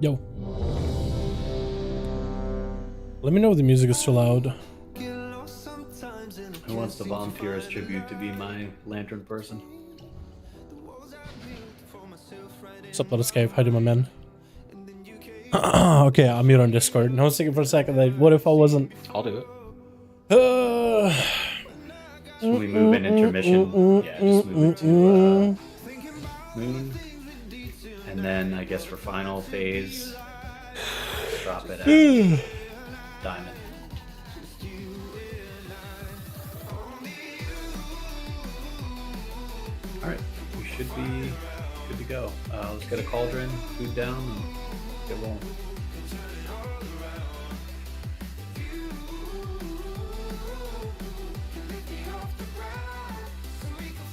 Yo. Let me know if the music is too loud. Who wants to volunteer as tribute to be my lantern person? What's up, Let Escape? How do my man? Okay, I'm mute on Discord. And I was thinking for a second, like, what if I wasn't? I'll do it. When we move in intermission, yeah, just move it to Moon. And then I guess for final phase, drop it at Diamond. Alright, we should be good to go. Let's get a cauldron, food down, and get rolling.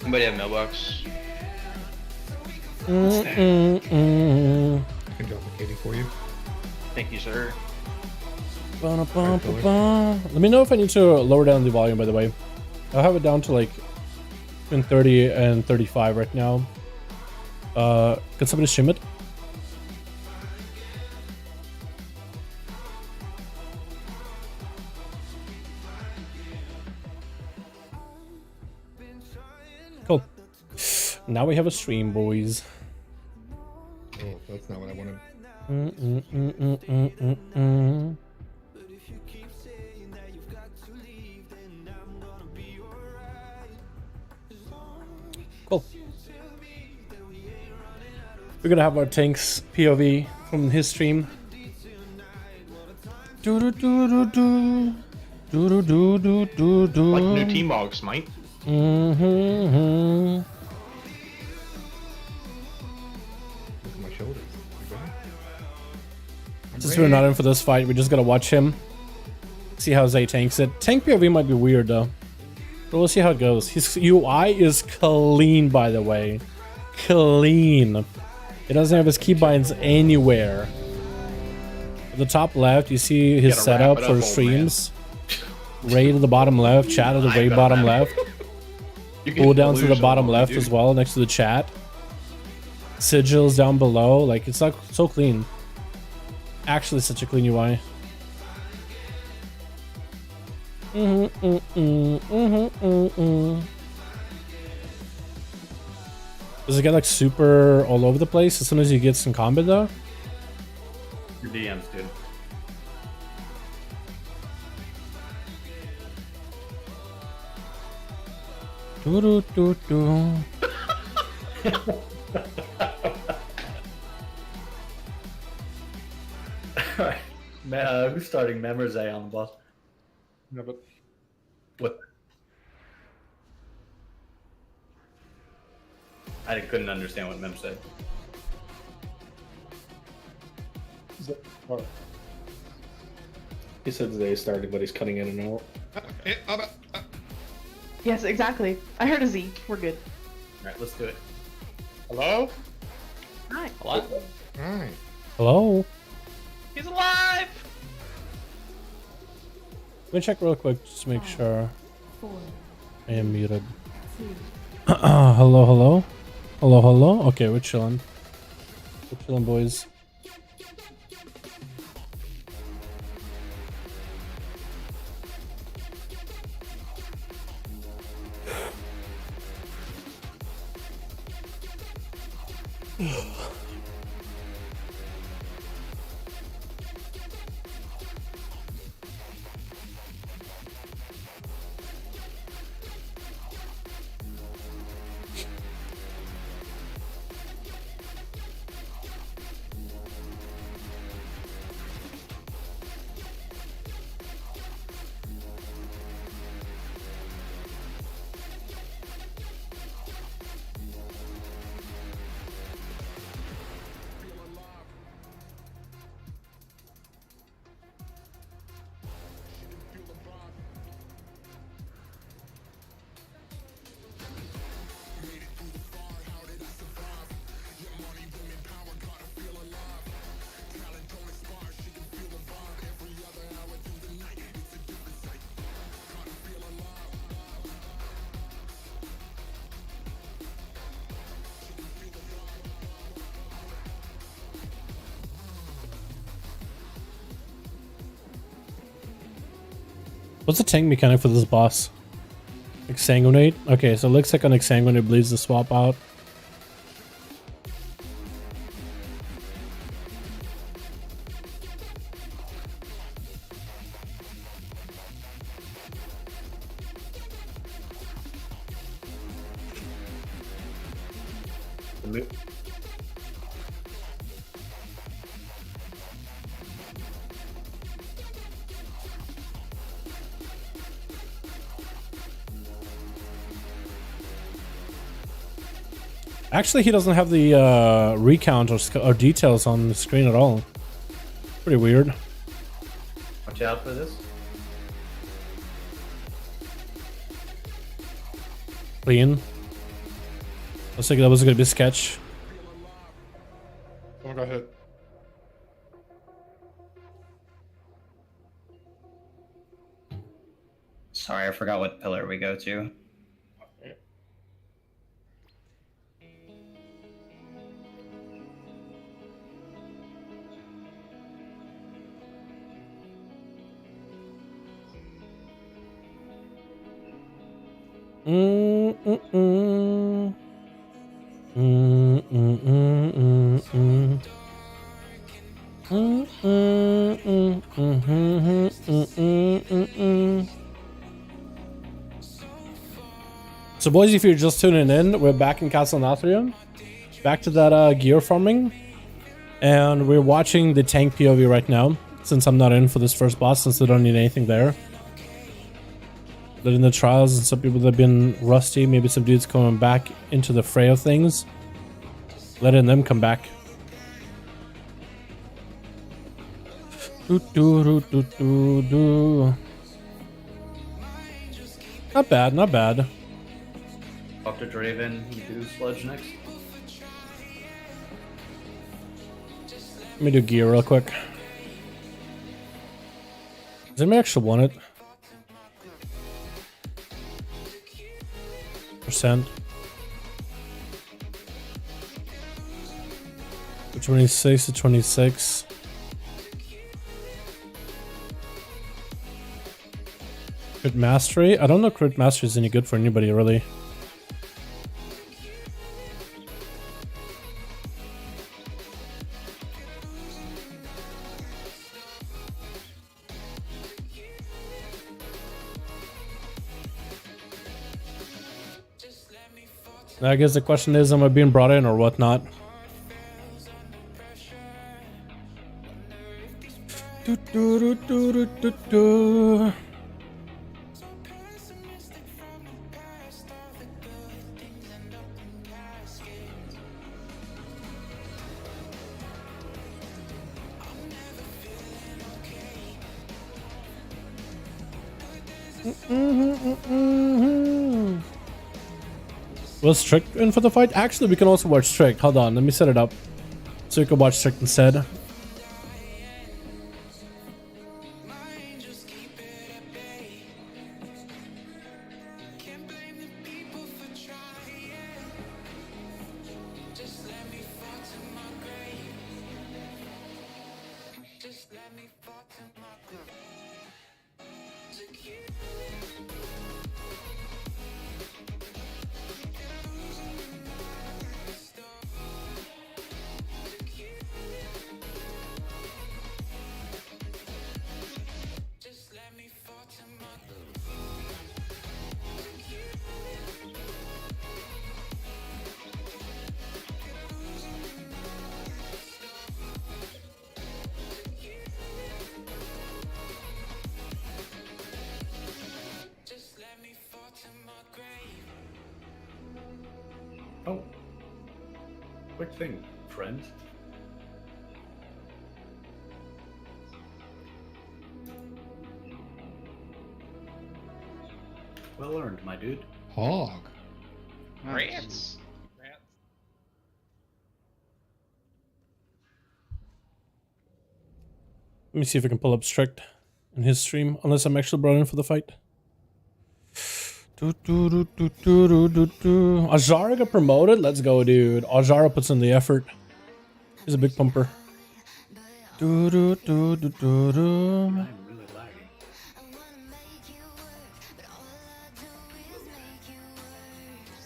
Anybody have mailbox? I can drop a kitty for you. Thank you, sir. Let me know if I need to lower down the volume, by the way. I'll have it down to like between 30 and 35 right now. Can somebody stream it? Cool. Now we have a stream, boys. Oh, that's not what I wanted. Cool. We're gonna have our tanks POV from his stream. Like new team logs, mate. Look at my shoulders. Since we're not in for this fight, we just gotta watch him. See how Zay tanks it. Tank POV might be weird though. But we'll see how it goes. His UI is clean, by the way. Clean. It doesn't have his keybinds anywhere. At the top left, you see his setup for streams. Ray to the bottom left, chat to the way bottom left. Pull down to the bottom left as well, next to the chat. Sigils down below. Like, it's like so clean. Actually, such a clean UI. Does it get like super all over the place as soon as you get some combat though? Your DM's good. Alright. Who's starting Mem or Zay on the boss? No, but What? I couldn't understand what Mem said. He said they started, but he's cutting in and out. Yes, exactly. I heard a Z. We're good. Alright, let's do it. Hello? Hi. Hello? alright. Hello? He's alive! Let me check real quick just to make sure 4, I am muted. 2. Hello, hello? Hello, hello? Okay, we're chilling. We're chilling, boys. What's the tank mechanic for this boss? Exsanguinate? Okay, so it looks like an Exsanguinate bleeds the swap out. Actually, he doesn't have the recount or details on the screen at all. Pretty weird. Watch out for this. Clean. Looks like that was gonna be a sketch. Someone got hit. Sorry, I forgot what pillar we go to. So boys, if you're just tuning in, we're back in Castle NATHRIA. Back to that gear farming. And we're watching the tank POV right now, since I'm not in for this first boss, since I don't need anything there. Letting the trials and some people that have been rusty, maybe some dudes coming back into the fray of things. Letting them come back. Not bad, not bad. Talk to Draven, you do sludge next. Let me do gear real quick. Does anybody actually want it? Percent. 26 to 26. Crit mastery? I don't know if crit mastery is any good for anybody really. I guess the question is, am I being brought in or whatnot? Was Strict in for the fight? Actually, we can also watch Strict. Hold on, let me set it up so you can watch Strict instead. Oh. Quick thing, friend. Well earned, my dude. Hog. Rants. Let me see if I can pull up Strict in his stream, unless I'm actually brought in for the fight. Azara got promoted? Let's go, dude. Azara puts in the effort. He's a big pumper. I'm really lagging.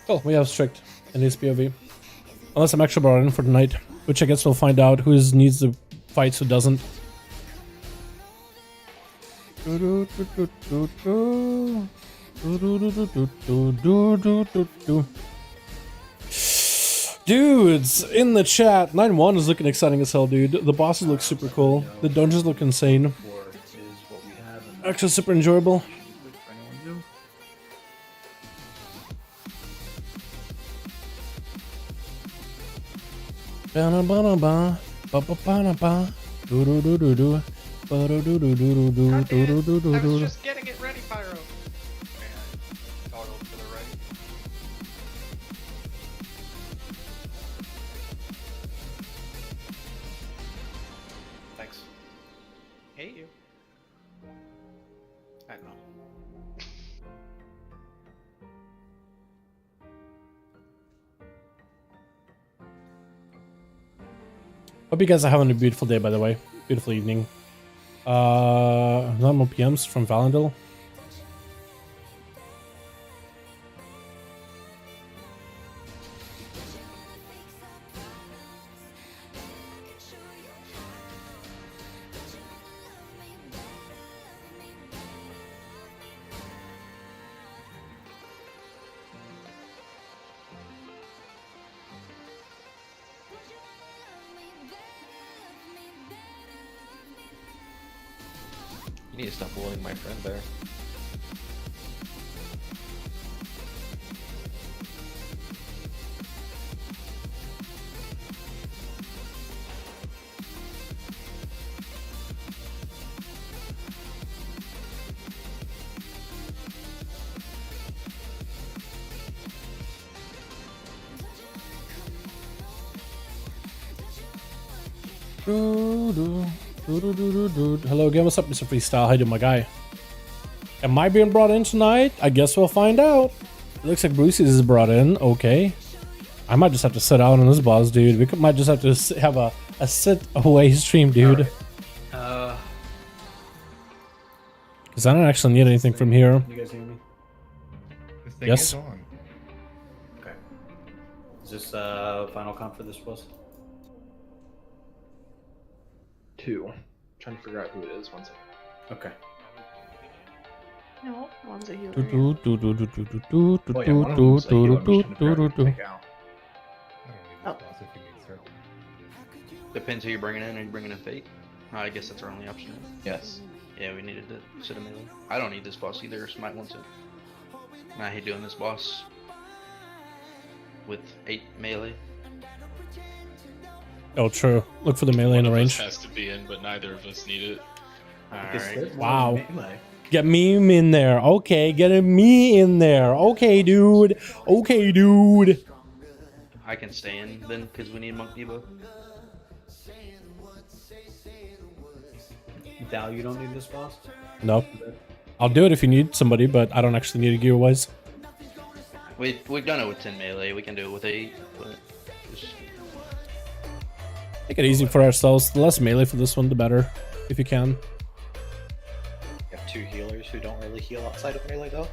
Cool, we have strict in this POV. Unless I'm actually brought in for the night, which I guess we'll find out who needs the fights, who doesn't. Dudes, in the chat, 9-1 is looking exciting as hell, dude. The bosses look super cool. The dungeons look insane. Or is what we have in the Actually super enjoyable. for anyone new. Ba-na-ba-na-ba, ba-ba-ba-na-ba, do-do-do-do-do, ba-do-do-do-do-do, God damn it. I was do-do-do-do-do. just getting it ready, Pyro. And toggle to the right. Thanks. Hate you. I know. Hope you guys are having a beautiful day, by the way. Beautiful evening. Normal PMs from Valendil. You need to stop bullying my friend there. Hello again, what's up, Mr. Freestyle? How you doing, my guy? Am I being brought in tonight? I guess we'll find out. It looks like Brucey's is brought in. Okay. I might just have to sit out on this boss, dude. We might just have to have a sit away stream, dude. Because I don't actually need anything from here. You guys hear me? The thing Yes. is on. Okay. Is this final comp for this boss? 2. Trying to figure out who it is. One second. Okay. No, one's a healer. Oh, yeah, one of them's a healer. I'm just trying to figure out who to take out. I don't need this boss if he needs her. Depends who you're bringing in. Are you bringing in Fate? I guess that's our only option. Yes. Yeah, we needed to sit a melee. I don't need this boss either, so might want to. I hate doing this boss with 8 melee. Oh, true. Look for the melee in the One of range. us has to be in, but neither of us need it. Alright. Wow. Get me in there. Okay, get me in there. Okay, dude. Okay, dude. I can stay in then, because we need Monk Debo. Dal, you don't need this boss? No. I'll do it if you need somebody, but I don't actually need a gear wise. We've done it with 10 melee. We can do it with 8, but just Make it easy for ourselves. The less melee for this one, the better, if you can. You have 2 healers who don't really heal outside of melee though.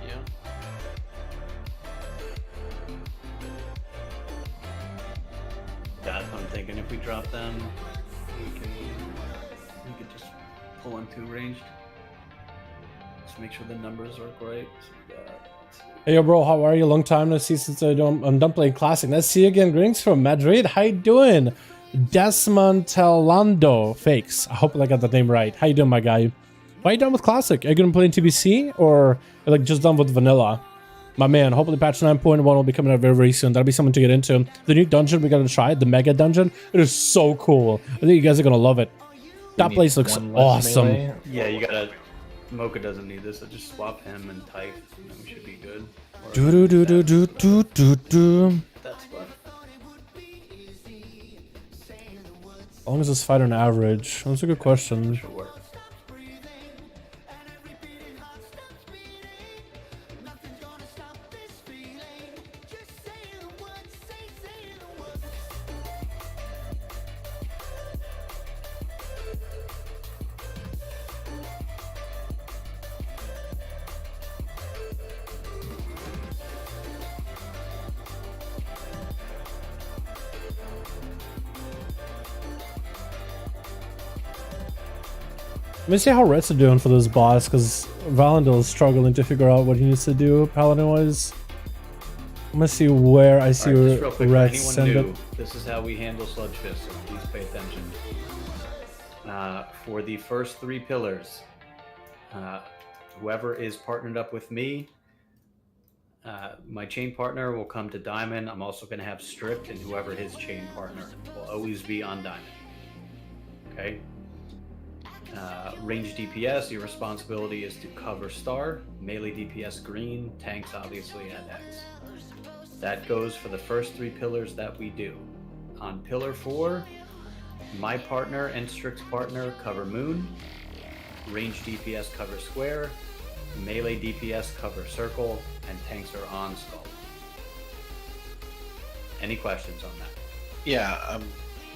yeah. That's what I'm thinking. If we drop them, we could just pull in 2 ranged. Just make sure the numbers work right. So we got, let's see. Hey, yo, bro, how are you? Long time no see since I'm done playing Classic. Let's see you again. Greetings from Madrid. How you doing? Desmontelando Fakes. I hope I got that name right. How you doing, my guy? Why are you done with Classic? Are you going to play in TBC or like just done with Vanilla? My man, hopefully patch 9.1 will be coming out very, very soon. That'll be something to get into. The new dungeon we got to try, the Mega Dungeon. It is so cool. I think you guys are going to love it. That place looks awesome. Yeah, you gotta. Mocha doesn't need this, so just swap him and type, and then we should be good. Or Do do do do do do do do. that's what. How long is this fight on average? That's a good question. Should work. Let me see how Reds are doing for this boss, because Valandil is struggling to figure out what he needs to do paladin-wise. I'm gonna see where I see Alright, just real quick, for Reds anyone send new, it. this is how we handle Sludge Fist, so please pay attention. For the first 3 pillars, whoever is partnered up with me, my chain partner will come to Diamond. I'm also going to have Stripped, and whoever his chain partner will always be on Diamond. Okay? Range DPS, your responsibility is to cover Star, melee DPS green, tanks obviously at X. That goes for the first 3 pillars that we do. On pillar 4, my partner and Strict partner cover Moon, range DPS cover Square, melee DPS cover Circle, and tanks are on Skull. Any questions on that? Yeah, I'm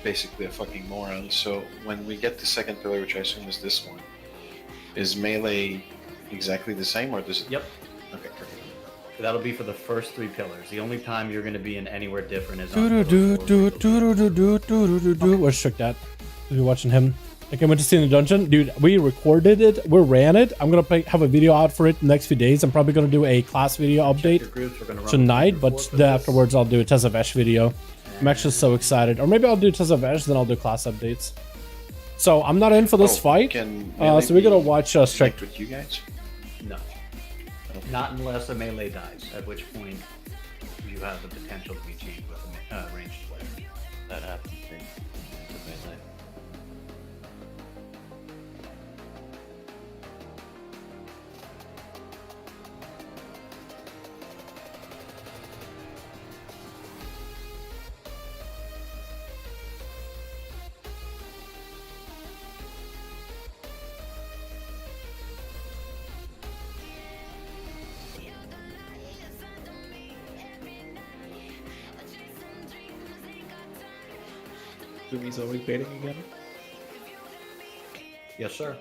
basically a fucking moron. So when we get the second pillar, which I assume is this one, is melee exactly the same, or does it? Yep. Okay, perfect. That'll be for the first 3 pillars. The only time you're going to be in anywhere different is on Where's Strict at? You're watching him. Okay, I went to see in the dungeon. Dude, we recorded it. We ran it. I'm going to have a video out for it the next few days. I'm probably going to do a class video update tonight, but then afterwards I'll do a Tessa Vesh video. I'm actually so excited. Or maybe I'll do Tessa Vesh, then I'll do class updates. So I'm not in for this fight. So we're going to watch Strict. With you guys? No. Not unless a melee dies, at which point you have the potential to be chained with a ranged player. That happens. Melee. He's always baiting again. Yes, sir.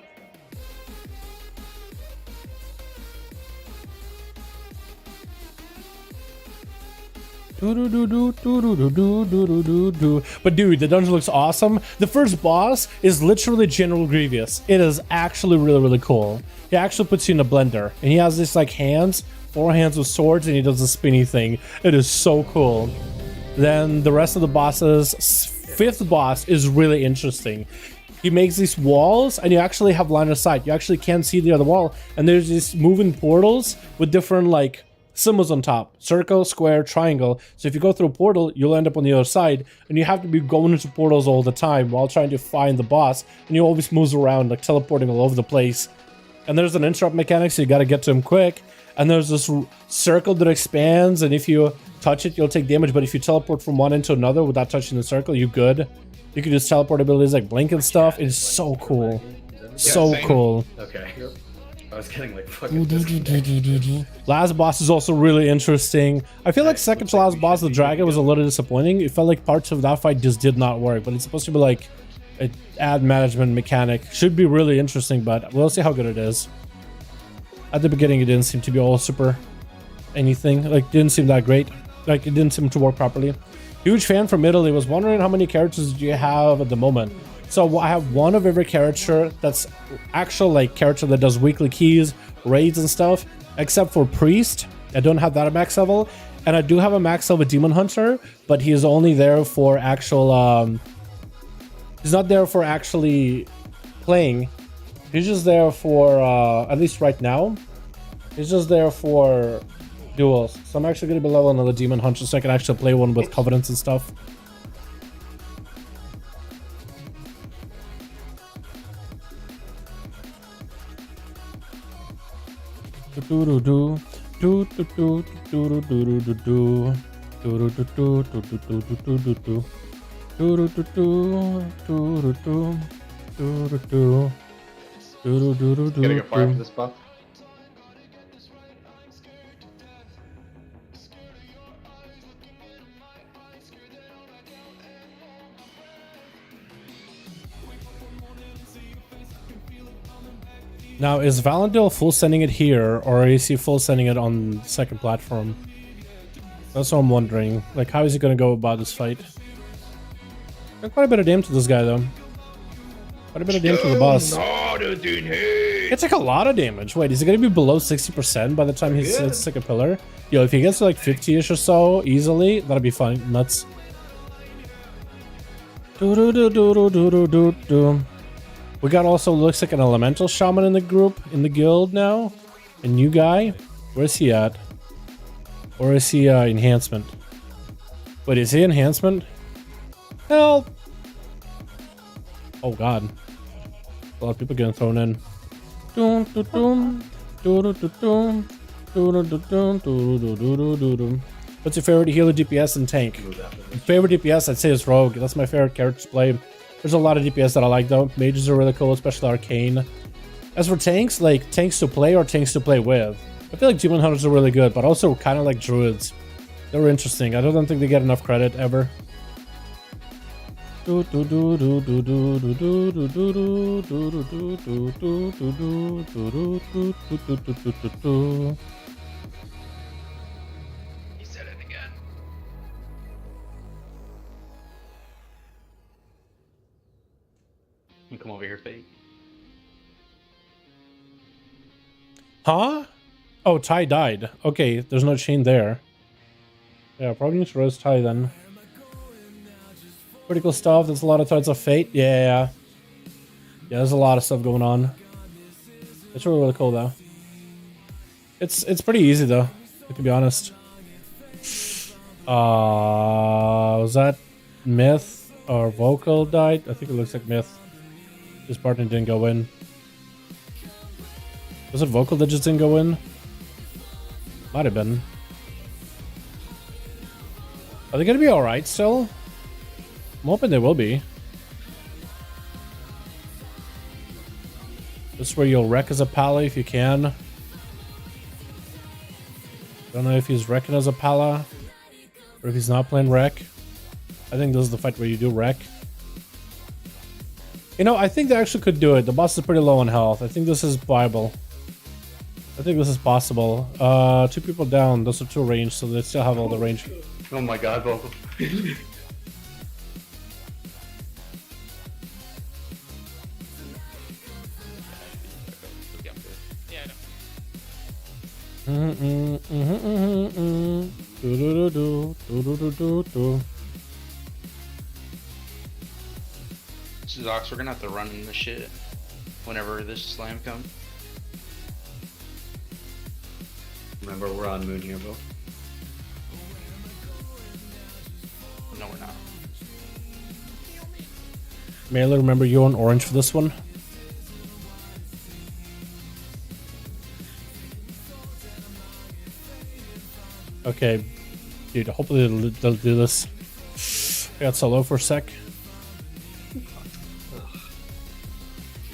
But dude, the dungeon looks awesome. The first boss is literally General Grievous. It is actually really, really cool. He actually puts you in a blender, and he has this like hands, 4 hands with swords, and he does a spinny thing. It is so cool. Then the rest of the bosses, 5th boss is really interesting. He makes these walls, and you actually have line of sight. You actually can't see the other wall, and there's these moving portals with different like symbols on top: circle, square, triangle. So if you go through a portal, you'll end up on the other side, and you have to be going into portals all the time while trying to find the boss, and he always moves around like teleporting all over the place. And there's an interrupt mechanic, so you got to get to him quick. And there's this circle that expands, and if you touch it, you'll take damage, but if you teleport from one end to another without touching the circle, you're good. You can use teleport abilities like blink and stuff. It's so cool. So cool. Okay. I was getting like fucking last boss is also really interesting. I feel like second to last boss, the dragon, was a little disappointing. It felt like parts of that fight just did not work, but it's supposed to be like an ad management mechanic. Should be really interesting, but we'll see how good it is. At the beginning, it didn't seem to be all super anything. Like, didn't seem that great. Like, it didn't seem to work properly. Huge fan from Italy. Was wondering how many characters do you have at the moment? So I have one of every character that's actual like character that does weekly keys, raids and stuff, except for Priest. I don't have that at max level. And I do have a max level Demon Hunter, but he is only there for actual he's not there for actually playing. He's just there for at least right now. He's just there for duels. So I'm actually gonna be leveling another Demon Hunter so I can actually play one with Covenants and stuff. Getting a fire for this buff. Now, is Valandil full sending it here, or is he full sending it on the second platform? That's what I'm wondering. Like, how is he going to go about this fight? Got quite a bit of damage to this guy, though. Quite a bit of damage to the boss. No, It's like a lot of damage. Wait, is it gonna be below 60% by the time he hits like a pillar? Yo, if he gets to like 50-ish or so easily, that'll be fun. Nuts. We got also looks like an elemental shaman in the group, in the guild now. A new guy. Where's he at? Or is he enhancement? Wait, is he enhancement? Help! Oh god. A lot of people getting thrown in. What's your favorite healer, DPS, and tank? Favorite DPS, I'd say, is Rogue. That's my favorite character to play. There's a lot of DPS that I like, though. Mages are really cool, especially Arcane. As for tanks, like tanks to play or tanks to play with, I feel like Demon Hunters are really good, but also kind of like Druids. They're interesting. I don't think they get enough credit ever. He's said it again. You come over here, Fate. Huh? Oh, Ty died. Okay, there's no chain there. Yeah, probably need to roast Ty then. Pretty cool stuff. There's a lot of threads of fate. Yeah, there's a lot of stuff going on. It's really, really cool though. It's pretty easy though, to be honest. Was that Myth or Vocal died? I think it looks like Myth. His partner didn't go in. Was it Vocal that just didn't go in? Might have been. Are they gonna be alright still? I'm hoping they will be. This is where you'll wreck as a pally if you can. Don't know if he's wrecking as a pala or if he's not playing wreck. I think this is the fight where you do wreck. You know, I think they actually could do it. The boss is pretty low on health. I think this is viable. I think this is possible. 2 people down. Those are 2 range, so they still have all the range. Oh my god, Vocal. Zox, we're gonna have to run in this shit whenever this slam comes. Remember, we're on Moon here, bro. No, we're not. Mailer, remember you're on orange for this one. Okay, dude, hopefully they'll do this. I got solo for a sec.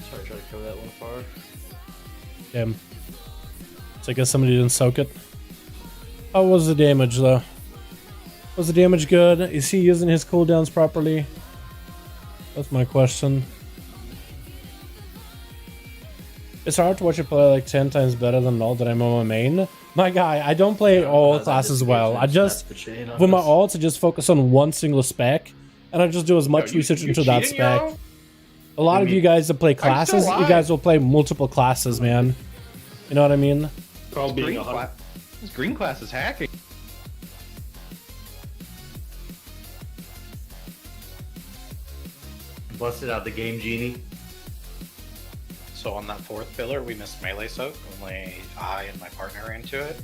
Sorry, try to cover that one far. Damn. So I guess somebody didn't soak it. How was the damage though? Was the damage good? Is he using his cooldowns properly? That's my question. It's hard to watch you play like 10 times better than all that I'm on my main. My guy, I don't play all classes well. I just, with my ults, I just focus on one single spec, and I just do as much research into that spec. A lot of you guys that play classes, you guys will play multiple classes, man. You know what I mean? This green class is hacking. Busted out the game, Genie. So on that 4th pillar, we missed melee soak. Only I and my partner ran to it.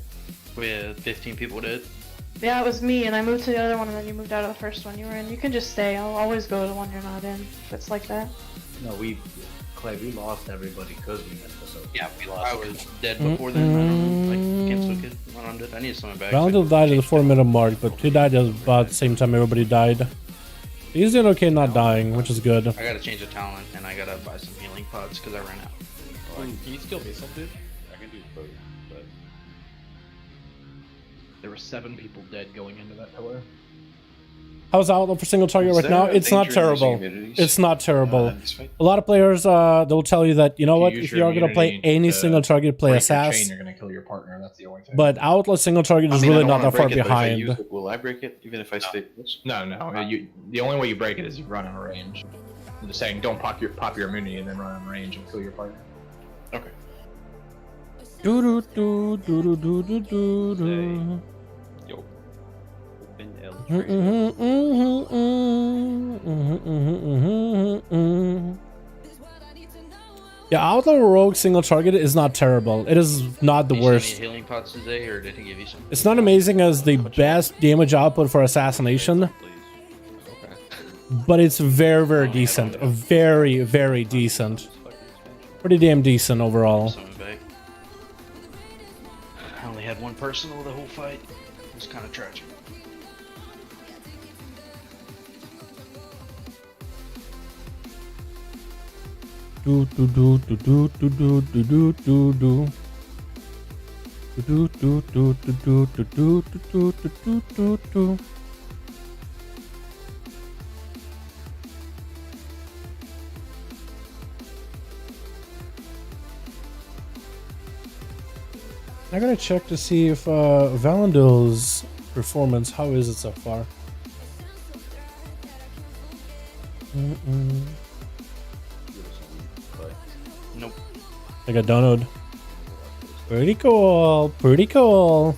We had 15 people did. Yeah, it was me, and I moved to the other one, and then you moved out of the first one you were in. You can just stay. I'll always go to the one you're not in, if it's like that. No, Clay, we lost everybody because we missed the soak. Yeah, we lost. I was dead before then. I don't know, like, can't soak it. I'm dead. I need something back. Roundel died at the 4-minute mark, but he died at about the same time everybody died. He's doing okay not dying, which is good. I gotta change the talent, and I gotta buy some healing pods because I ran out. Can you still be some dude? I can do both, but there were 7 people dead going into that pillar. How's Outlaw for single target right now? It's not terrible. It's not terrible. A lot of players, they'll tell you that, you know what, if you're going to play any single target, play Assassin. You're going to kill your partner, that's the only thing. But Outlaw single target is really not that far behind. Will I break it even if I stay close? No. The only way you break it is you run out of range. I'm just saying, don't pop your immunity and then run on range and kill your partner. Okay. Do do do do do do do do. Yo. Open L. Yeah, Outlaw Rogue single target is not terrible. It is not the Did you see worst. any healing pots today, or did he give you some? It's not amazing as the best damage output for assassination, but it's very, very decent. Very, very decent. Pretty damn decent overall. Someone back. I only had one personal the whole fight. It was kind of tragic. Do do do do do do do do do do do. Do do do do do do do do do do do. I gotta check to see if Valandil's performance, how is it so far? Nope. I got donoed. Pretty cool, pretty cool.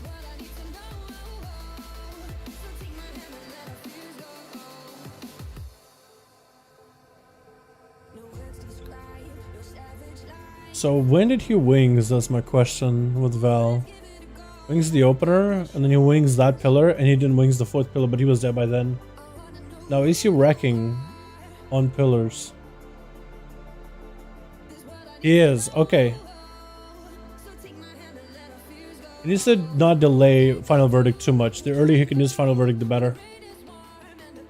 So when did he wings? That's my question with Val. Wings the opener, and then he wings that pillar, and he didn't wings the fourth pillar, but he was dead by then. Now is he wrecking on pillars? He is, okay. He needs to not delay Final Verdict too much. The earlier he can use Final Verdict, the better.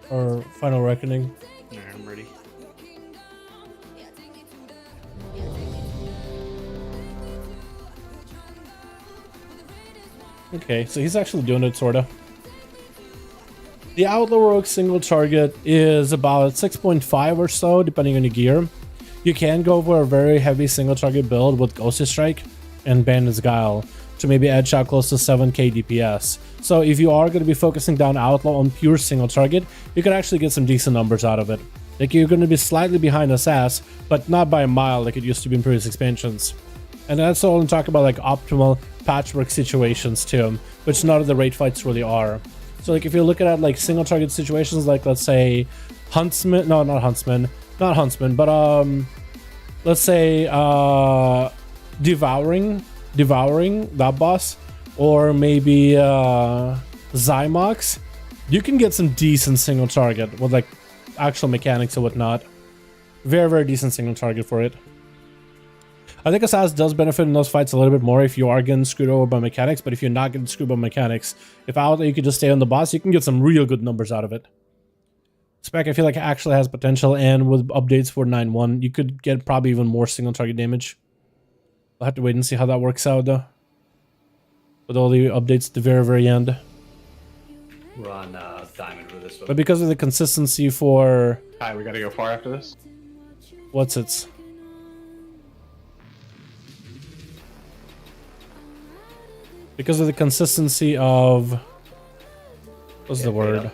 Or Final Reckoning. Alright, I'm ready. Okay, so he's actually doing it, sorta. The Outlaw Rogue single target is about 6.5 or so, depending on your gear. You can go for a very heavy single target build with Ghostly Strike and Bandit's Guile to maybe edge out close to 7k DPS. So if you are going to be focusing down Outlaw on pure single target, you can actually get some decent numbers out of it. Like, you're going to be slightly behind Assassin, but not by a mile like it used to be in previous expansions. And that's all I'm talking about, like optimal patchwork situations too, which none of the raid fights really are. So like if you're looking at like single target situations, like let's say Huntsman, no, not Huntsman, but let's say Devouring that boss, or maybe Zymox, you can get some decent single target with like actual mechanics and whatnot. Very, very decent single target for it. I think Assassin does benefit in those fights a little bit more if you are getting screwed over by mechanics, but if you're not getting screwed by mechanics, if Outlaw you could just stay on the boss, you can get some real good numbers out of it. Spec, I feel like it actually has potential, and with updates for 9.1, you could get probably even more single target damage. I'll have to wait and see how that works out though. With all the updates at the very, very end. We're on Diamond with this one. But because of the consistency for... Hi, we gotta go far after this? What's its? Because of the consistency of... What's the word?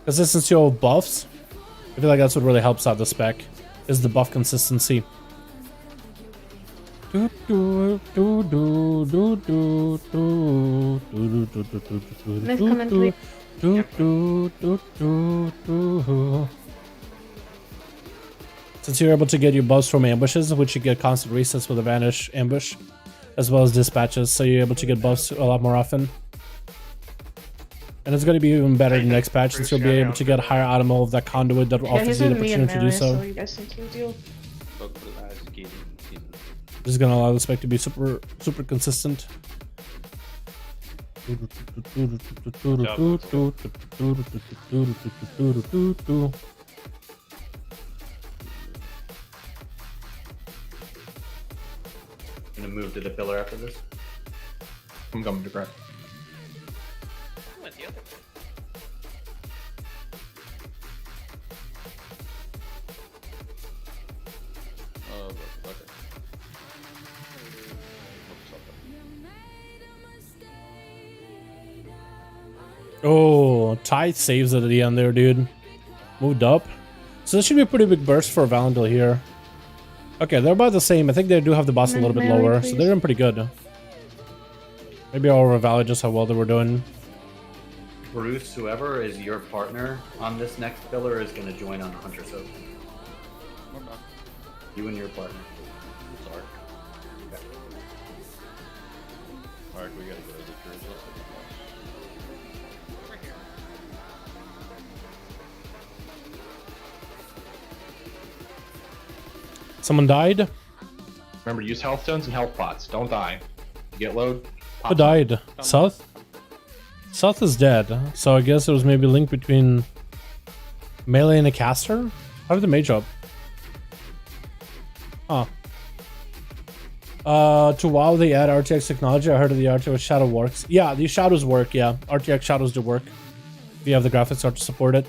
Consistency of buffs. I feel like that's what really helps out the spec, is the buff consistency. Nice comment, Since you're able to get your buffs from ambushes, which you get constant resets with a Vanish ambush, as well as dispatches, so you're able to get buffs a lot more often. And it's going to be even better in the next patch, since you'll be able to get higher ammo of that conduit that offers you the opportunity to do so. You guys think you'll deal. This is going to allow the spec to be super consistent. Gonna move to the pillar after this. I'm coming to grab. Went the other way. Okay. Oh, Tide saves it at the end there, dude. moved up. So this should be a pretty big burst for Valandil here. Okay, they're about the same. I think they do have the boss a little bit Melee, lower, please. so they're doing pretty good. Maybe I'll revalidate just how well they were doing. Bruce, whoever is your partner on this next pillar is going to join on Hunter Soap. You and your partner. Sorry. Alright, we gotta go to the church. Over here. Someone died? Remember, use health stones and health pots. Don't die. You get load. Who died? South? South is dead, so I guess it was maybe linked between melee and a caster? How did the mage up? Huh. To WoW they add RTX technology. I heard of the RTX shadow works. Yeah, these shadows work, yeah. RTX shadows do work. If you have the graphics card to support it.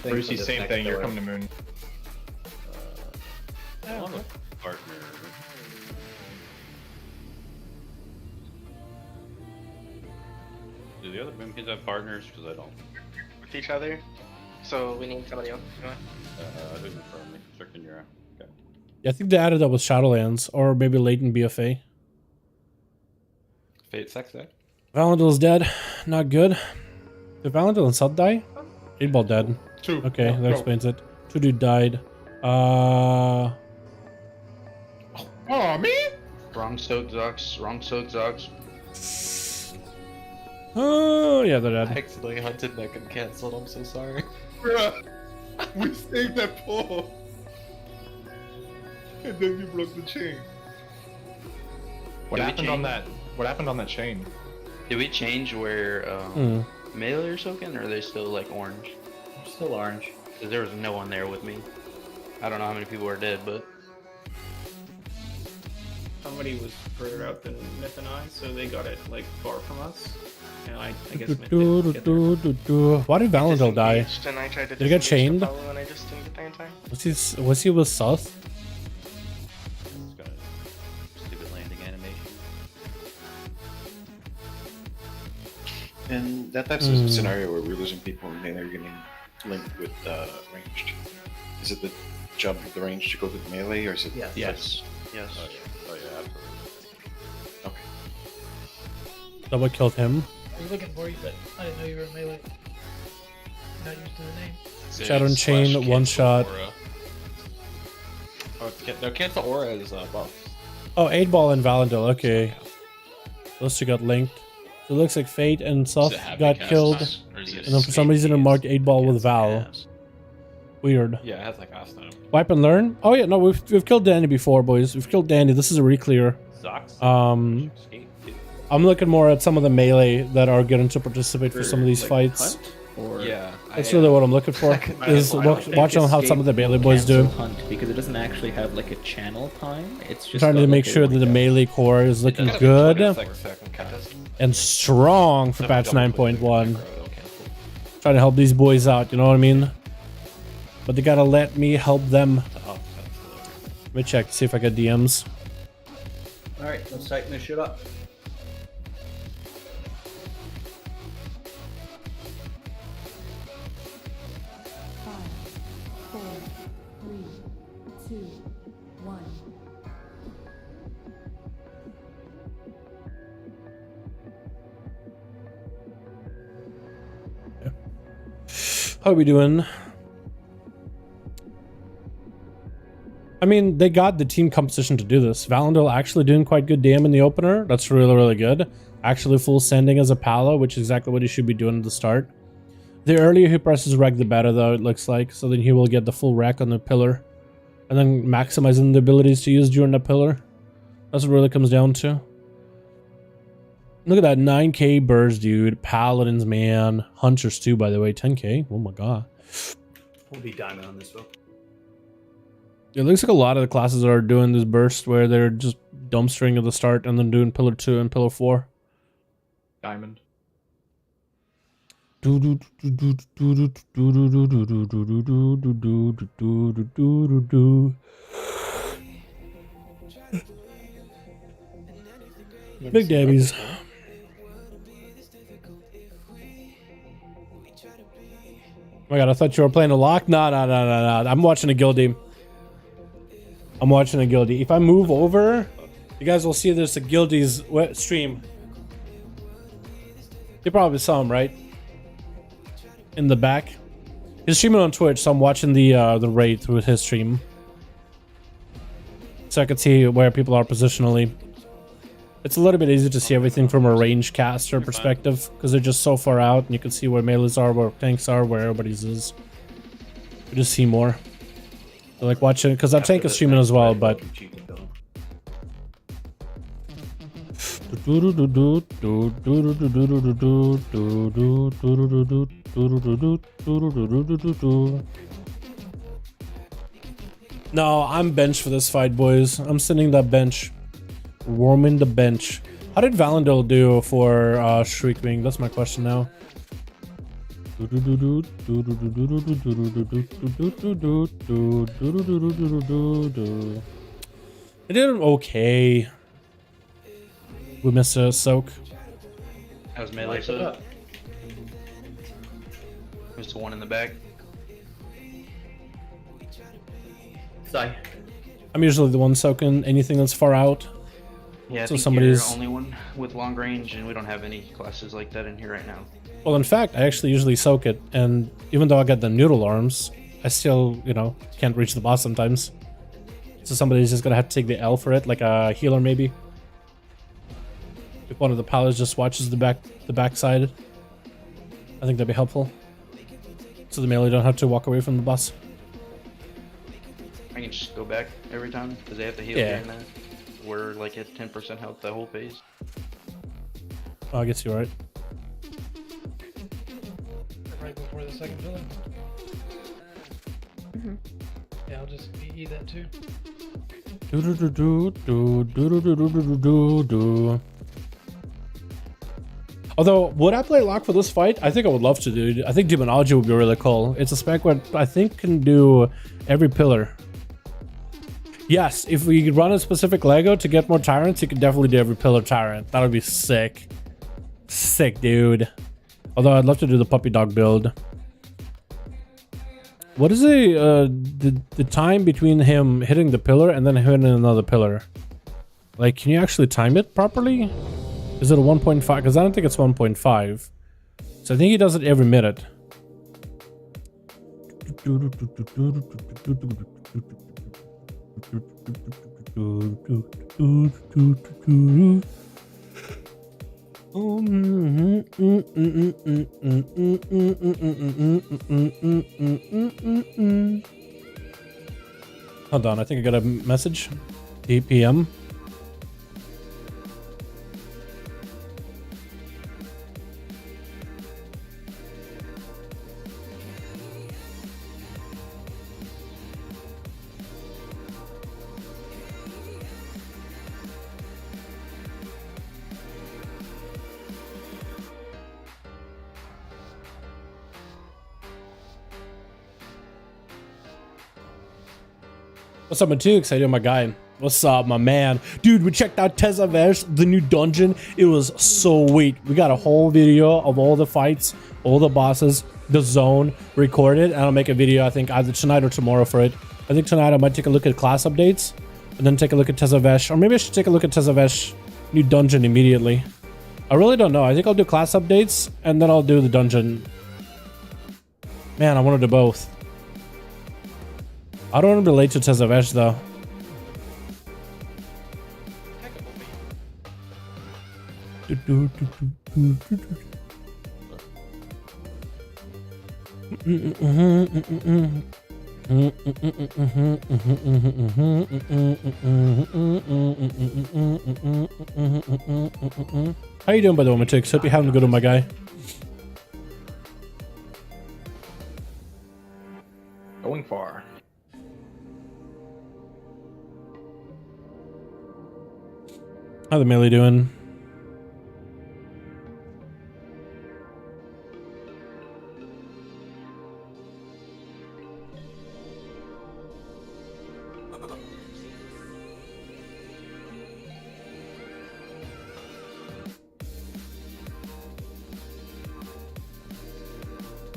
Brucey, same thing. You're coming to moon. I want a partner. Do the other boom kids have partners? Because I don't. With each other. So we need somebody else. Who's in front of me? Checking your. Okay. Yeah, I think they added that with Shadowlands, or maybe latent BFA. Fate sex deck. Valandil's dead. Not good. Did Valandil and Sud die? 8-ball dead. Two. Okay, Yeah, that go. explains it. 2 dude died. Oh, man! Wrong soak Zox. Wrong soak Zox. Oh, yeah, they're I dead. accidentally hunted neck and canceled. I'm so sorry. Bruh! We saved that pull! And then you broke the chain. What Did we happened on change? that? What happened on that chain? Did we change where melee are soaking, or are they still like orange? Still orange. Because there was no one there with me. I don't know how many people are dead, but Somebody was further out than Myth and I, so they got it like far from us. And I guess Myth didn't get there. Why did Valandil die? And I tried to Did he get disengage chained? the fellow and I just didn't get there in time. Was he with South? It's got a stupid landing animation. And that type of scenario where we're losing people and then they're getting linked with ranged. Is it the job of the range to go to the melee, or is it? Yes. Yes. Yes. Oh yeah, absolutely. Okay. That what killed him? I was looking for you, but I didn't know you were in melee. Not used to the name. Shadow and Chain, one shot. Oh, no, cancel aura is buffs. Oh, 8-ball and Valandil, okay. Those two got linked. So it looks like Fate and South got killed. And then for some reason it marked 8-ball with Val. Weird. Yeah, it has like Aston. Wipe and learn? Oh yeah, no, we've killed Danny before, boys. We've killed Danny. This is a re-clear. Zox. I'm looking more at some of the melee that are getting to participate for some of these fights. Yeah, That's really what I'm looking for. Is watch on how some of the melee boys do. Hunt because it doesn't actually have like a channel time. It's just Trying to make sure that the melee core is looking good and strong for patch 9.1. Trying to help these boys out, you know what I mean? But they gotta let me help them. Let me check to see if I got DMs. Alright, let's tighten this shit up. How are we doing? I mean, they got the team composition to do this. Valandil actually doing quite good damn in the opener. That's really, really good. Actually full sending as a Pala, which is exactly what he should be doing at the start. The earlier he presses wreck, the better, though, it looks like. So then he will get the full wreck on the pillar. And then maximizing the abilities to use during the pillar. That's what it really comes down to. Look at that 9k burst, dude. Paladins, man. Hunters, too, by the way. 10k. Oh, my God. We'll be diamond on this one. It looks like a lot of the classes are doing this burst where they're just dumpstering at the start and then doing pillar 2 and pillar 4. Diamond. Big Dabbies. Okay. Oh my god, I thought you were playing a lock. No. I'm watching a guildie. I'm watching a guildie. If I move over, you guys will see there's a guildie's stream. You probably saw him, right? In the back. He's streaming on Twitch, so I'm watching the raid through his stream. So I can see where people are positionally. It's a little bit easier to see everything from a range caster perspective, because they're just so far out, and you can see where melees are, where tanks are, where everybody's is. You just see more. I like watching, because that tank is streaming as well, but... No, I'm bench for this fight, boys. I'm sitting that bench. Warming the bench. How did Valandil do for Shriekwing? That's my question now. It did okay. We missed a soak. How's melee set? Who's the one in the back? Sorry. I'm usually the one soaking anything that's far out. Yeah, I so think somebody's you're the only one with long range, and we don't have any classes like that in here right now. Well, in fact, I actually usually soak it, and even though I get the noodle arms, I still, you know, can't reach the boss sometimes. So somebody's just gonna have to take the L for it, like a healer maybe. If one of the paladins just watches the backside, I think that'd be helpful. So the melee don't have to walk away from the boss. I can just go back every time because they have to heal Yeah. here and there. We're like at 10% health the whole phase. Oh, I guess you're right. Right before the second pillar. Yeah, I'll just eat that too. Although, would I play lock for this fight? I think I would love to, dude. I think Demonology would be really cool. It's a spec where I think can do every pillar. Yes, if we run a specific Lego to get more Tyrants, you can definitely do every pillar Tyrant. That would be sick. Sick, dude. Although I'd love to do the puppy dog build. What is the time between him hitting the pillar and then hitting another pillar? Like, can you actually time it properly? Is it a 1.5? Because I don't think it's 1.5. So I think he does it every minute. Hold on, I think I got a message. 8 PM. What's up, Matux? How you doing, my guy? What's up, my man? Dude, we checked out Tezavesh, the new dungeon. It was so sweet. We got a whole video of all the fights, all the bosses, the zone recorded, and I'll make a video, I think, either tonight or tomorrow for it. I think tonight I might take a look at class updates, and then take a look at Tezavesh. Or maybe I should take a look at Tezavesh new dungeon immediately. I really don't know. I think I'll do class updates, and then I'll do the dungeon. Man, I want to do both. I don't want to be late to Tezavesh, though. How you doing, by the way, Matix? Hope you're having a good one, my guy. Going far. How the melee doing?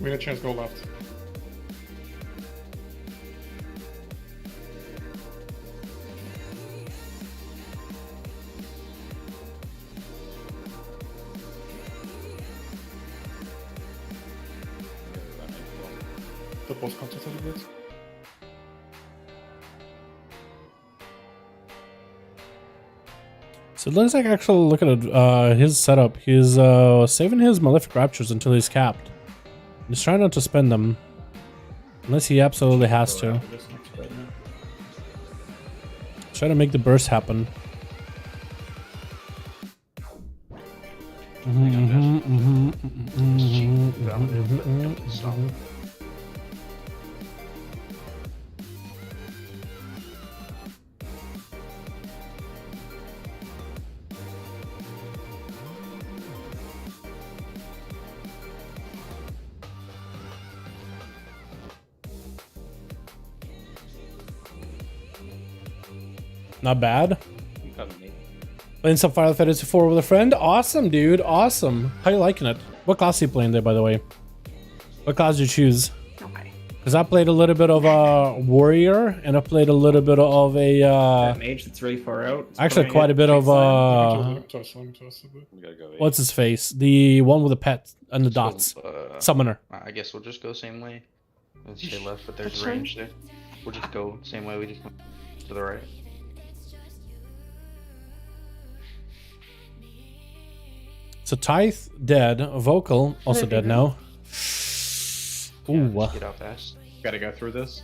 We had a chance to go left. The post contact a little bit. So it looks like actually looking at his setup, he's saving his Malefic Raptures until he's capped. He's trying not to spend them. Unless he absolutely has to. Try to make the burst happen. Not bad. Playing some Final Fantasy 4 with a friend. Awesome, dude. Awesome. How you liking it? What class are you playing there, by the way? What class did you choose? Okay. Because I played a little bit of a warrior, and I played a little bit of a that mage that's really far out. It's actually probably quite a bit of We gotta go A. what's his face? The one with the pet and the dots. Summoner. I guess we'll just go same way. Let's stay left, but there's range there. We'll just go same way. We just went to the right. So Tithe dead, Vocal also dead now. Ooh. Just get out fast. Gotta go through this.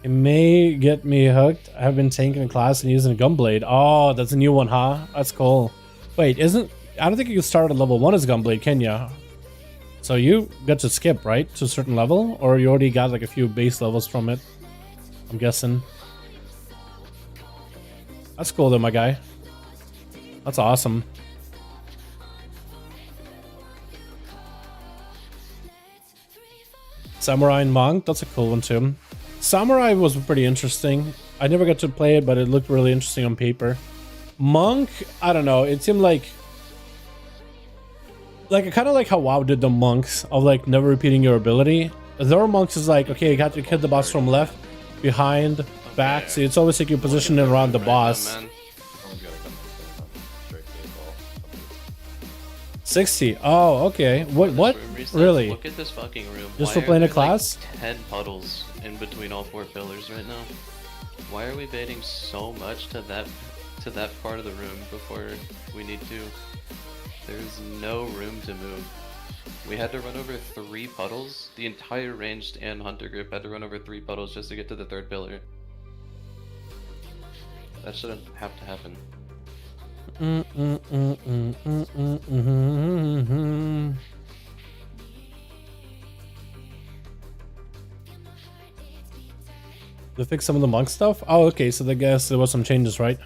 It may get me hooked. I have been tanking in class and using a Gunblade. Oh, that's a new one, huh? That's cool. Wait, I don't think you can start at level 1 as Gunblade, can ya? So you got to skip, right? To a certain level? Or you already got like a few base levels from it? I'm guessing. That's cool though, my guy. That's awesome. Samurai and Monk, that's a cool one too. Samurai was pretty interesting. I never got to play it, but it looked really interesting on paper. Monk, I don't know. It seemed like kind of like how WoW did the monks of like never repeating your ability. Their monks is like, okay, you got to hit the boss from left, behind, back. So it's always like you position it around the boss. 60. Oh, okay. What? Really? Look at this fucking room. Just for playing a class? Like 10 puddles in between all 4 pillars right now. Why are we baiting so much to that part of the room before we need to? There's no room to move. We had to run over 3 puddles. The entire ranged and hunter group had to run over 3 puddles just to get to the 3rd pillar. That shouldn't have to happen. They fix some of the monk stuff? Oh, okay, so I guess there was some changes, right?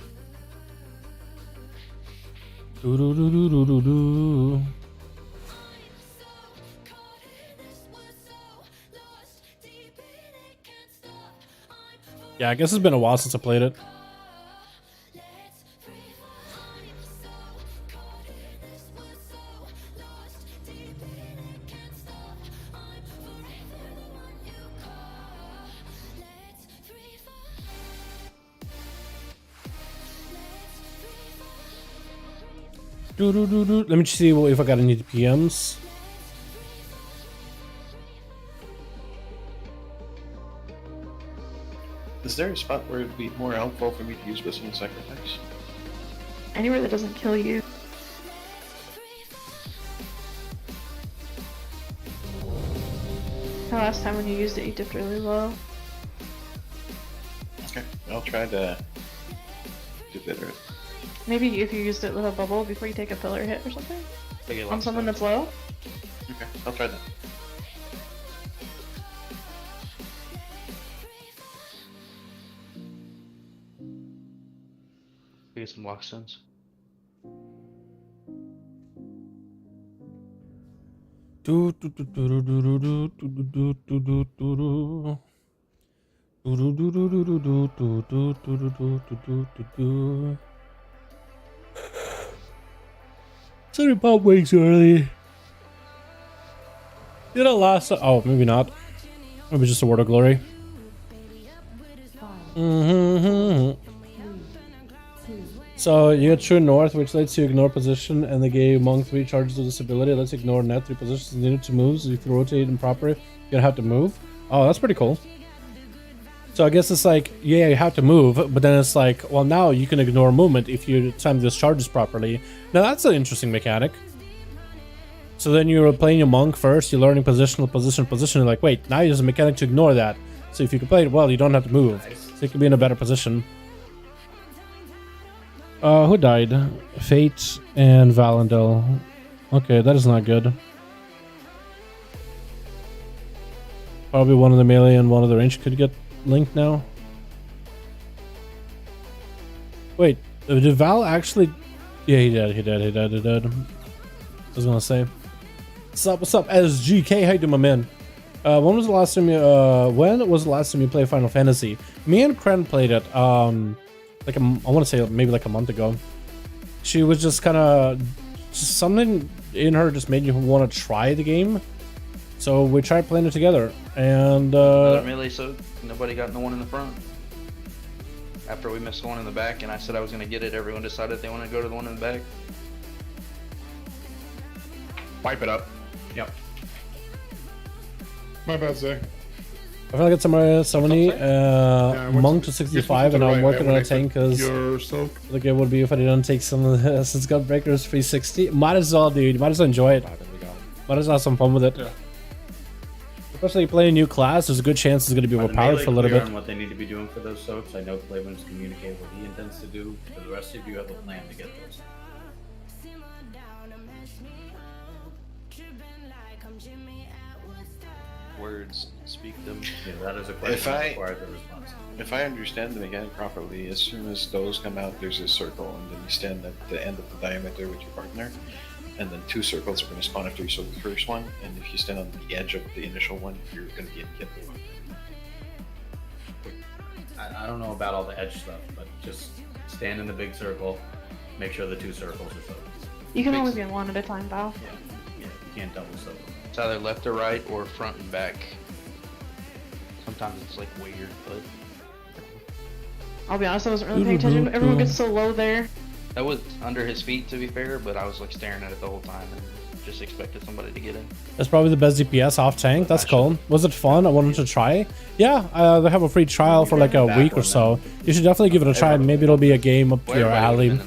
Yeah, I guess it's been a while since I played it. Let me see if I got any PMs. Is there a spot where it'd be more helpful for me to use Wisdom and Sacrifice? Anywhere that doesn't kill you. The last time when you used it, you dipped really low. Okay, I'll try to do better. Maybe if you used it with a bubble before you take a pillar hit or something? On someone that's low? Okay, I'll try that. We get some walkstones. Sorry about way too early. Did it last? Oh, maybe not. Maybe just a word of glory. So you get True North, which lets you ignore position, and the gave Monk 3 charges of this ability. It lets you ignore net 3 positions needed to move. So if you rotate them properly, you're gonna have to move. Oh, that's pretty cool. So I guess it's like, yeah, you have to move, but then it's like, well, now you can ignore movement if you time these charges properly. Now that's an interesting mechanic. So then you're playing your Monk first, you're learning position, you're like, wait, now there's a mechanic to ignore that. So if you can play it well, you don't have to move. So you can be in a better position. Who died? Fate and Valendel. Okay, that is not good. Probably one of the melee and one of the range could get linked now. Wait, did Val actually... Yeah, he did. I was gonna say. What's up, SGK? How you doing, my man? When was the last time you played Final Fantasy? Me and Kren played it, like I want to say maybe like a month ago. She was just kind of... something in her just made you want to try the game. So we tried playing it together, and Another melee, so nobody got the one in the front. After we missed the one in the back, and I said I was going to get it, everyone decided they want to go to the one in the back. Wipe it up. Yep. My bad, Zay. I feel like it's somebody Monk to 65, and I'm working on a tank because like it would be if I didn't take some of the since Gun Breakers 360. Might as well, dude. Might as well enjoy it. Might as well have some fun with it. Yeah. Especially playing a new class, there's a good chance it's going to be overpowered for a little bit. On what they need to be doing for those soaks. I know Clayman's communicated what he intends to do. For the rest of you, have a plan to get those. Words, speak them. Yeah, that is a question that requires a response. If I understand the mechanic properly, as soon as those come out, there's a circle, and then you stand at the end of the diameter with your partner, and then 2 circles are going to spawn after you soak the first one, and if you stand on the edge of the initial one, you're going to get the one. I don't know about all the edge stuff, but just stand in the big circle, make sure the 2 circles are soaked. You can only be in one at a time, Val. Yeah, you can't double soak. It's either left or right or front and back. Sometimes it's like weird, but I'll be honest, I wasn't really paying attention. Everyone gets so low there. that was under his feet, to be fair, but I was like staring at it the whole time and just expected somebody to get in. That's probably the best DPS off tank. That's cool. Was it fun? I wanted to try. Yeah, they have a free trial for like a week or so. You should definitely give it a try. Maybe it'll be a game up to your alley.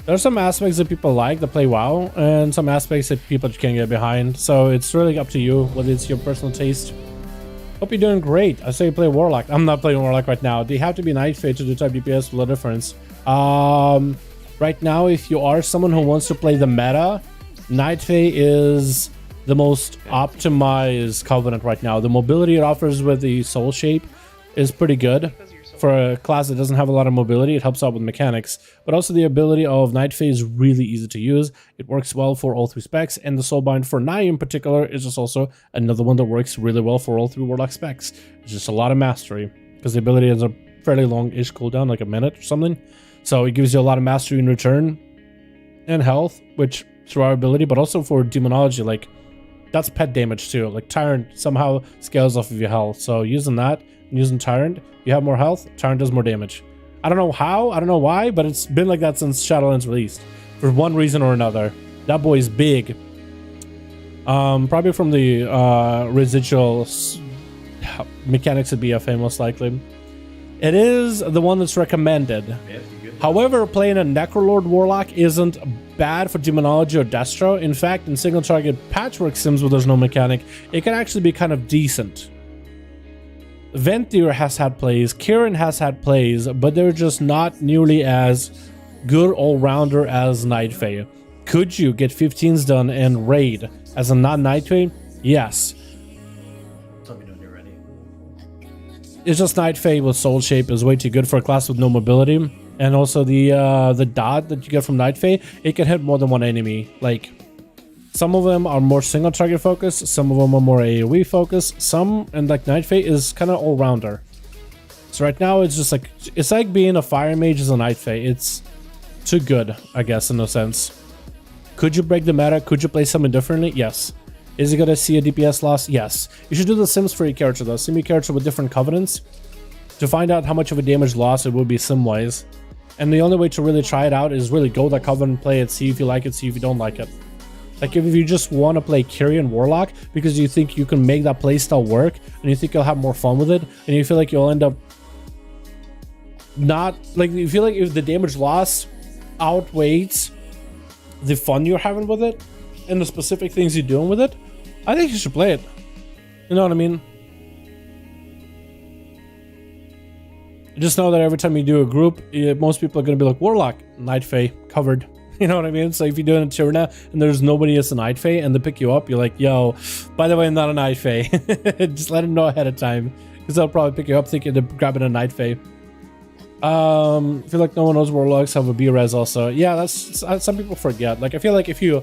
There's some aspects that people like that play WoW, and some aspects that people can't get behind. So it's really up to you, whether it's your personal taste. Hope you're doing great. I say you play Warlock. I'm not playing Warlock right now. They have to be Night Fate to do type DPS with a difference. Right now, if you are someone who wants to play the meta, Night Fate is the most optimized Covenant right now. The mobility it offers with the Soul Shape is pretty good. For a class that doesn't have a lot of mobility, it helps out with mechanics, but also the ability of Night Fate is really easy to use. It works well for all 3 specs, and the Soulbind for Nai in particular is just also another one that works really well for all 3 Warlock specs. It's just a lot of mastery, because the ability has a fairly long-ish cooldown, like a minute or something. So it gives you a lot of mastery in return, and health, which through our ability, but also for demonology, like that's pet damage too. Like Tyrant somehow scales off of your health, so using that, using Tyrant, you have more health, Tyrant does more damage. I don't know how, I don't know why, but it's been like that since Shadowlands released. For one reason or another. That boy is big. Probably from the residual mechanics of BFA, most likely. It is the one that's recommended. However, playing a Necrolord Warlock isn't bad for Demonology or Destro. In fact, in single target patchwork sims where there's no mechanic, it can actually be kind of decent. Ventir has had plays, Kirin has had plays, but they're just not nearly as good all-rounder as Night Fae. Could you get 15s done and raid as a non-Night Fae? Yes. Tell me when you're ready. It's just Night Fae with Soul Shape is way too good for a class with no mobility. And also the dot that you get from Night Fae, it can hit more than one enemy. Like, some of them are more single target focused, some of them are more AoE focused, some, and like Night Fae is kind of all-rounder. So right now it's just like, it's like being a Fire Mage as a Night Fae. It's too good, I guess, in a sense. Could you break the meta? Could you play something differently? Yes. Is he gonna see a DPS loss? Yes. You should do the sims for your character though. Sim your character with different covenants to find out how much of a damage loss it would be sim-wise. And the only way to really try it out is really go that covenant, play it, see if you like it, see if you don't like it. Like if you just want to play Kyrian Warlock because you think you can make that playstyle work and you think you'll have more fun with it, and you feel like you'll end up not like, you feel like if the damage loss outweighs the fun you're having with it and the specific things you're doing with it, I think you should play it. You know what I mean? Just know that every time you do a group, most people are going to be like, Warlock, Night Fae, covered. You know what I mean? So if you're doing a Tirana and there's nobody as a Night Fae and they pick you up, you're like, yo, by the way, I'm not a Night Fae. Just let them know ahead of time, because they'll probably pick you up thinking they're grabbing a Night Fae. I feel like no one knows Warlocks have a B-res also. Yeah, that's some people forget. Like I feel like if you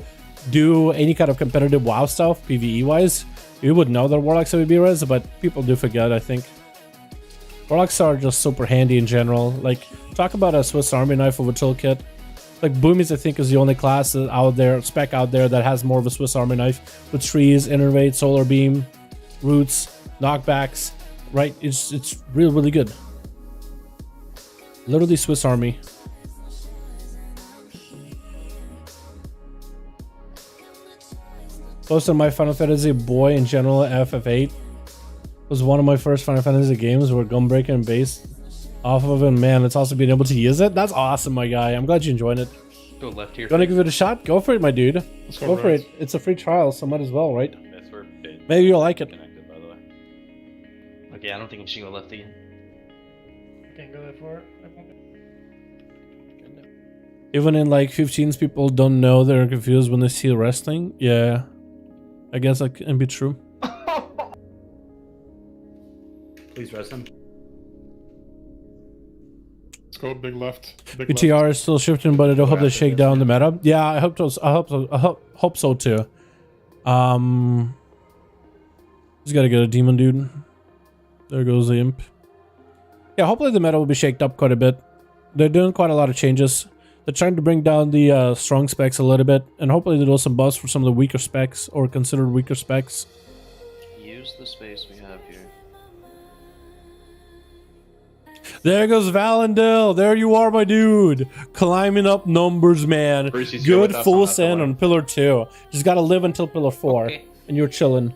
do any kind of competitive WoW stuff, PvE wise, you would know that Warlocks have a B-res, but people do forget, I think. Warlocks are just super handy in general. Like, talk about a Swiss Army knife of a toolkit. Like Boomies, I think, is the only class out there, spec out there, that has more of a Swiss Army knife with trees, innervate, solar beam, roots, knockbacks. Right? It's really, really good. Literally Swiss Army. Close to my Final Fantasy boy in general, FF8 was one of my first Final Fantasy games where Gunbreaker and Base off of it. Man, it's also being able to use it. That's awesome, my guy. I'm glad you enjoyed it. Go left here. You wanna give it a shot? Go for it, my dude. Go for it. It's a free trial, so might as well, right? Maybe you'll like it. Connected, by the way. Okay, I don't think we should go left again. Can't go that far. Even in like 15s, people don't know, they're confused when they see wrestling. Yeah, I guess that can be true. Please rest him. Let's go big left. Big PTR left. is still shifting, but I don't hope they shake down the meta. Yeah, I hope so. I hope so too. Just gotta get a demon, dude. There goes the imp. Yeah, hopefully the meta will be shaked up quite a bit. They're doing quite a lot of changes. They're trying to bring down the strong specs a little bit, and hopefully they do some buffs for some of the weaker specs or considered weaker specs. Use the space we have here. There goes Valendil. There you are, my dude. Climbing up numbers, man. Good full send on pillar 2. Just gotta live until pillar 4, okay. And you're chilling.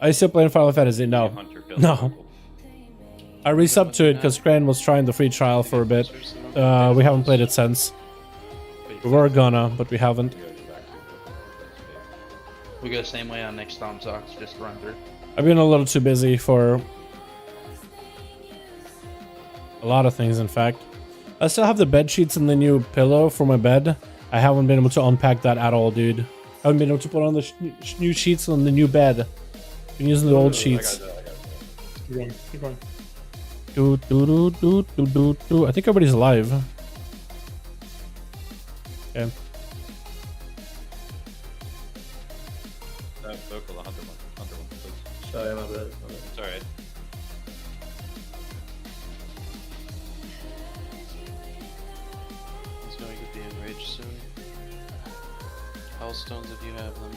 Are you still playing Final Fantasy? No. No. I resubbed to it because Cran was trying the free trial for a bit. We haven't played it since. We were gonna, but we haven't. We go the same way on next Tom Socks, just run through. I've been a little too busy for a lot of things, in fact. I still have the bed sheets and the new pillow for my bed. I haven't been able to unpack that at all, dude. I haven't been able to put on the new sheets on the new bed. Been using the old sheets. Keep going. Keep going. I think everybody's alive. Okay. Vocal, 100 please. Sorry, my bad. It's alright. He's going to be enraged soon. Hellstones if you have them.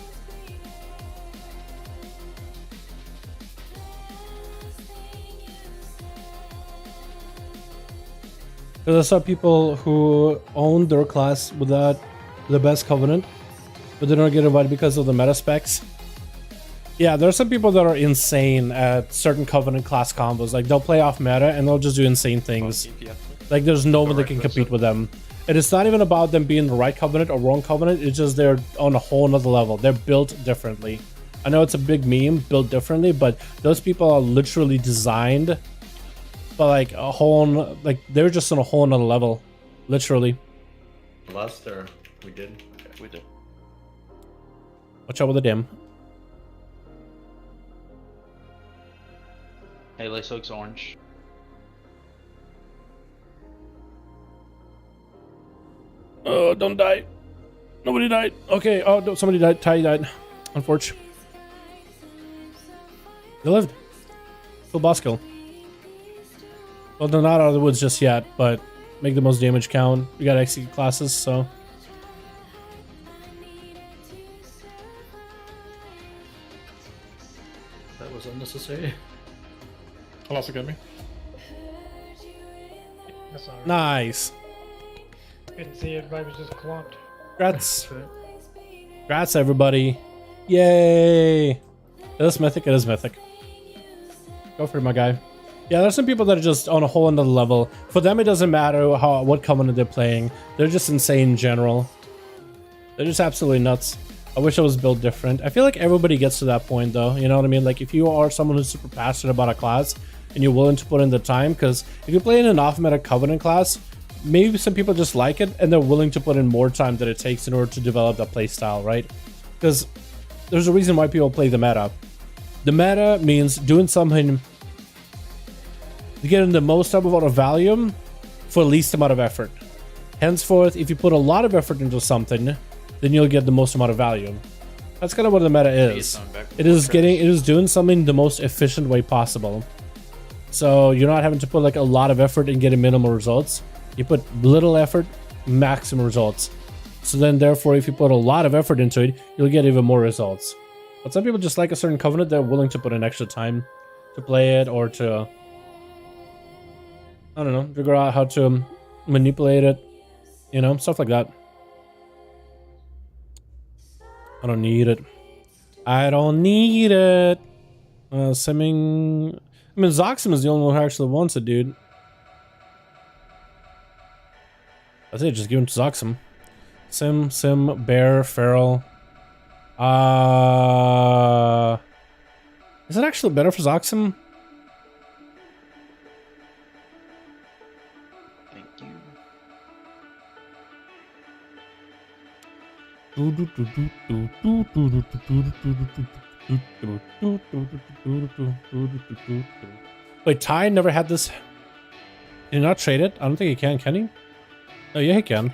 Because I saw people who owned their class without the best covenant, but they don't get invited because of the meta specs. Yeah, there are some people that are insane at certain covenant class combos. Like they'll play off meta and they'll just do insane things. Like there's no one that can compete with them. And it's not even about them being the right covenant or wrong covenant. It's just they're on a whole nother level. They're built differently. I know it's a big meme, built differently, but those people are literally designed. But like a whole, like they're just on a whole nother level, literally. Lust, or we did? Okay, we did. Watch out with the dim. Hey, let's looks orange. Oh, don't die. Nobody died. Okay, oh, no, somebody died. Ty died. Unfortunately. They lived. Full boss kill. Well, they're not out of the woods just yet, but make the most damage count. We got execute classes, so. necessary. I'll also get me. That's alright. Nice. Couldn't see everybody was just clumped. Congrats. Congrats, everybody. Yay. It is mythic. It is mythic. Go for it, my guy. Yeah, there's some people that are just on a whole another level. For them, it doesn't matter what covenant they're playing. They're just insane in general. They're just absolutely nuts. I wish I was built different. I feel like everybody gets to that point, though. You know what I mean? Like, if you are someone who's super passionate about a class and you're willing to put in the time, because if you play in an off-meta covenant class, maybe some people just like it and they're willing to put in more time than it takes in order to develop that play style, right? Because there's a reason why people play the meta. The meta means doing something to get in the most amount of value for the least amount of effort. Henceforth, if you put a lot of effort into something, then you'll get the most amount of value. That's kind of what the meta is. It is doing something the most efficient way possible. So you're not having to put like a lot of effort and getting minimal results. You put little effort, maximum results. So then therefore, if you put a lot of effort into it, you'll get even more results. But some people just like a certain covenant, they're willing to put in extra time to play it or to, I don't know, figure out how to manipulate it, you know, stuff like that. I don't need it. I don't need it. Simming. I mean, Zoxum is the only one who actually wants it, dude. That's it, just give him to Zoxum. Sim, Bear, Feral. Is it actually better for Zoxum? Wait, Ty never had this. Did he not trade it? I don't think he can he? Oh yeah, he can.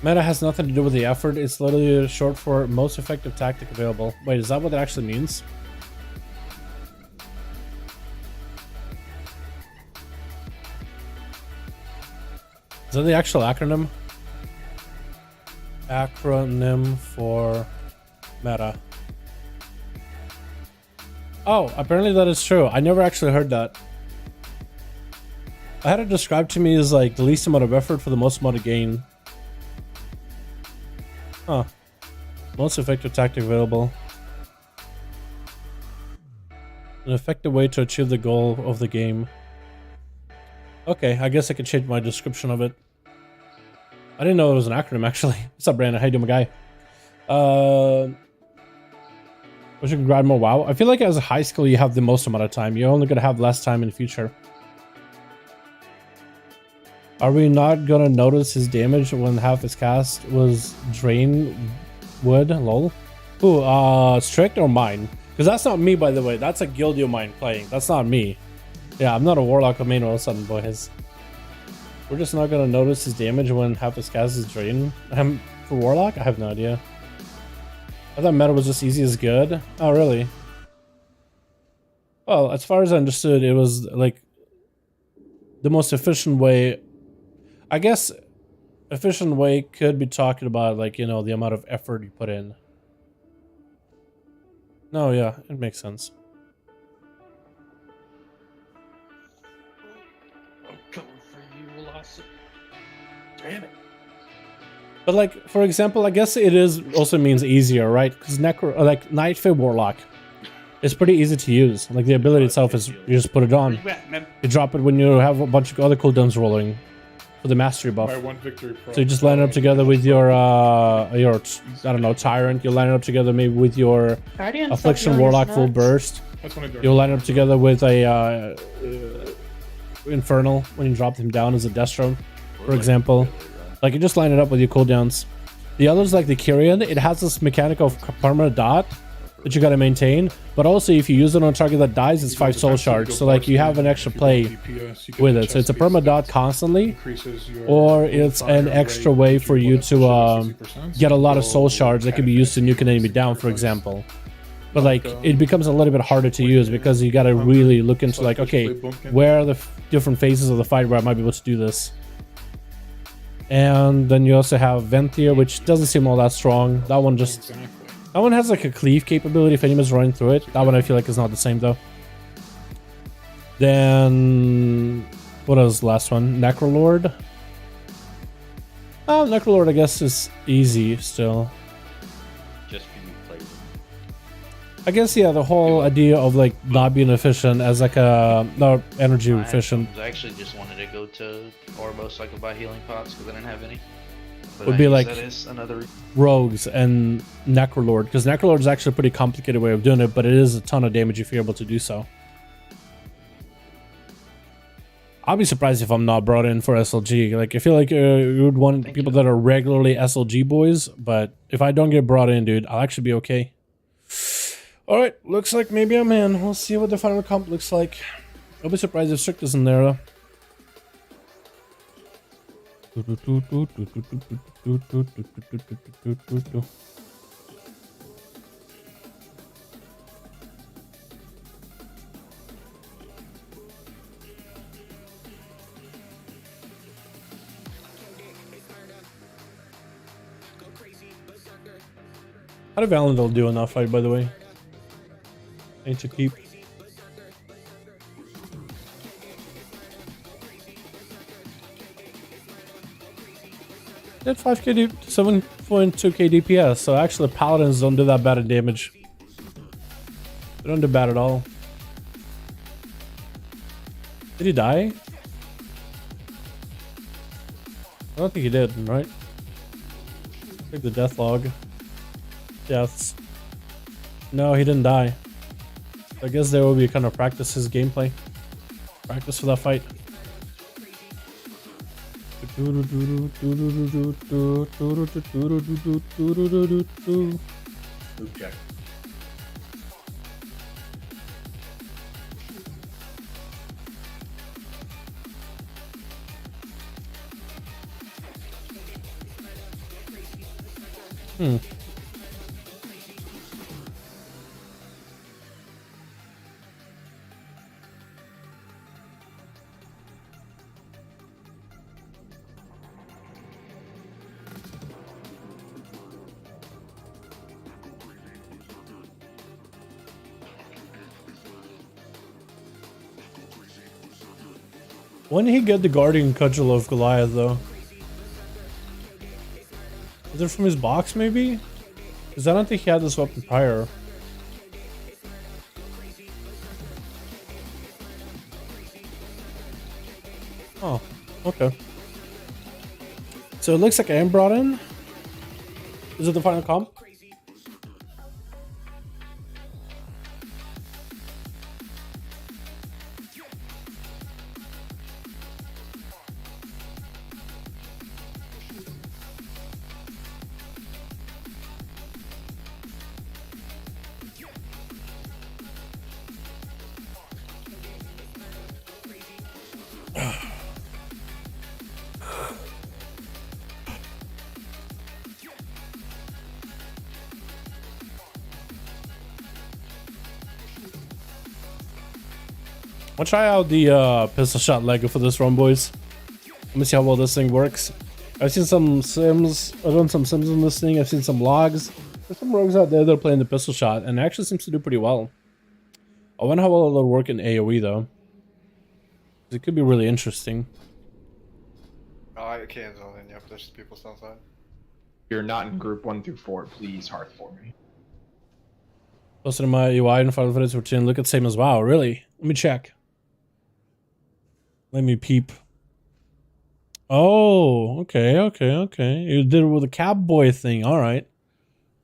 Meta has nothing to do with the effort. It's literally short for most effective tactic available. Wait, is that what that actually means? Is that the actual acronym? Acronym for meta. Oh, apparently that is true. I never actually heard that. I had it described to me as like the least amount of effort for the most amount of gain. Huh. Most effective tactic available. An effective way to achieve the goal of the game. Okay, I guess I could change my description of it. I didn't know it was an acronym, actually. What's up, Brandon? How you doing, my guy? Wish you could grab more WoW. I feel like as a high school, you have the most amount of time. You're only going to have less time in the future. Are we not going to notice his damage when half his cast was drain wood? Lol. Ooh, strict or mine? Because that's not me, by the way. That's a guild of mine playing. That's not me. Yeah, I'm not a warlock of main all of a sudden, boys. We're just not going to notice his damage when half his cast is drain. For warlock? I have no idea. I thought meta was just easy as good. Oh, really? Well, as far as I understood, it was like the most efficient way. I guess efficient way could be talking about, like, you know, the amount of effort you put in. No, yeah, it makes sense. I'm coming for you, Velocity. Damn it. But like, for example, I guess it is also means easier, right? Because like Nightfall Warlock is pretty easy to use. Like the ability itself is, you just put it on. You drop it when you have a bunch of other cooldowns rolling for the mastery buff. So you just line it up together with your I don't know, Tyrant. You line it up together maybe with your Affliction Warlock full burst. You'll line it up together with a Infernal when you drop them down as a Destro, for example. Like, you just line it up with your cooldowns. The others, like the Kyrian, it has this mechanic of perma dot that you gotta maintain. But also, if you use it on a target that dies, it's 5 soul shards. So, like, you have an extra play with it. So it's a perma dot constantly, or it's an extra way for you to get a lot of soul shards that can be used to nuke an enemy down, for example. But like, it becomes a little bit harder to use because you gotta really look into like, okay, where are the different phases of the fight where I might be able to do this? And then you also have Ventir, which doesn't seem all that strong. That one just... That one has like a cleave capability if anybody's running through it. That one I feel like is not the same though. Then... What was the last one? Necrolord? Oh, Necrolord I guess is easy still. Just for you players. I guess, yeah, the whole idea of like not being efficient as like a... Not energy efficient. I actually just wanted to go to Orbo so I could buy healing pots because I didn't have any. But Would be like that is another... Rogues and Necrolord, because Necrolord is actually a pretty complicated way of doing it, but it is a ton of damage if you're able to do so. I'll be surprised if I'm not brought in for SLG. Like, I feel like you would want people that are regularly SLG boys, but if I don't get brought in, dude, I'll actually be okay. Alright, looks like maybe I'm in. We'll see what the final comp looks like. I'll be surprised if Strict isn't there, though. How did Valandel do in that fight, by the way? Need to keep. Did 5k 7.2k DPS, so actually paladins don't do that bad in damage. They don't do bad at all. Did he die? I don't think he did, right? Take the death log. Deaths. No, he didn't die. I guess there will be kind of practice his gameplay. Practice for that fight. Loop check. When did he get the Guardian Cudgel of Goliath, though? Is it from his box, maybe? Because I don't think he had this weapon prior. Oh, okay. So it looks like I am brought in. Is it the final comp? I'll try out the pistol shot Lego for this run, boys. Let me see how well this thing works. I've seen some sims. I've done some sims on this thing. I've seen some logs. There's some rogues out there that are playing the pistol shot, and it actually seems to do pretty well. I wonder how well it'll work in AoE though. It could be really interesting. Oh, I can't zone in. Yep, there's people still outside. You're not in group 1 through 4. Please hearth for me. Posted in my UI in Final Fantasy 14. Look at same as WoW. Really? Let me check. Let me peep. Oh, okay. You did it with a cab boy thing. All right.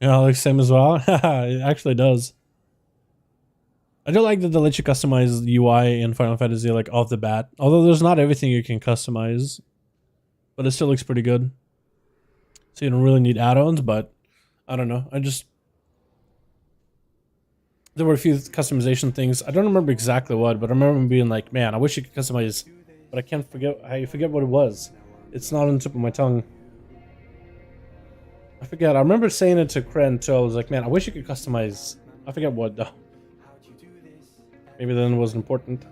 Yeah, looks same as WoW. It actually does. I do like that they let you customize the UI in Final Fantasy like off the bat. Although there's not everything you can customize, but it still looks pretty good. So you don't really need add-ons, but I don't know. There were a few customization things. I don't remember exactly what, but I remember being like, man, I wish you could customize, but I can't forget. I forget what it was. It's not on the tip of my tongue. I forget. I remember saying it to Kren too. I was like, man, I wish you could customize. I forget what though. Maybe then it wasn't important.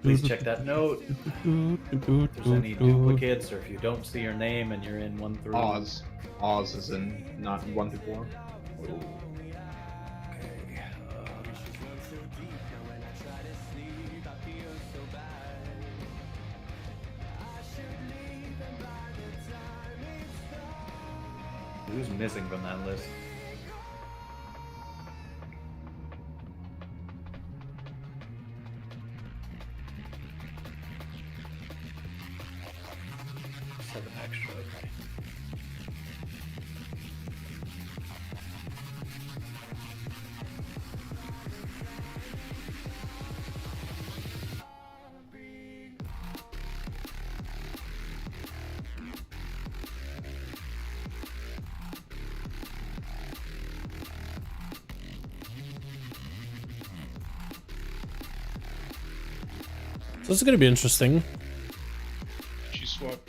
Please check that note. If there's any duplicates, or if you don't see your name and you're in 1 through. Oz. Oz is in not 1 through 4. Who's missing from that list? Seven extra, okay. So this is gonna be interesting. Could you swap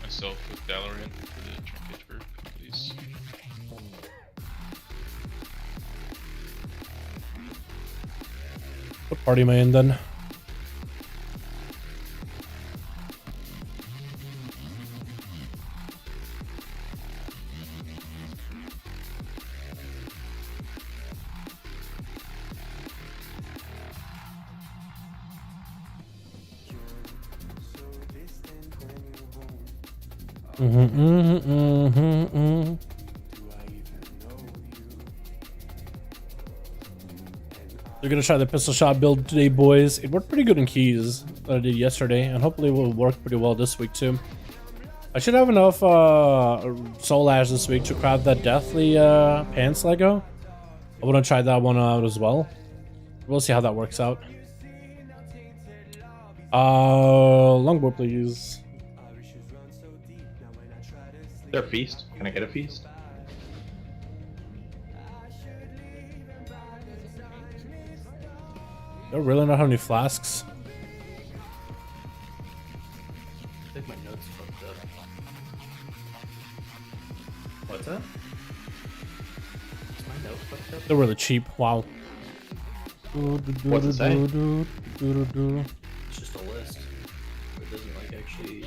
myself with Dalaran for the trinket perk, please? What party am I in then? We're gonna try the pistol shot build today, boys. It worked pretty good in keys that I did yesterday, and hopefully it will work pretty well this week too. I should have enough soul ash this week to craft that deathly pants Lego. I want to try that one out as well. We'll see how that works out. Longbow, please. Is there a feast? Can I get a feast? Don't really know how many flasks. I think my notes fucked up. What's that? Is my note fucked up? They're really cheap. Wow. What's it say? It's just a list. It doesn't like actually.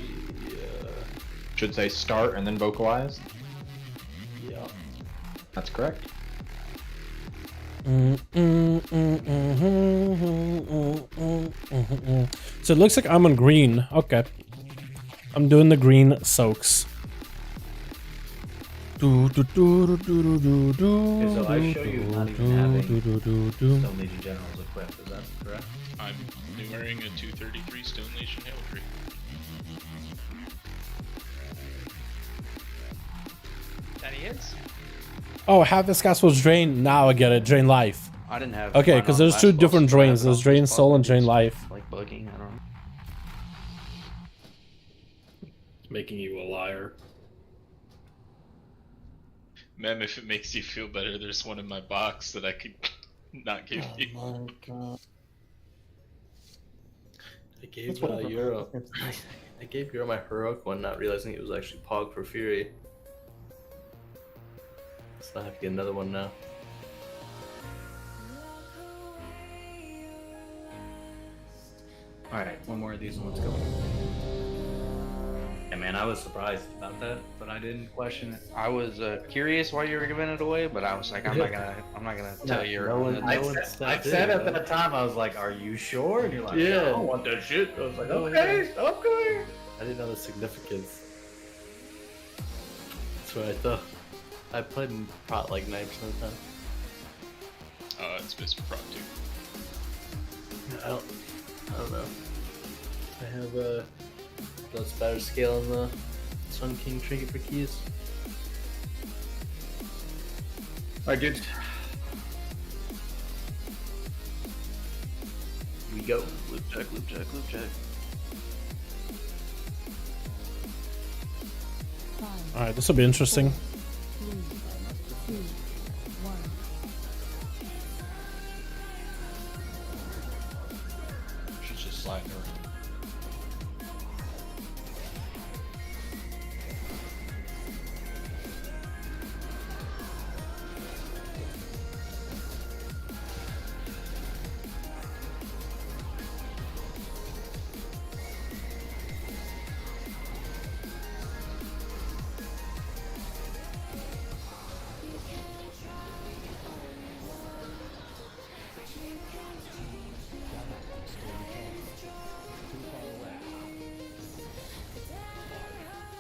Should say start and then vocalize. Yeah. That's correct. So it looks like I'm on green. Okay. I'm doing the green soaks. Okay, so I show you not even having Stone Legion Generals equipped, is that correct? I'm wearing a 233 Stone Legion Heraldry. That he is? Oh, half this gas was drain. Now I get it. Drain life. I didn't have. Okay, mine because on there's last two boss, different so I drains. have it There's on drain this boss, soul and it's drain life. Like bugging, I don't know. Making you a liar. Mem, if it makes you feel better, there's one in my box that I could not give you. My God. I gave Euro. I gave Euro my heroic one, not realizing it was actually Pog for Fury. So I have to get another one now. Alright, one more of these and let's go. Yeah, man, I was surprised about that, but I didn't question it. I was curious why you were giving it away, but I was like, I'm not gonna tell you. I said at that time, I was like, "Are you sure?" And you're like, "Yeah, I don't want that shit." I was like, "Okay, okay." I didn't know the significance. That's what I thought. I played in Prot like 90% of the time. It's Mr. Prot too. I don't know. I have the spatter scale and the Sun King trinket for keys. Alright, dude. We go. Loop check, loop check, loop check. Alright, this will be interesting. She's just sliding around.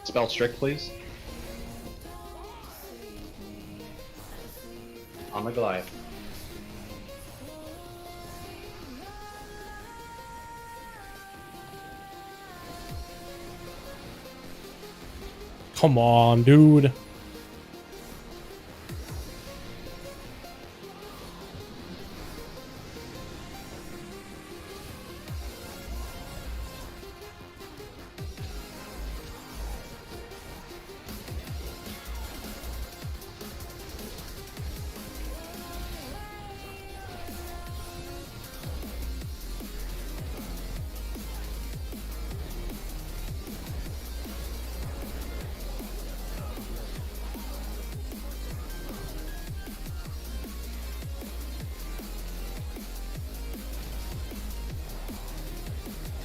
Spell strict, please. On the Goliath. Come on, dude.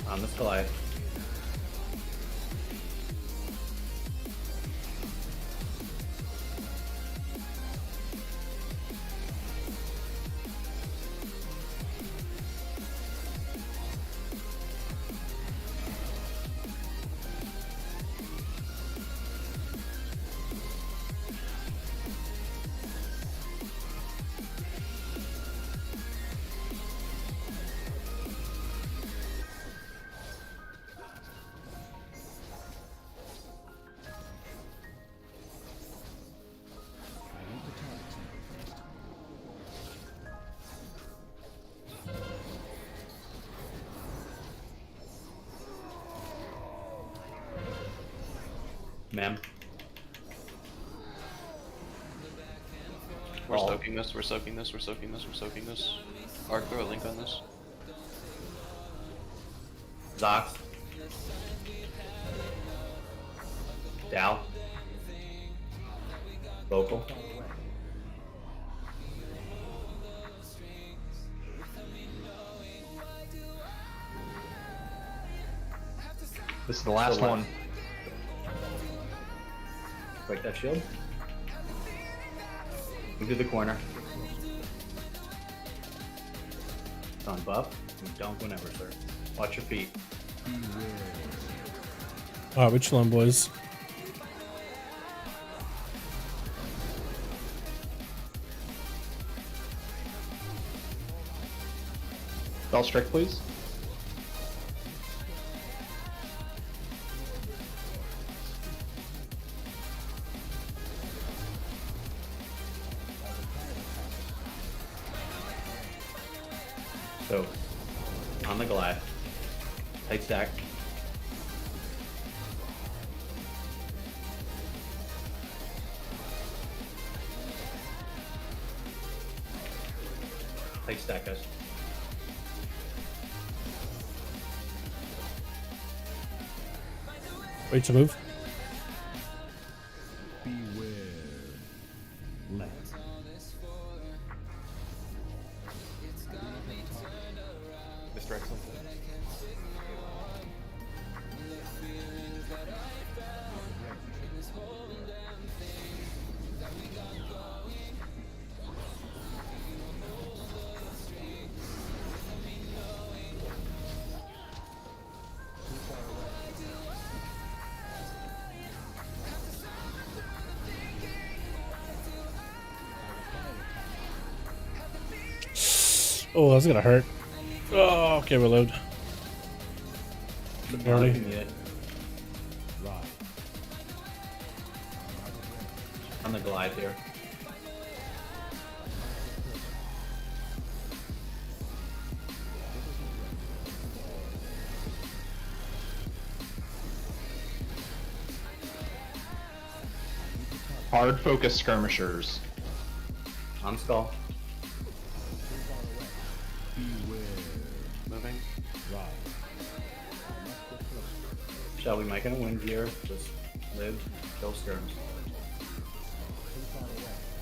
On the Goliath. Ma'am. We're soaking this, we're soaking this, we're soaking this, we're soaking this. Arc, throw a link on this. Zox. Dal. Vocal. This is the last one. Break that shield. Move to the corner. It's on buff. You don't whenever, sir. Watch your feet. Alright, we're chilling, boys. Spell strict, please. So, on the Goliath. Tight stack. Tight stack, guys. Wait to move. Mr. Excellent. Oh, that's gonna hurt. Oh, okay, reload. Early. On the Goliath here. Hard focus skirmishers. On skull. Moving. Shall we make it a win here? Just live, kill skirms.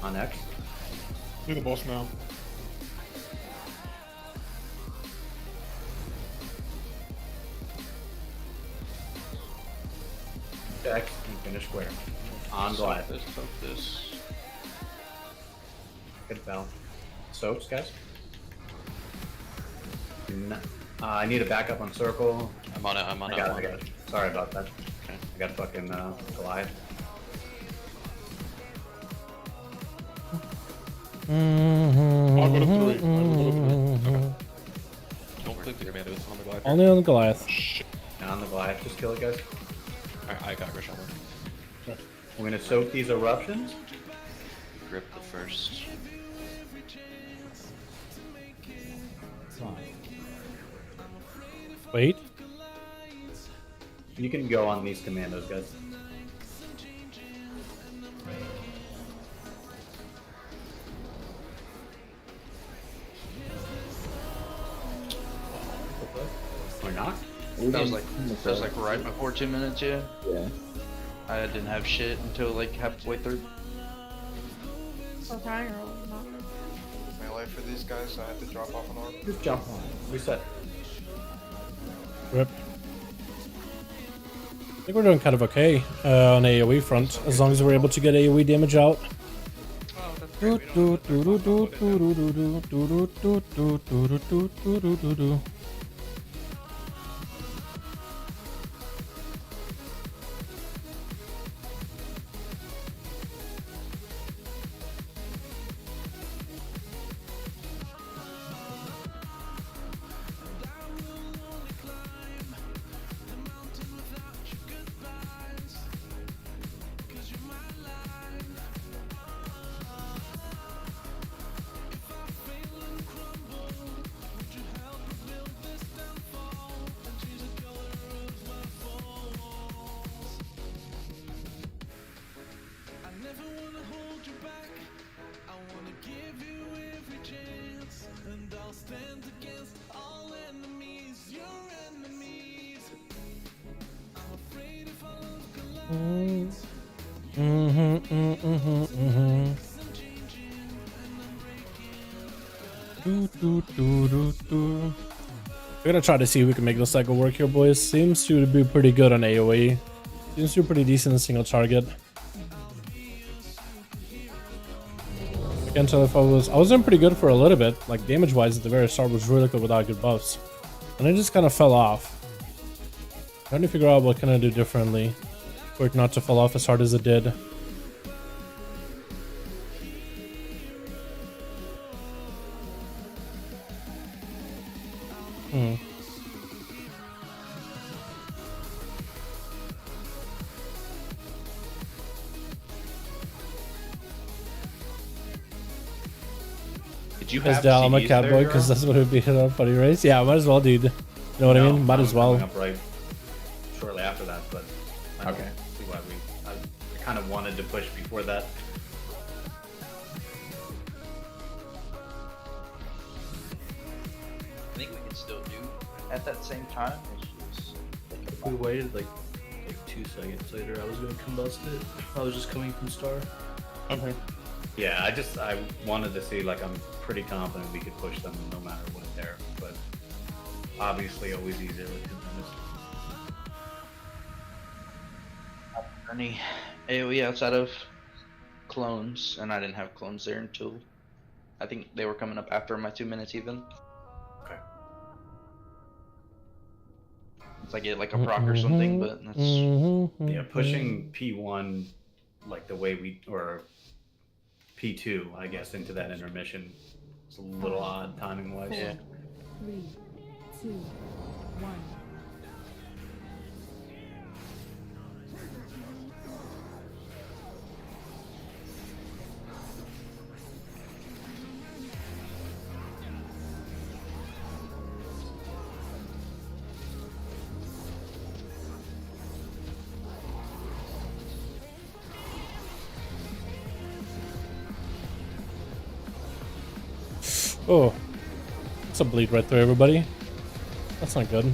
On X. Do the boss now. X and finish square. On Goliath. Soak this. Good foul. Soaks, guys. I need a backup on circle. I'm on it, I'm on it. I got it. Sorry about that. I got fucking Goliath. I'll go to 3. Don't click the commando, it's on the Goliath. Only on the Goliath. And on the Goliath, just kill it, guys. I got Grisham. I'm gonna soak these eruptions. Grip the first. Wait. You can go on these commandos, guys. Or not? That was like right before 2 minutes, yeah. Yeah. I didn't have shit until like halfway through. Or crying or not. Melee for these guys, I had to drop off an orb. Just jump on it. Reset. Rip. I think we're doing kind of okay on AoE front, as long as we're able to get AoE damage out. We're gonna try to see if we can make the cycle work here, boys. Seems to be pretty good on AoE. Seems to be pretty decent in single target. I can't tell if I was doing pretty good for a little bit. Like damage wise at the very start was really good without good buffs. And it just kind of fell off. Trying to figure out what can I do differently for it not to fall off as hard as it did. Did you As have Dal, I'm a CDs cowboy there, because Euro? that's what it would be in a funny race. Yeah, might as well, dude. You know what I mean? Might as well. Coming up right shortly after that, but I don't see why I kind of wanted to push before that. I think we can still do at that same time. It's just If we waited like 2 seconds later, I was gonna combust it. I was just coming from star. Okay. Yeah, I wanted to see, like, I'm pretty confident we could push them no matter what there, but obviously always easier with 2 minutes. any AoE outside of clones, and I didn't have clones there until I think they were coming up after my 2 minutes even. Okay. It's like like a proc or something, but that's yeah, pushing P1 like the way we or P2, I guess, into that intermission is a little odd timing wise. Yeah. 3, 2, 1. Oh, that's a bleed right through everybody. That's not good.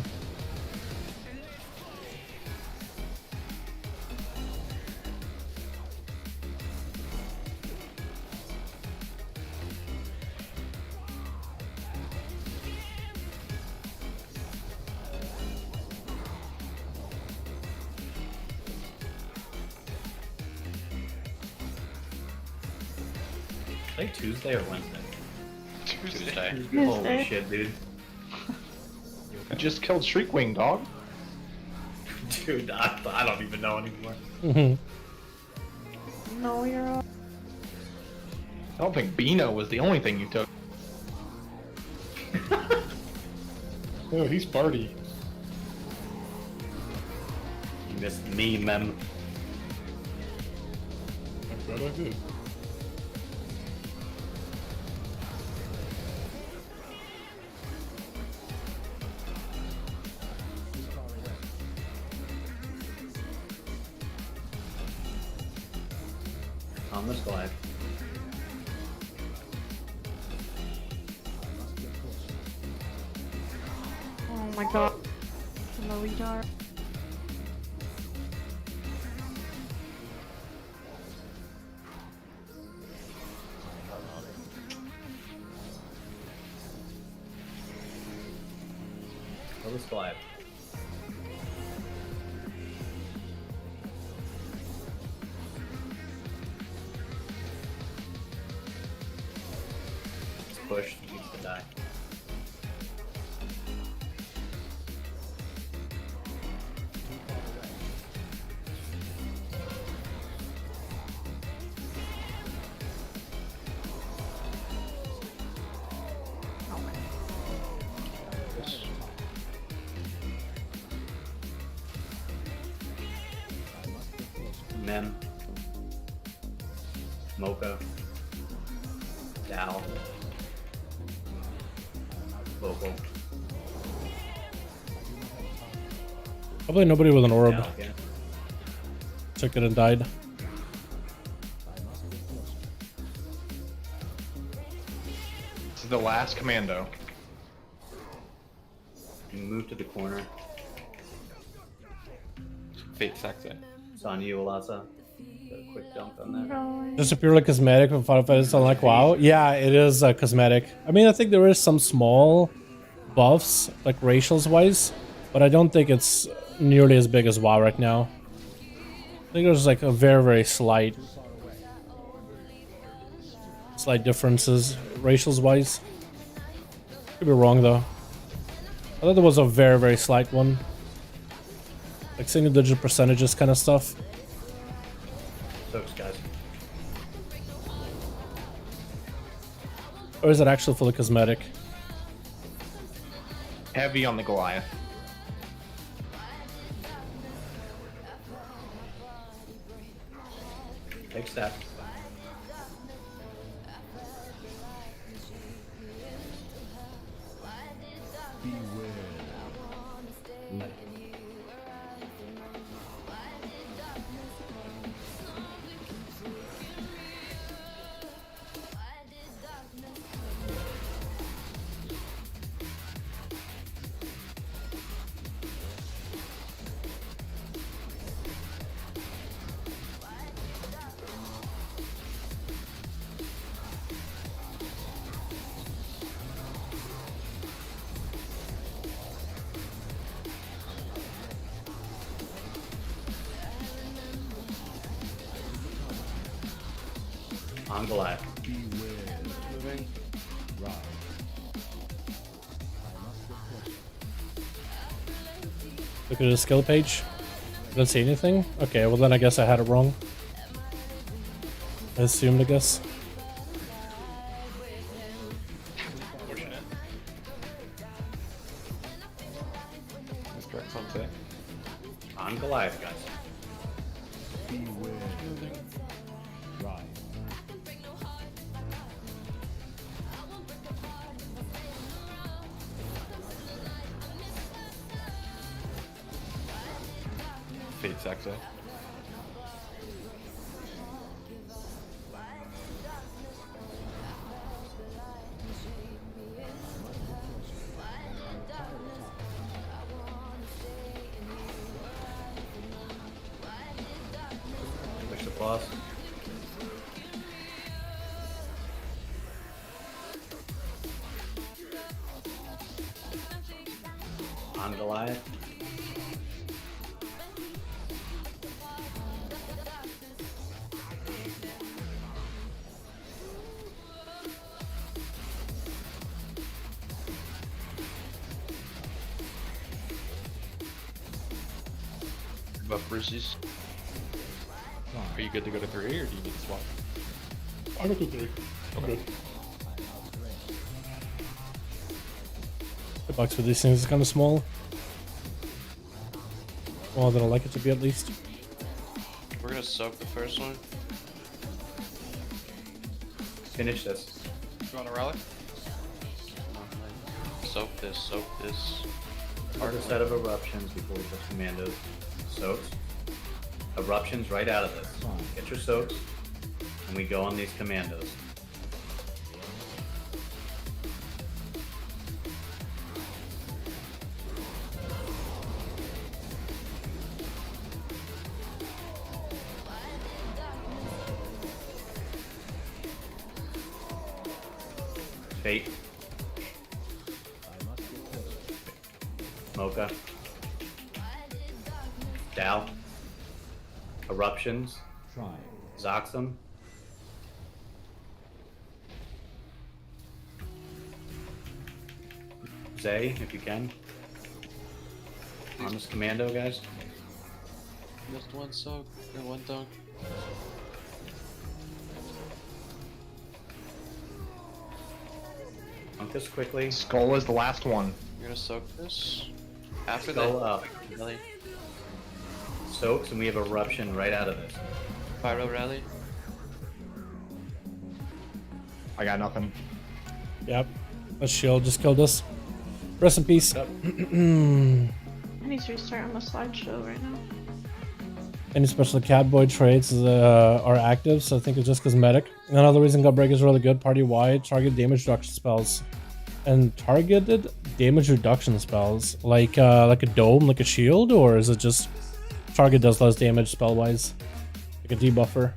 Like Tuesday or Wednesday? Tuesday. Holy shit, dude. You just killed Shriekwing, dog. Dude, I don't even know anymore. No, you're all... I don't think Beano was the only thing you took. Oh, he's party. You missed me, mem. I'm glad I did. On this glide. Oh my god. I'm a retard. On this glide. Push, he needs to die. Mem. Mocha. Dal. Vocal. Probably nobody with an orb. Dal again. Took it and died. This is the last commando. Move to the corner. Fate Saxa. It's on you, Alasa. Got a quick dump on that. Just a purely cosmetic from Final Fantasy like WoW. Yeah, it is cosmetic. I mean, I think there is some small buffs, like racials wise, but I don't think it's nearly as big as WoW right now. I think there's like a very, very slight differences racials wise. Could be wrong though. I thought there was a very, very slight one. Like single digit percentages kind of stuff. Thanks, guys. Or is it actually fully cosmetic? Heavy on the Goliath. Take step. On Goliath. Moving. Look at the skill page. Didn't see anything? Okay, well then I guess I had it wrong. I assumed, I guess. Fortunate. Misdirect on tech. On Goliath, guys. Fate Saxa. Push the boss. On Goliath. Buff Brucey's. Are you good to go to 3 or do you need to swap? I'll go to 3. I'm good. The box for these things is kind of small. Smaller than I like it to be, at least. We're gonna soak the first one. Finish this. You want to rally? Soak this, soak this. Start a set of eruptions before we touch commandos. Soaks. Eruptions right out of this. Get your soaks. And we go on these commandos. Fate. Mocha. Dal. Eruptions. Zoxum. Zay, if you can. On this commando, guys. Missed one soak and one dunk. Dunk this quickly. Skull is the last one. You're gonna soak this? After Skull that. up. Rally. Soaks, and we have eruption right out of this. Pyro rally. I got nothing. Yep. That shield just killed us. Rest in peace. I need to restart on the slideshow right now. Any special catboy traits are active, so I think it's just cosmetic. Another reason Gutbreak is really good party-wide, target damage reduction spells. And targeted damage reduction spells, like a dome, like a shield, or is it just target does less damage spell-wise? Like a debuffer.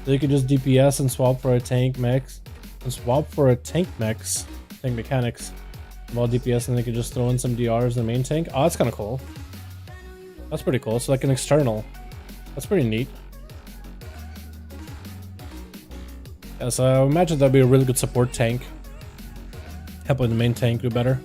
So you can just DPS and swap for a tank mix. And swap for a tank mix. Tank mechanics. While DPS, and they can just throw in some DRs in the main tank. Oh, that's kind of cool. That's pretty cool. So like an external. That's pretty neat. Yeah, so I imagine that'd be a really good support tank. Helping the main tank do better.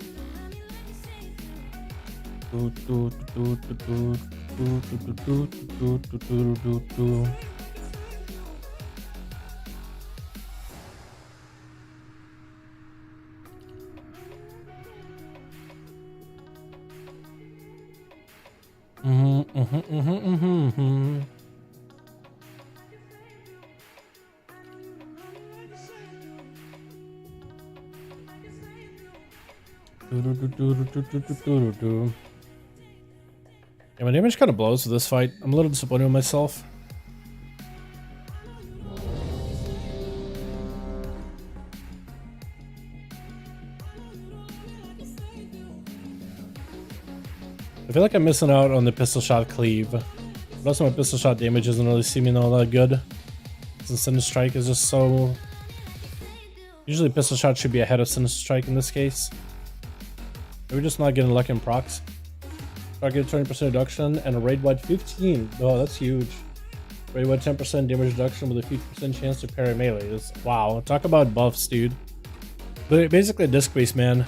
Yeah, my damage kind of blows for this fight. I'm a little disappointed with myself. I feel like I'm missing out on the pistol shot cleave. But also my pistol shot damage isn't really seeming all that good. Since Sinister Strike is just so... Usually pistol shot should be ahead of Sinister Strike in this case. We're just not getting lucky in procs. Target 20% reduction and a raid-wide 15. Oh, that's huge. Raid-wide 10% damage reduction with a 50% chance to parry melee. Wow, talk about buffs, dude. But basically a disc beast, man.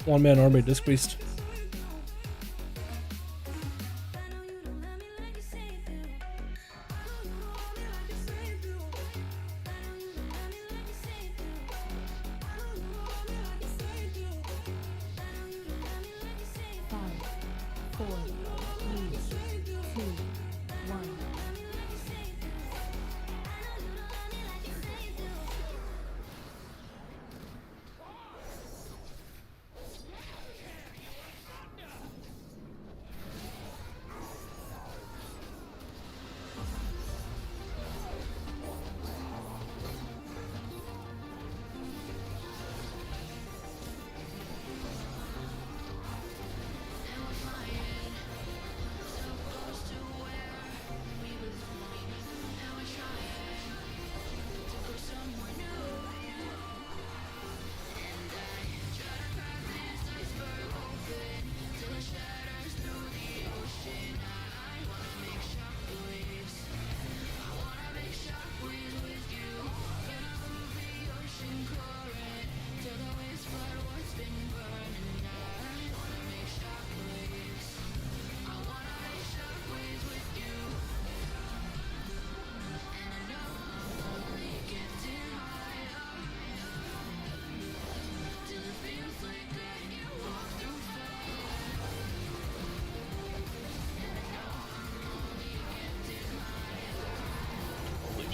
One-man army disc beast.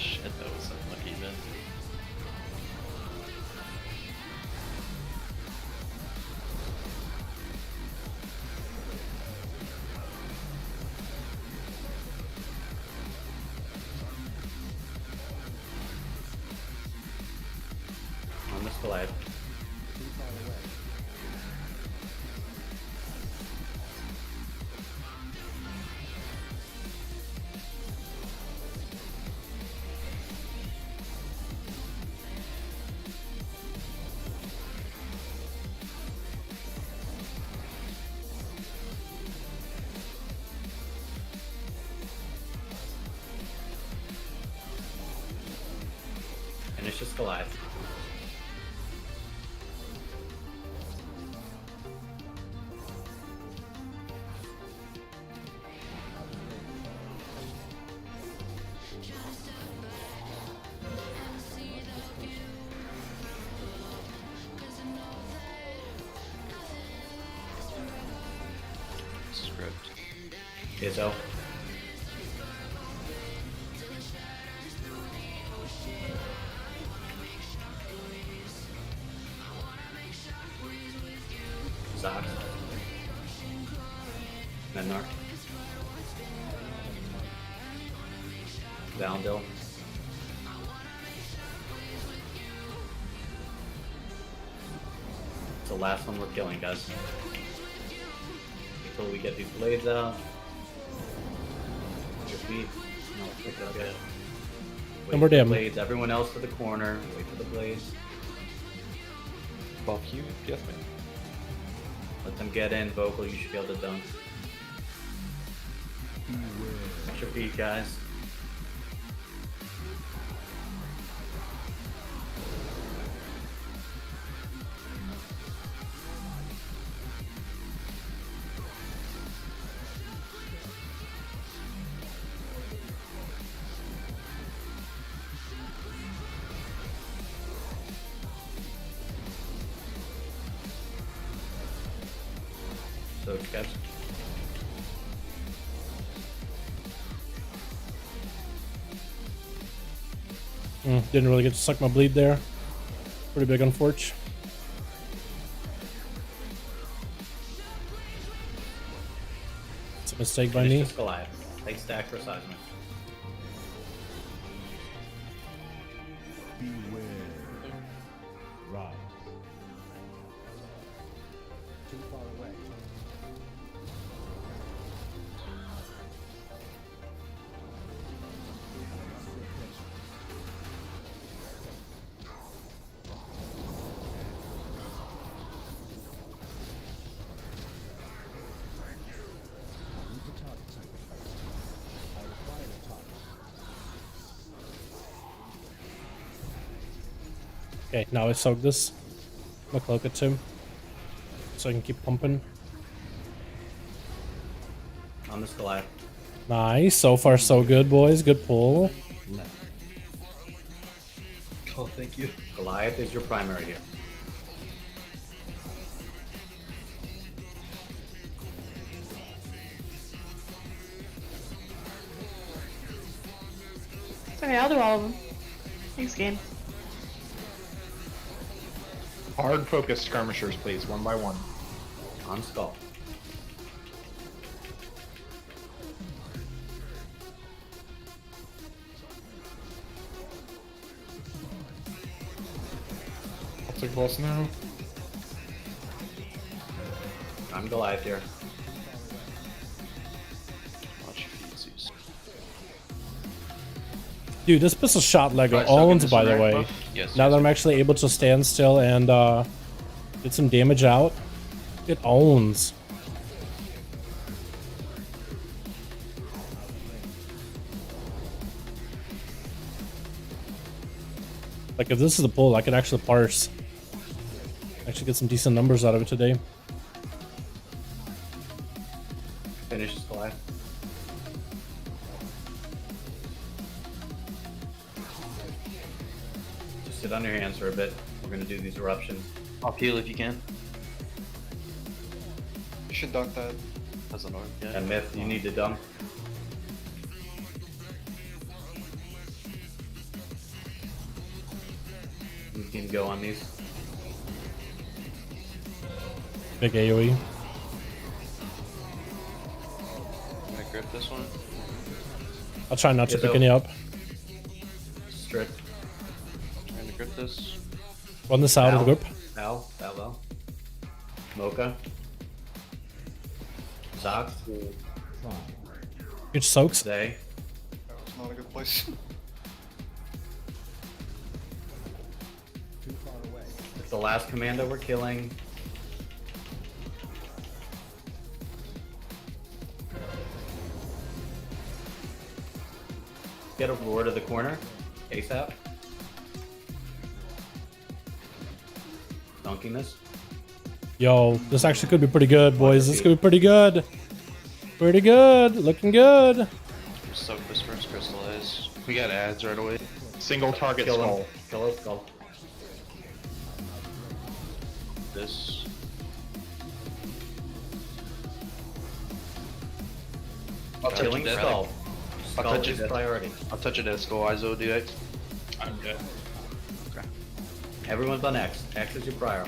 Shit, that was unlucky, man. On this Goliath. Finish this Goliath. Script. Izzo. Zox. Mennar. Valendil. It's the last one we're killing, guys. Until we get these blades out. Your feet. No, pick it up yet. Wait Number for the damn. blades. Everyone else to the corner. Wait for the blades. Buff you? Yes, man. Let them get in. Vocal, you should be able to dunk. Watch your feet, guys. So, guys. Didn't really get to suck my bleed there. Pretty big unfortunate. It's a mistake by me. Finish this Goliath. Take stack for seismic. Rise. Too far away. Okay, now I soak this. I'm gonna cloak it too. So I can keep pumping. On this Goliath. Nice. So far so good, boys. Good pull. Oh, thank you. Goliath is your primary here. It's okay, I'll do all of them. Thanks, game. Hard focus skirmishers, please, one by one. On skull. I'll take boss now. I'm Goliath here. Watch your feetsies. Dude, this pistol shot Lego Right, so owns, this by one the right, way. buff? Yes, Now yes, that I'm actually able to stand still and get some damage out, it owns. Like, if this is the pull, I could actually parse. Actually get some decent numbers out of it today. Finish this Goliath. Just sit on your hands for a bit. We're gonna do these eruptions. I'll heal if you can. You should dunk that. As an orb, yeah. And Myth, you need to dunk. Team go on these. Big AoE. I'm gonna grip this one. I'll try not to Yeah, pick so- any up. Strict. Trying to grip this. Run this out of the group. Val. Mocha. Zox. Huge soaks. Zay. That was not a good place. It's the last commando we're killing. Get a roar to the corner. ASAP. Dunking this. Yo, this actually could be pretty good, boys. This could be pretty good. Pretty good. Looking good. Soak this first crystallize. We got ads right away. Single target Kill skull. him. Kill his skull. This. I'll touch Killing it dead. skull. I'll Skull touch is it. priority. I'll touch it at skull ISO DX. I'm dead. Okay. Everyone's on X. X is your prior.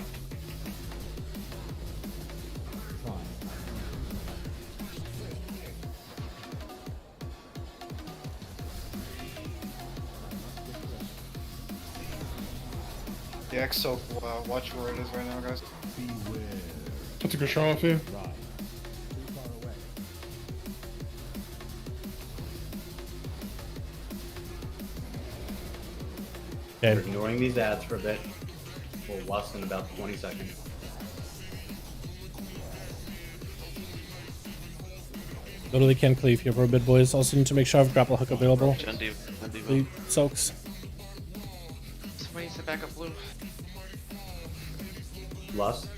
The X, so watch where it is right now, guys. What's a control off you? We're Okay. ignoring these ads for a bit. We'll lust in about 20 seconds. Literally can't cleave here for a bit, boys. Also need to make sure I have grapple hook available. Gendiv. Bleed soaks. Somebody needs to back up blue. Lust.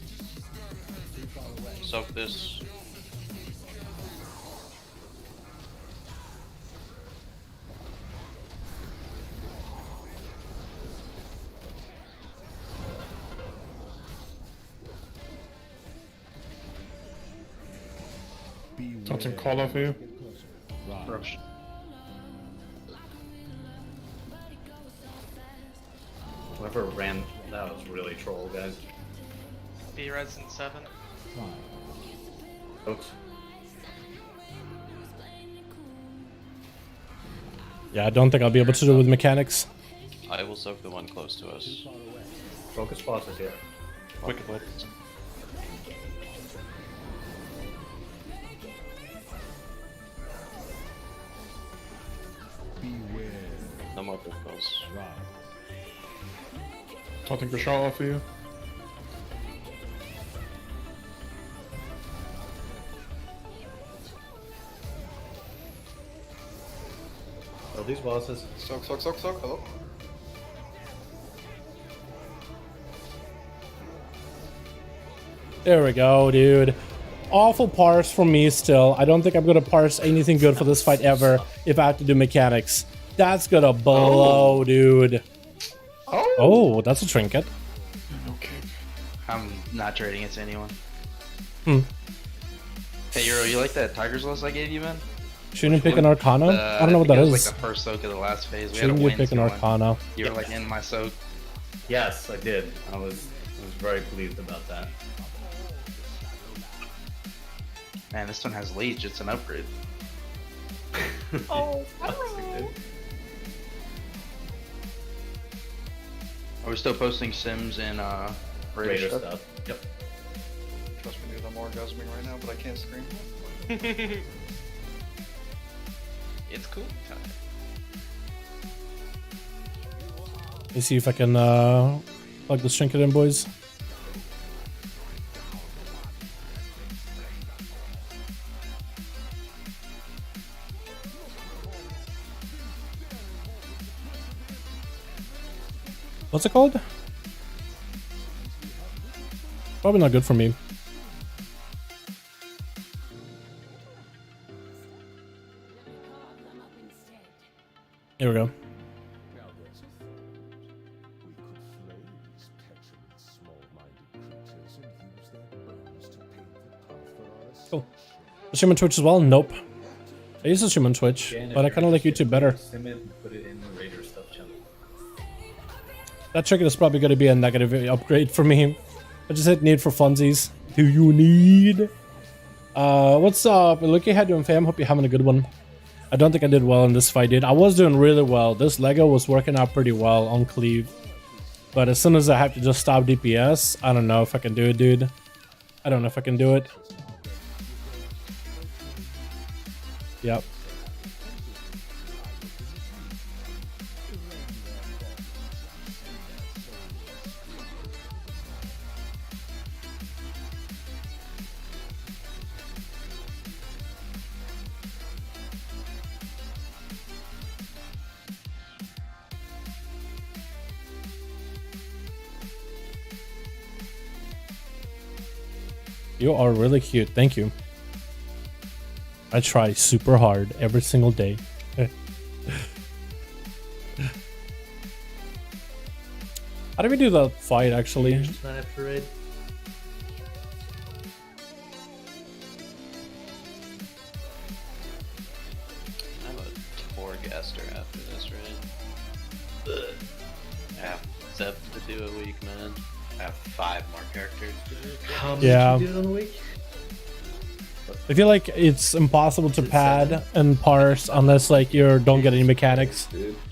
Soak this. Something call off you? Rush. Whoever ran that was really troll, guys. B res in 7. Oops. Yeah, I don't think I'll be able to do it with mechanics. I will soak the one close to us. Focus boss is here. Wicked Wood. No more crystals. Something control off you? Kill these bosses. Soak. Hello. There we go, dude. Awful parse from me still. I don't think I'm gonna parse anything good for this fight ever if I have to do mechanics. That's gonna blow, dude. Oh, that's a trinket. Okay. I'm not trading it to anyone. Hmm. Hey Euro, you like that Tiger's list I gave you, man? Shouldn't you pick an Arcana? I don't know what that it was is. like the first soak of the last phase. We Shouldn't had a you win pick an going. Arcana? You were like in my soak. Yes, I did. I was very pleased about that. Man, this one has leech. It's an upgrade. Oh, Are we still posting Sims and Raider stuff? Yep. Trust me, dude, I'm orgasming right now, but I can't scream. It's cool time. Let me see if I can plug this trinket in, boys. What's it called? Probably not good for me. Here we go. Cool. Stream on Twitch as well? Nope. I used to stream on Twitch, but I kind of like YouTube better. Sim it and put it in the Raider stuff channel. That trinket is probably going to be a negative upgrade for me. I just hit need for funsies. Do you need? What's up? Looking ahead doing fam. Hope you're having a good one. I don't think I did well in this fight, dude. I was doing really well. This Lego was working out pretty well on cleave. But as soon as I have to just stop DPS, I don't know if I can do it, dude. I don't know if I can do it. Yep. You are really cute. Thank you. I try super hard every single day. How do we do the fight actually? Just not after raid. I'm a Torgaster after this raid. Ugh. Yeah. Except to do a week, man. I have 5 more characters to do. How much Yeah. you do on the week? I feel like it's impossible to pad and parse unless like you don't get any mechanics.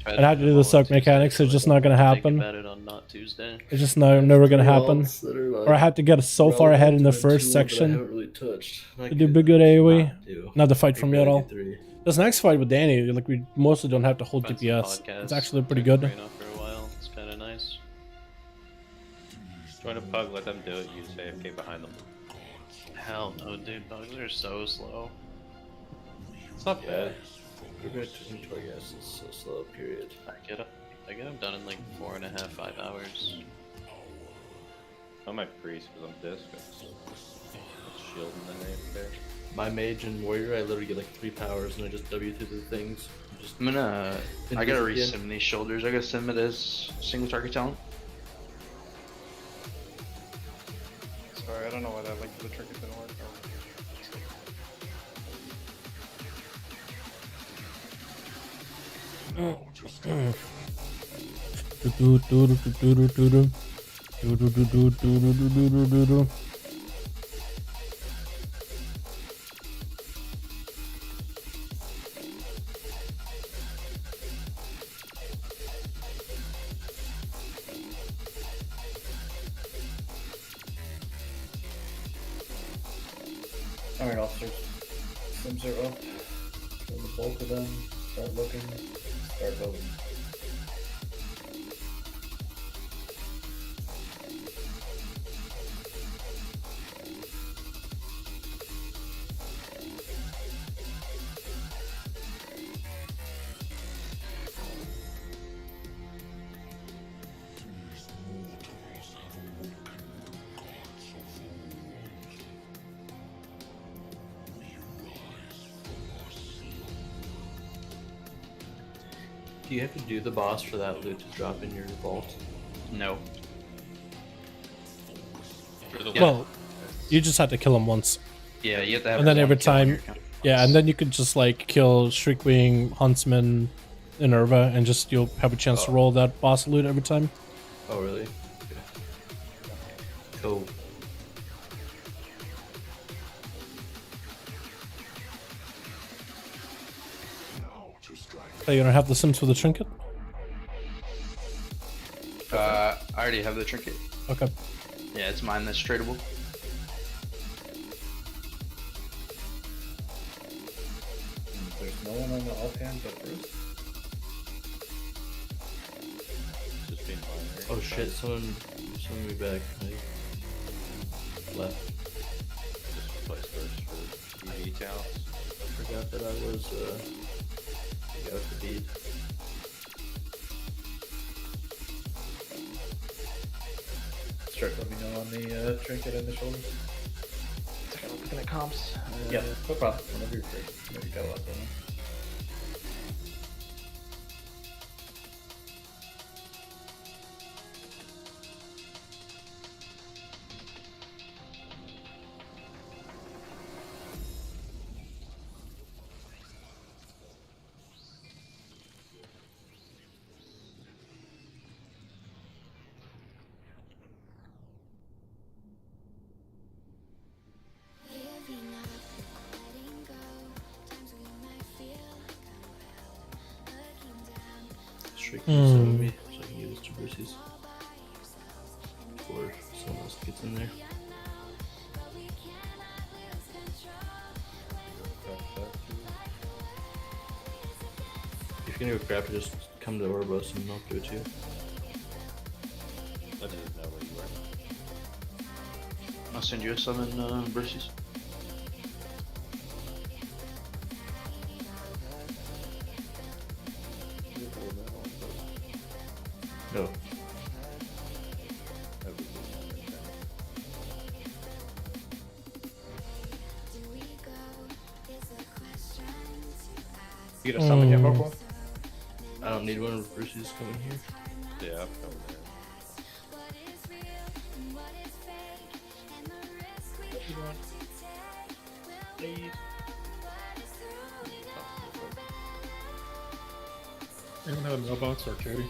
And I have to do the suck mechanics. It's just not gonna happen. About it on not Tuesday. It's just never gonna happen. Routes that are, like, Or I have to get so far ahead in the relevant to first two that I section haven't really touched. to do big good AoE. not do. Not the fight from me at all. 3. This next fight with Danny, like we mostly don't have to hold Find some DPS. podcasts, It's actually pretty turn good. your brain off for a while. It's kind of nice. Join a pug, let them do it, you just AFK behind them. Hell no, dude. Bugs are so slow. It's not bad. Progression to guess is so slow, period. I get them done in like 4.5, 5 hours. I might freeze because I'm disc. Shield in the name there. My mage and warrior, I literally get like 3 powers and I just W through the things. Just I gotta again. resim these shoulders. I gotta sim it as single target talent. Sorry, I don't know why that link to the trinket didn't work. Alright, officers. Sims are up. Kill the bulk of them. Start looking. Start voting. Do you have to do the boss for that loot to drop in your vault? No. Well, you just have to kill him once. Yeah, you have to have. And then one every kill on time, your account. yeah, and then you could just like kill Shriekwing, Huntsman, Inerva, and just you'll have a chance to roll that boss loot every time. Oh, really? Okay. Cool. So you don't have the Sims for the trinket? I already have the trinket. Okay. Yeah, it's mine. That's tradable. There's no one on the offhand but Bruce. Just being binary. Oh shit, someone me back. I left. Just replace first for ED talents. I forgot that I was, I got the bead. Start let me know on the trinket and the shoulders. I'm looking at comps. Yeah, no problem. Whenever you're free. Whenever you got a lot going on. restrict use of me, so I can use traverses before someone else gets in there. If you're gonna go crap, just come to Ouroboros and I'll do it too. I didn't know where you were. I'll send you a summon, Brucey's. No. You get a summon yet, Vocal? I don't need one. Brucey's coming here. Yeah, I'm coming there. Please. Anyone have a mailbox or charity?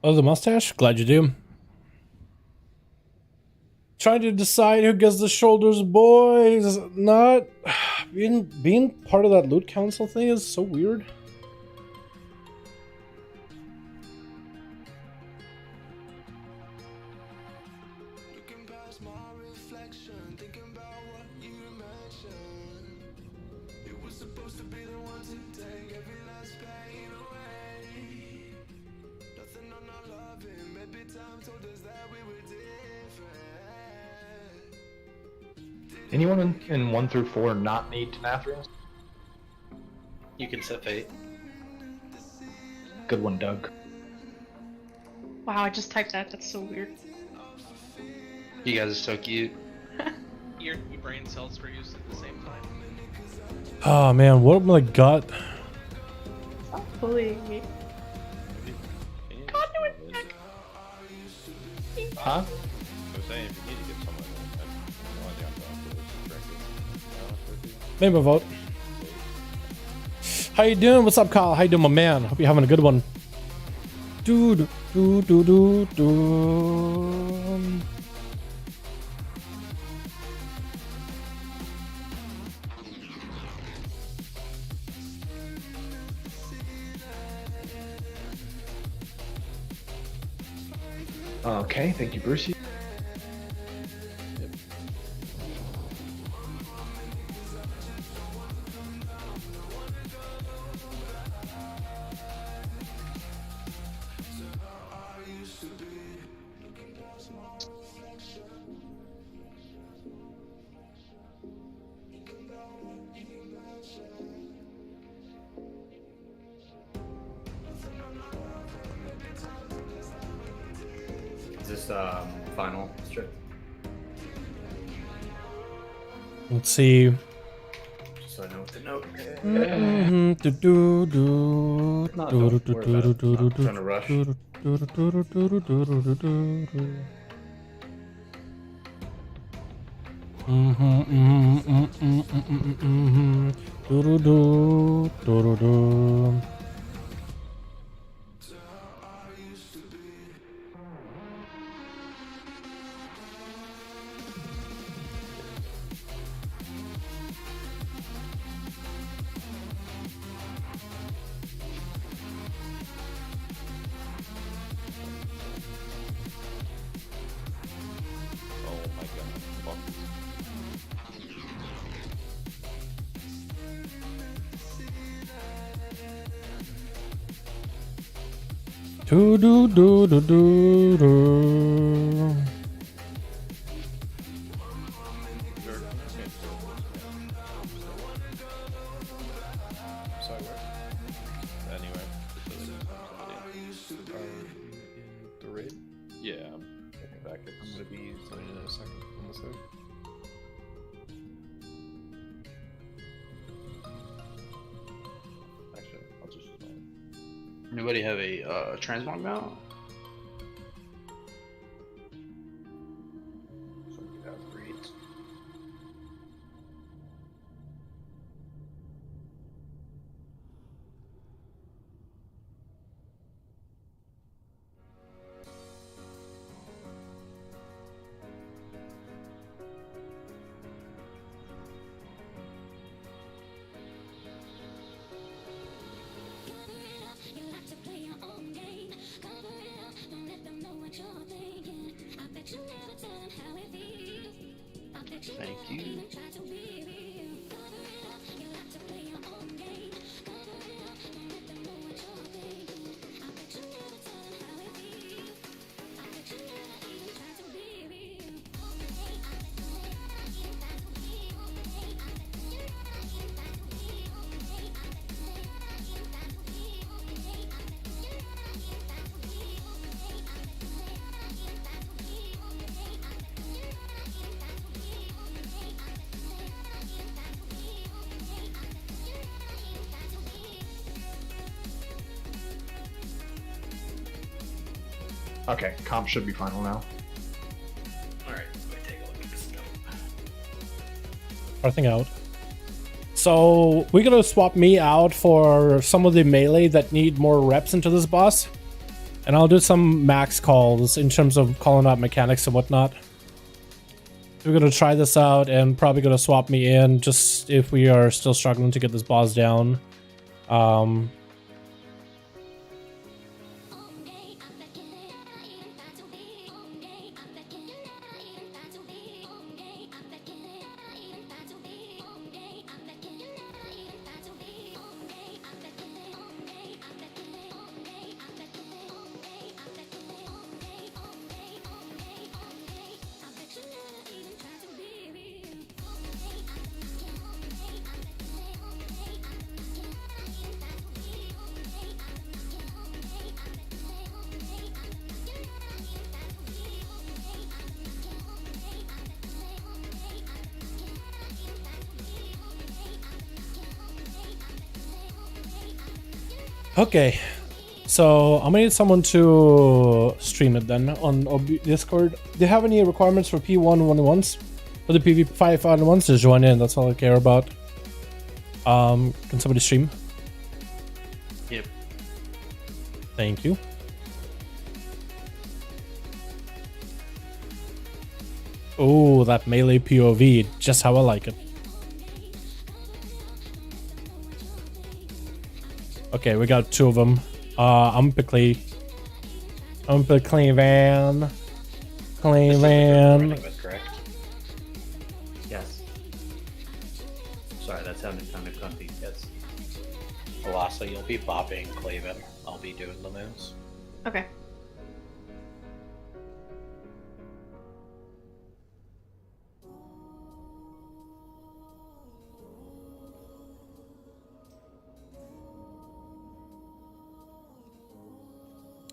Oh, the mustache? Glad you do. Trying to decide who gets the shoulders, boys. Not being part of that loot council thing is so weird. Anyone in 1 through 4 not need NATHRIA? You can set fate. Good one, Doug. Wow, I just typed that. That's so weird. You guys are so cute. Your brain cells were used at the same time. Oh man, what my gut. Stop bullying me. Huh? I was saying, if you need to get someone, I have no idea I'm going to this directly. Maybe a vote. How you doing? What's up, Kyle? How you doing, my man? Hope you're having a good one. Dude, Okay, thank you, Brucey. Is this final strip? let's see. Just so I know what to note. Not trying to rush. Oh my god. Fuck. Do do do do do do. Sorry, where? Anyway. The raid? Yeah, I'm getting back. I'm gonna be joining in a second. Almost there. Actually, I'll just use mine. Anybody have a transmog mount? So we have raids. Thank you. Okay, comp should be final now. Alright, let me take a look at this note. Everything out. So we're gonna swap me out for some of the melee that need more reps into this boss. And I'll do some max calls in terms of calling out mechanics and whatnot. We're gonna try this out and probably gonna swap me in just if we are still struggling to get this boss down. Okay, so I'm gonna need someone to stream it then on Discord. Do you have any requirements for P1 1-on-1s? For the PV5 1-on-1s, just join in, that's all I care about. Can somebody stream? Yep. Thank you. Oh, that melee POV, just how I like it. Okay, we got two of them. I'm Pickley. I'm Pickley Van. Cleveland. Correct? Yes. Sorry, that's having kind of comfy. Yes. Velasa, you'll be bopping Claven. I'll be doing the moves. Okay.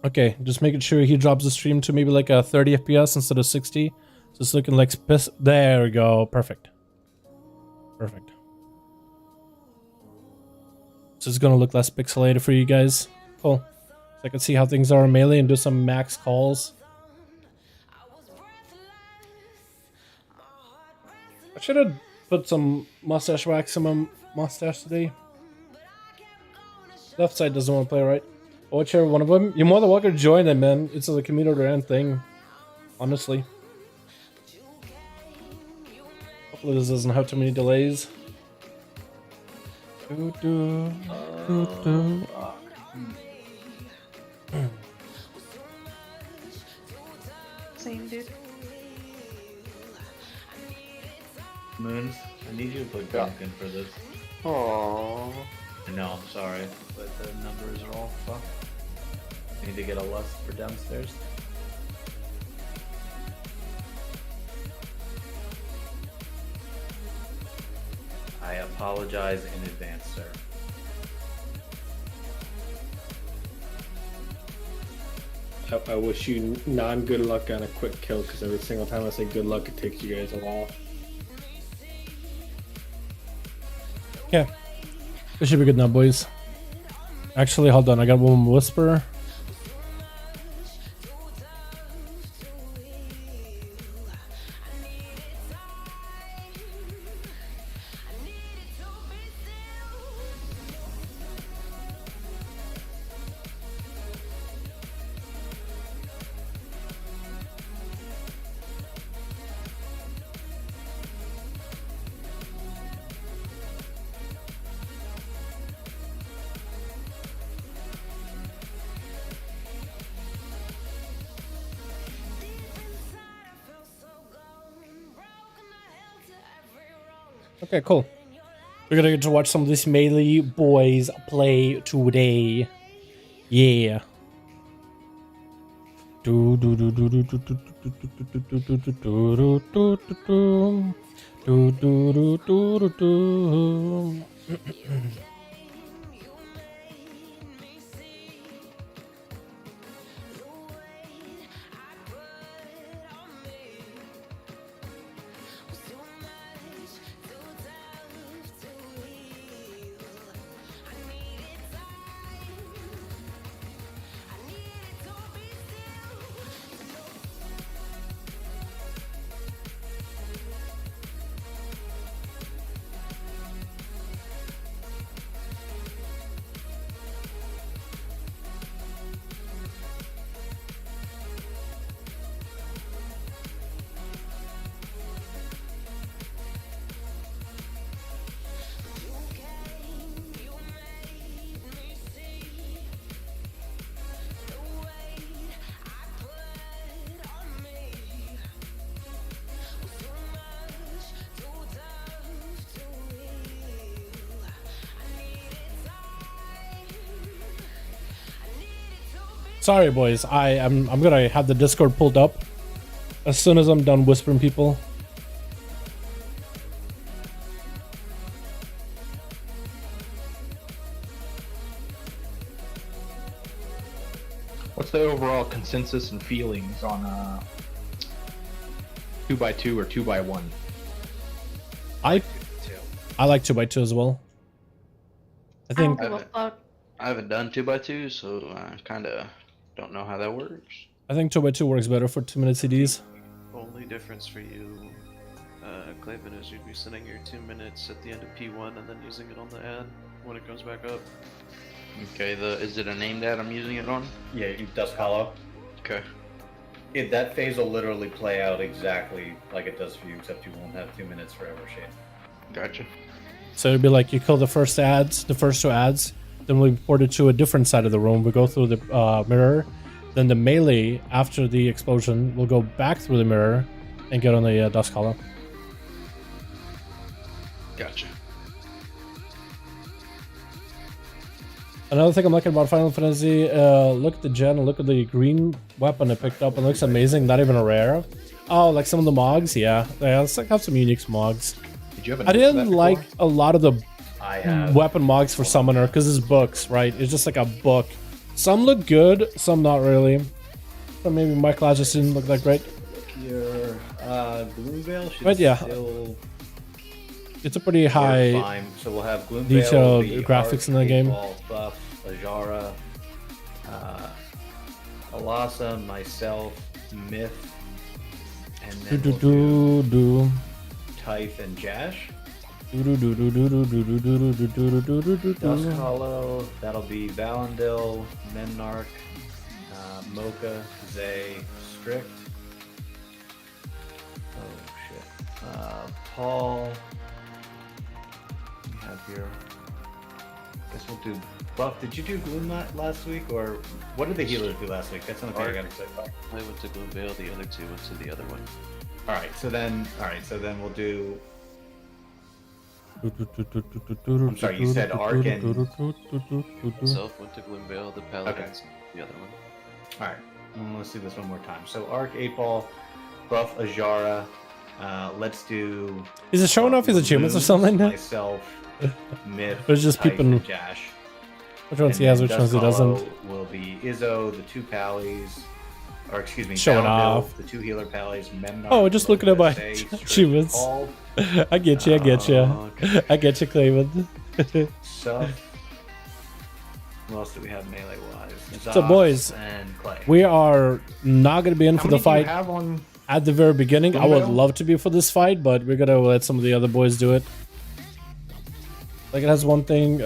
Okay, just making sure he drops the stream to maybe like a 30 FPS instead of 60. So it's looking like there we go. Perfect. Perfect. So it's gonna look less pixelated for you guys. Cool. So I can see how things are in melee and do some max calls. I should have put some mustache wax in my mustache today. Left side doesn't want to play, right? Whichever one of them. You're more than welcome to join them, man. It's a community end thing. Honestly. Hopefully this doesn't have too many delays. Same dude. Moons, I need you to put Duncan for this. Aww. No, I'm sorry, but the numbers are all fucked. Need to get a lust for downstairs. I apologize in advance, sir. I wish you non-good luck on a quick kill, because every single time I say good luck, it takes you guys a while. Okay. This should be good now, boys. Actually, hold on. I got one more whisper. Okay, cool. We're gonna get to watch some of these melee boys play today. Yeah. Do do do do do do do do do do do do do do do do do. Sorry, boys. I'm gonna have the Discord pulled up as soon as I'm done whispering people. What's the overall consensus and feelings on 2x2 or 2x1? I like 2x2 as well. I think I haven't done 2x2, so I kind of don't know how that works. I think 2x2 works better for 2-minute CDs. Only difference for you, Clayman, is you'd be sending your 2 minutes at the end of P1 and then using it on the ad when it comes back up. Okay, is it a named ad I'm using it on? Yeah, you Dusk Hollow. Okay. That phase will literally play out exactly like it does for you, except you won't have 2 minutes for Evershade. Gotcha. So it'd be like you kill the first two ads, then we port it to a different side of the room. We go through the mirror, then the melee after the explosion will go back through the mirror and get on the Dusk Hollow. Gotcha. Another thing I'm liking about Final Fantasy, look at the gen, look at the green weapon I picked up. It looks amazing, not even a rare. Oh, like some of the mogs? Yeah, let's have some unique mogs. Did you have I didn't like a lot of the weapon mogs for Summoner because it's books, right? It's just like a book. Some look good, some not really. So maybe my class just didn't look that great. Your Gloomveil should But yeah, still it's a pretty high fine. So we'll have Gloomveil, detailed the graphics in the game. Buff, Ajara, Alasa, myself, Myth, and then we'll do Typh and Jash. Dusk Hollow, that'll be Valandil, Menarch, Mocha, Zay, Strict. Oh shit. Paul. We have here. Guess we'll do Buff. Did you do Gloom last week, or what did the healers do last week? That's the only thing I gotta say. I went to Gloomveil, the other two went to the other one. Alright, so then we'll do. I'm sorry, you said Ark and Self went to Gloomveil, the Paladins, the other one. Alright, let's do this one more time. So Arc 8 Ball, buff Ajara. Let's do. Is it showing off his achievements or something? Myself, Myth, Or just Tyke, peeping- and Jash. Which ones And he has, then which ones he Dusk Hollow doesn't. Will be Izzo, the 2 Pallies, or excuse me, Showing Downhill, off. the 2 healer Pallies, Memnar. Oh, just looking at my SA, Strip achievements. Bald, I get you, I get you. okay. I get you, Clayman. Stuff. What else do we have melee wise? So, boys, and Clay. we are not going to be in for the fight have on at the very beginning. I would Boomville? love to be for this fight, but we're going to let some of the other boys do it. Like, it has one thing,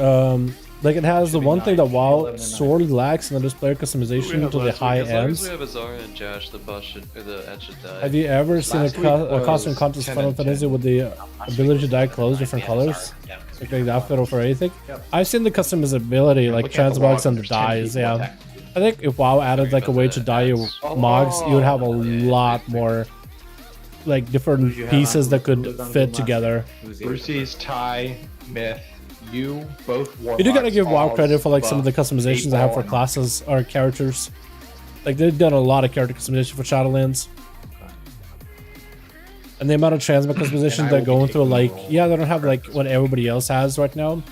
like, it has the one thing that WoW sorely lacks, and that is player customization to the high As long as ends. we have Azara and Josh, the boss should, or the ad should die. Have you ever seen a, Last week a costume was contest 10 Final and Fantasy 10. with the ability to dye clothes different colors? Like the outfit or anything? I've seen the customizability, like looking at the transbox log, and the there's 10 dyes, people yeah. attacked. I think if WoW added like a way to dye your mogs, you would have a lot more like different pieces that could fit together. Brucey's, Ty, Myth, you, both Warlocks. You do gotta give WoW Balls, credit for like some of the Buff, customizations they have for 8 Ball, classes or characters. Like they've done a lot of character customization for Shadowlands. And the amount of transmog customizations they're going through, like, yeah, they don't have like what everybody else has right now.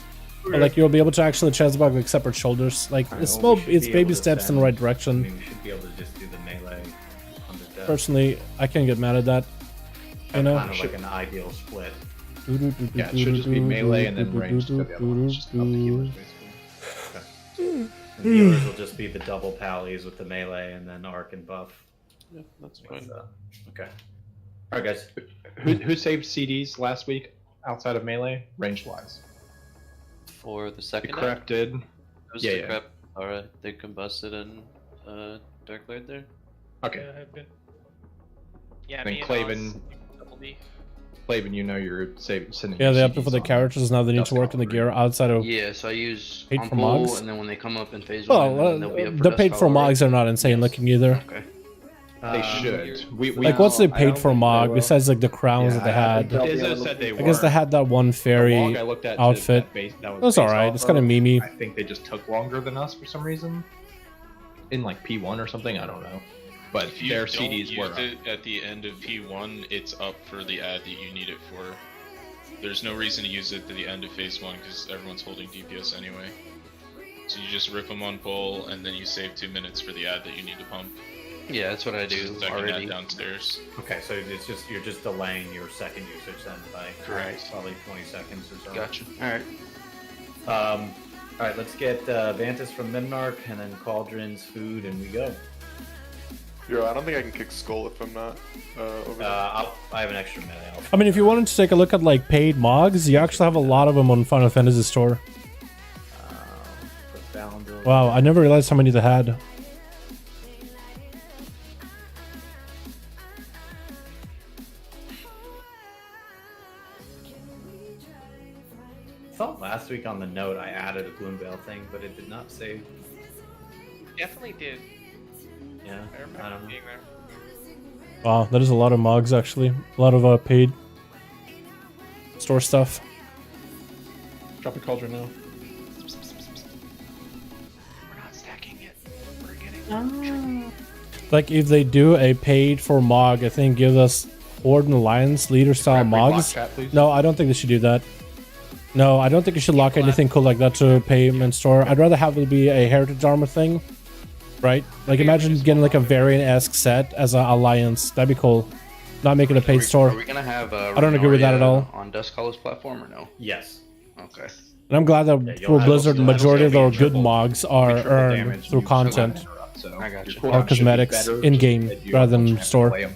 But like you'll be able to actually transmog like separate shoulders. Like it's small, it's baby steps in the right direction. We should be able to just do the melee on the death. Personally, I can't get mad at that. You know? Kind of like an ideal split. Yeah, it should just be melee and then ranged to the other one. It's just about the healers, basically. The healers will just be the double pallies with the melee and then arc and buff. Yeah, that's fine. Okay. Alright, guys. Who saved CDs last week outside of melee, ranged wise? For the second The Crep did. It was Yeah, the yeah. Crep. Alright, they combusted in Dark Blade there. Okay. Yeah, I've been. Yeah, Then me and Claven, Oz, double D. Claven, you know you're sending. Yeah, your they upped it CDs for the on characters. Now they need to work in the gear outside of. Yeah, so I use Paid on for pull, mods? and then when they come up in phase 1, Well, then they'll be up for the Dust paid for Hollow, right? mogs are not insane looking either. Okay. They should. Like, what's the paid for mog besides like the crowns that they had? Izzo said they I guess they were. had that one The fairy log I looked at outfit. that That's alright. It's kind of memey. I think they just took longer than us for some reason. In like P1 or something, I don't know. But If you their don't CDs use were. it at the end of P1, it's up for the ad that you need it for. There's no reason to use it at the end of phase 1 because everyone's holding DPS anyway. So you just rip them on pull and then you save 2 minutes for the ad that you need to pump. Yeah, that's what I do Just second already. ad downstairs. Okay, so it's just you're just delaying your second usage then by probably 20 seconds or so. Gotcha. Alright. Alright, let's get Vantis from Mimnarch and then Cauldron's food and we go. Yo, I don't think I can kick Skull if I'm not over there. I have an extra melee. I mean, if you wanted to take a look at like paid mogs, you actually have a lot of them on Final Fantasy Store. Wow, I never realized how many they had. I thought last week on the note I added a Gloomveil thing, but it did not say. Definitely did. Yeah, I remember don't know. being there. Wow, that is a lot of mogs actually. A lot of paid store stuff. Drop a cauldron now. We're not stacking it. We're getting. Oh. Like if they do a paid for mog, I think give us Horde and Alliance leader style mogs. chat, please? No, I don't think they should do that. No, I don't think you should lock anything cool like that to payment store. I'd rather have it be a heritage armor thing, right? Like imagine getting like a variant-esque set as an Alliance. That'd be cool. Not make it a paid store. Are we gonna have I don't agree with that at all. on Dusk Hollow's platform or no? Yes. Okay. And I'm glad that you'll for have Blizzard, the those- majority of their be good triple- mogs are triple earned damage through when you content So I got your you. cooldown or should be cosmetics better in-game if you rather don't than have to store. play 'em.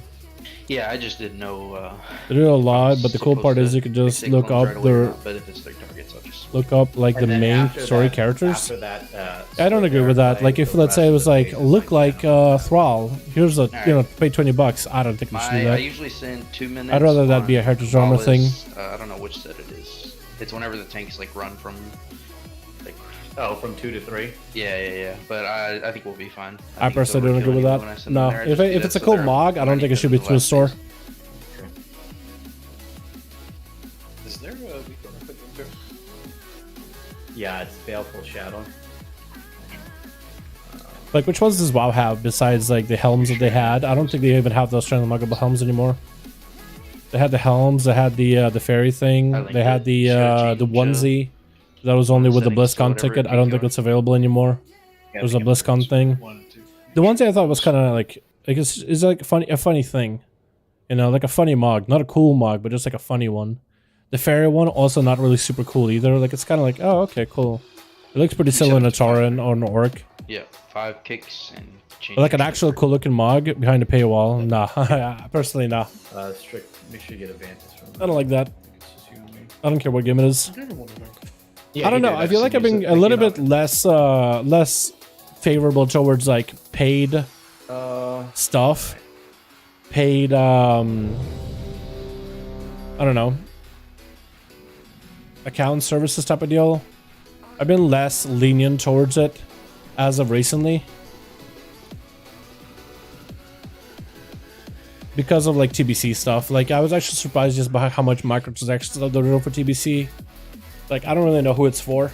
Yeah, I just didn't know. They do a lot, but the cool part is you can just take look clones up right away or their not, but if it's their targets, I'll just look up like the And then main after story that- characters. After that, I don't agree with that. Like if let's say it was like look like Thrall, here's a you know pay $20. I don't think you should do I that. usually send 2 minutes. I'd rather that on be a heritage armor thing. Flawless, I don't know which set it is. It's whenever the tanks like run from. Like, Oh, from 2 to 3. yeah. But I think we'll be fine. I think it's personally don't agree with overkill when I that. send No, them there. I if just do if that it's a so cool they're mog, I don't think it should be ready to a for store. the last Is there a weak benefit in there? Yeah, it's Baleful Shadow. Like, which ones does WoW have besides like the helms that they had? I don't think they even have those transmogable helms anymore. They had the helms. They had the fairy thing. They had the onesie that was only with the BlizzCon ticket. I don't think it's available anymore. There's a BlizzCon thing. The onesie I thought was kind of like it's like a funny thing, you know, like a funny mug, not a cool mug, but just like a funny one. The fairy one also not really super cool either. Like it's kind of like, oh, okay, cool. It looks pretty similar to a Tauren or an Orc. Yeah, 5 kicks and change. But like an actual cool looking mug behind a paywall, nah. Personally, nah. Strict. Make sure you get advances from I don't like that. I don't care what game it is. Yeah, I don't know. I feel like I've been a little bit less favorable towards like paid stuff. Paid I don't know. Account services type of deal. I've been less lenient towards it as of recently. Because of like TBC stuff. Like I was actually surprised just by how much microtransactions there are for TBC. Like I don't really know who it's for.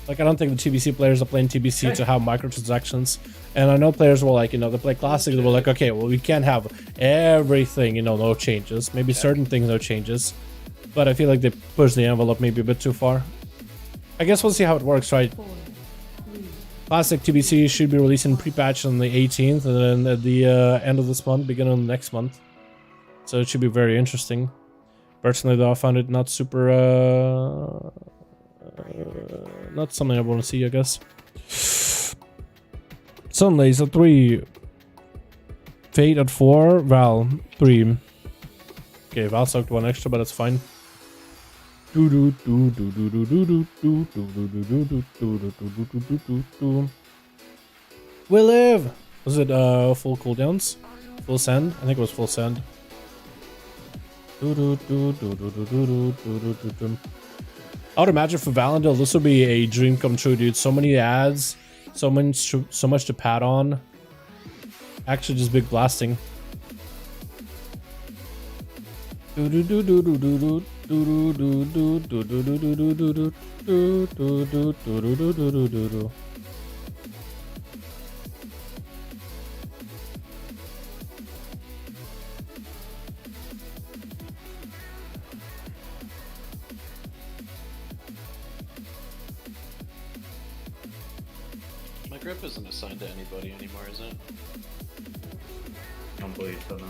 Like I don't think the TBC players are playing TBC to have microtransactions. And I know players will like, you know, they play classic, they were like, okay, well we can't have everything, you know, no changes. Maybe certain things no changes. But I feel like they push the envelope maybe a bit too far. I guess we'll see how it works, right? Classic TBC should be releasing pre-patch on the 18th and then at the end of this month, beginning of next month. So it should be very interesting. Personally though, I found it not super, not something I want to see, I guess. Sunlays at 3. Fate at 4. Val 3. Okay, Val sucked 1 extra, but that's fine. We live. Was it full cooldowns? Full send? I think it was full send. I would imagine for Valandil this would be a dream come true, dude. So many ads, so much to pat on. Actually, just big blasting. My grip isn't assigned to anybody anymore, is it? I don't believe so, no.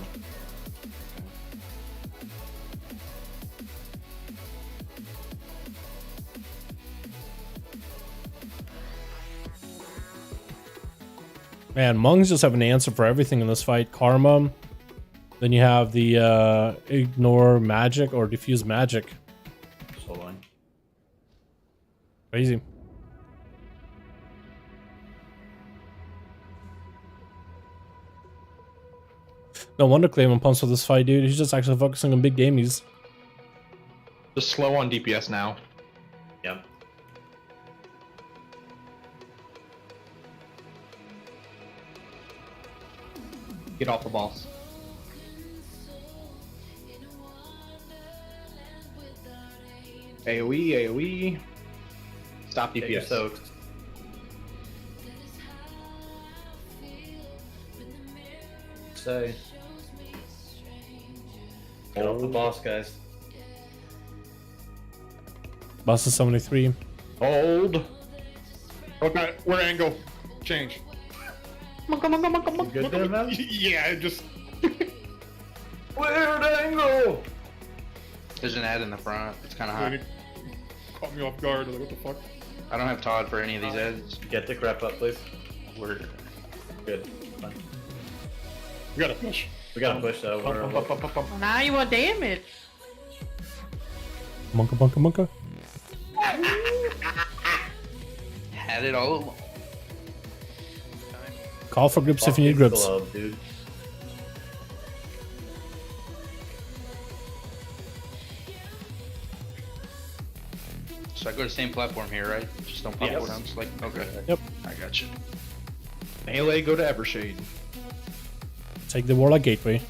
Man, Monks just have an answer for everything in this fight. Karma. Then you have the ignore magic or diffuse magic. So long. Crazy. No wonder Clayman pumps for this fight, dude. He's just actually focusing on big gamies. Just slow on DPS now. Yep. Get off the boss. AoE. Stop DPS. Soaked. Say. Get off the boss, guys. Boss is 73. Hold. Okay, where angle? Change. You good there, man? Yeah, just. Weird angle! There's an ad in the front. It's kind of hot. Caught me off guard. Like, what the fuck? I don't have Todd for any of these ads. Get the crap up, please. We're good. Fine. We gotta push. We gotta push though. Now you want damage. Monka. Had it all along. Call for grips if you need grips. Glove, dude. So I go to the same platform here, right? Just don't pop Yes. cooldowns. Like, okay. Yep. I got you. Melee, go to Evershade. Take the Warlock Gateway.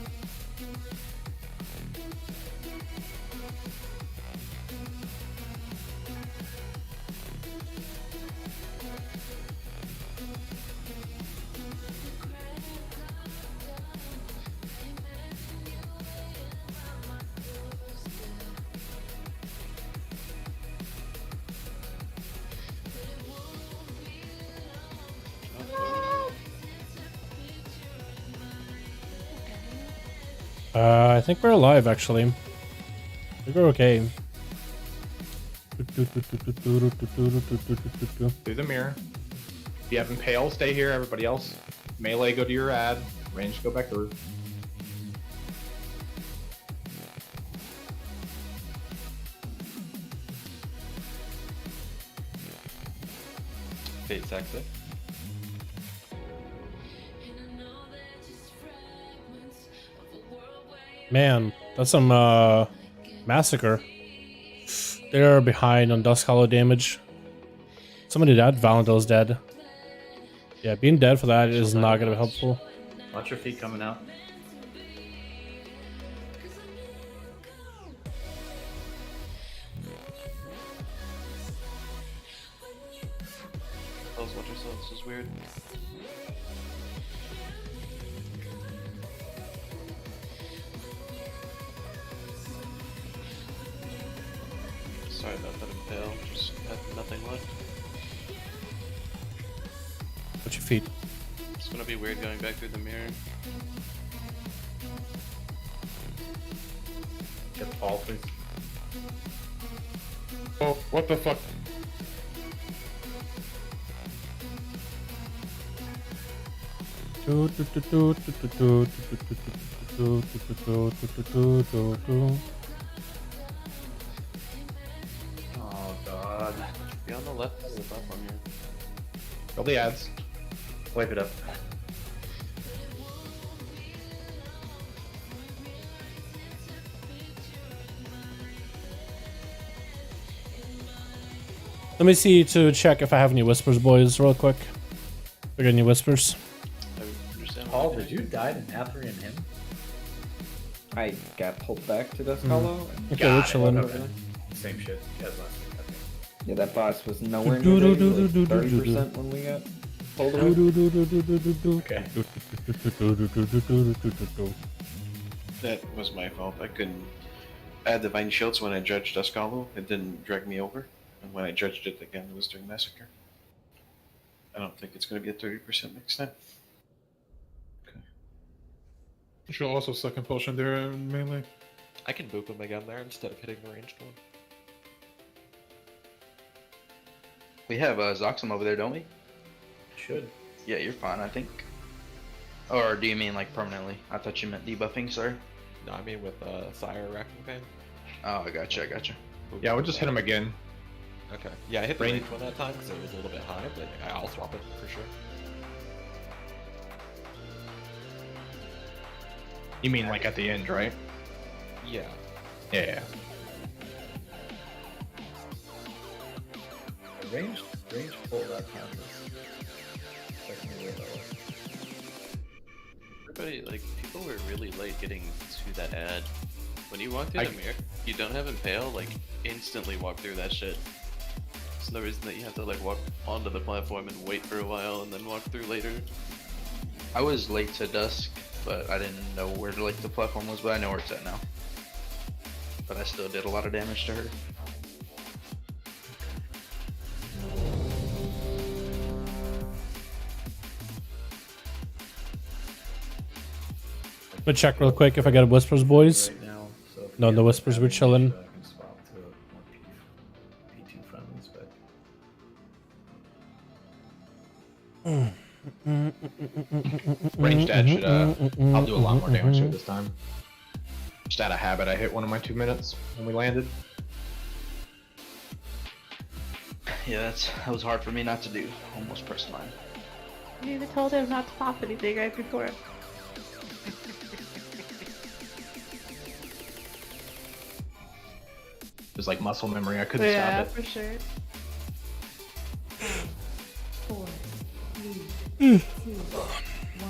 I think we're alive, actually. I think we're okay. Through the mirror. If you have Impale, stay here. Everybody else, melee, go to your ad. Range, go back through. Fate's exit. Man, that's some massacre. They're behind on Dusk Hollow damage. Somebody died. Valendel's dead. Yeah, being dead for that is not gonna be helpful. Watch your feet coming out. Those watch yourselves, this is weird. Sorry about that impale, just had nothing left. Watch your feet. It's gonna be weird going back through the mirror. Get the ball, please. Oh, what the fuck? Oh god. Be on the left side of the platform here. Kill the ads. Wipe it up. Let me see to check if I have any whispers, boys, real quick. We got any whispers? Paul, did you die to NATHRIA and him? I got pulled back to Dusk Hollow. Okay, we're chilling. Same shit as last week, I think. Yeah, that boss was nowhere near there. He was like 30% when we got pulled away. Okay. That was my fault. I couldn't add Divine Shields when I judged Dusk Hollow. It didn't drag me over. And when I judged it again, it was during Massacre. I don't think it's going to be a 30% next time. She'll also suck Compulsion there in melee. I can boop him again there instead of hitting the ranged one. We have Zoxum over there, don't we? Should. Yeah, you're fine, I think. Or do you mean like permanently? I thought you meant debuffing, sorry. No, I mean with Sire Racking Pain. Oh, I gotcha, I gotcha. Yeah, we'll just hit him again. Okay. Yeah, I hit the Range. range one that time because it was a little bit high, but I'll swap it for sure. You mean like at the end, right? Yeah. Yeah. Range pull that count Everybody, like, people were really late getting to that ad. When you walk through the mirror, you don't have Impale, like, instantly walk through that shit. There's no reason that you have to, like, walk onto the platform and wait for a while and then walk through later. I was late to Dusk, but I didn't know where like the platform was, but I know where it's at now. But I still did a lot of damage to her. Let me check real quick if I got whispers, boys. right now, so if No, we the end up whispers were having chilling. issues, I can swap to more P2 friendlies, but Ranged edge should, I'll do a lot more damage to it this time. Just out of habit, I hit one of my 2 minutes when we landed. Yeah, that was hard for me not to do. Almost pressed mine. You even told him not to pop anything right before. It was like muscle memory, I couldn't Yeah, stop it. for sure. 4, 3, 2, 1.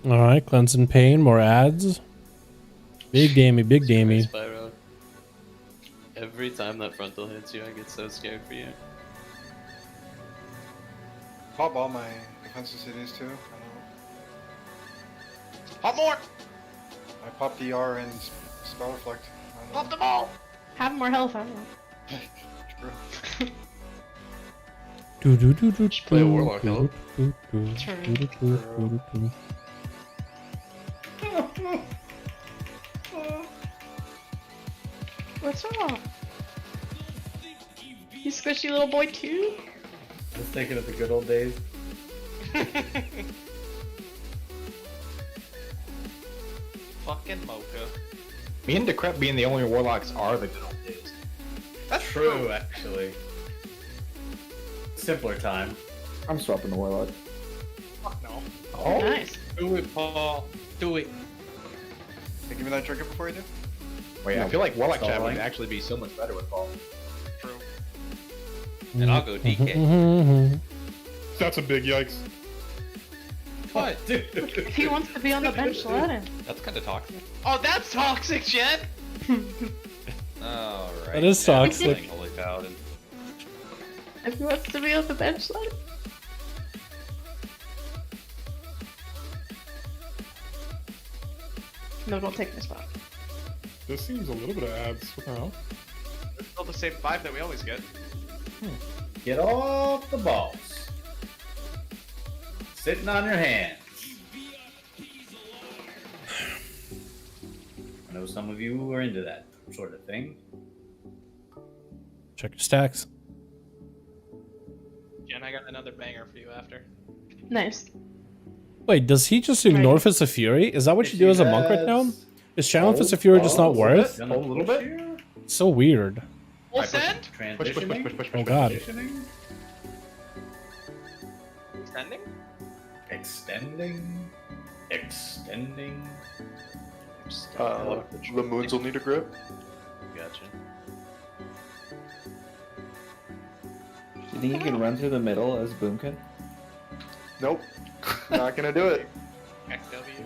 All right, cleansing pain, more ads. Big damage, big damage. Spyro. Every time that frontal hits you, I get so scared for you. Pop all my defensive cities too. Pop more! I popped DR and Spell Reflect. Pop them all! Have more health, I don't know. True. Play a Warlock, hello? What's wrong? You squishy little boy too? I was thinking of the good old days. Fucking Mocha. Me and Decrep being the only warlocks are the good old days. That's true, actually. Simpler time. I'm swapping the warlock. Fuck no. Oh, nice. Do it, Paul. Do it. Hey, give me that trinket before you do. Wait, I feel like warlock chat Stalling. would actually be so much better with Paul. True. And I'll go DK. That's a big yikes. What? If he wants to be on the bench, let him. That's kind of toxic. Oh, that's toxic, Jen! Alright. That is toxic. Holy Paladin. If he wants to be on the bench, let him. No, don't take my spot. This seems a little bit of ads. What the hell? It's still the same vibe that we always get. Get off the balls. Sitting on your hands. I know some of you are into that sort of thing. Check your stacks. Jen, I got another banger for you after. Nice. Wait, does he just ignore Fist of Fury? Is that what you do as a monk right now? Is channeling Fist of Fury just not worth? A little bit. So weird. Full send? Transitioning. Oh god. Transitioning. Extending? Extending. Extending. The moons will need a grip. Gotcha. Do you think you can run through the middle as Boomkin? Nope. Not gonna do it. XW.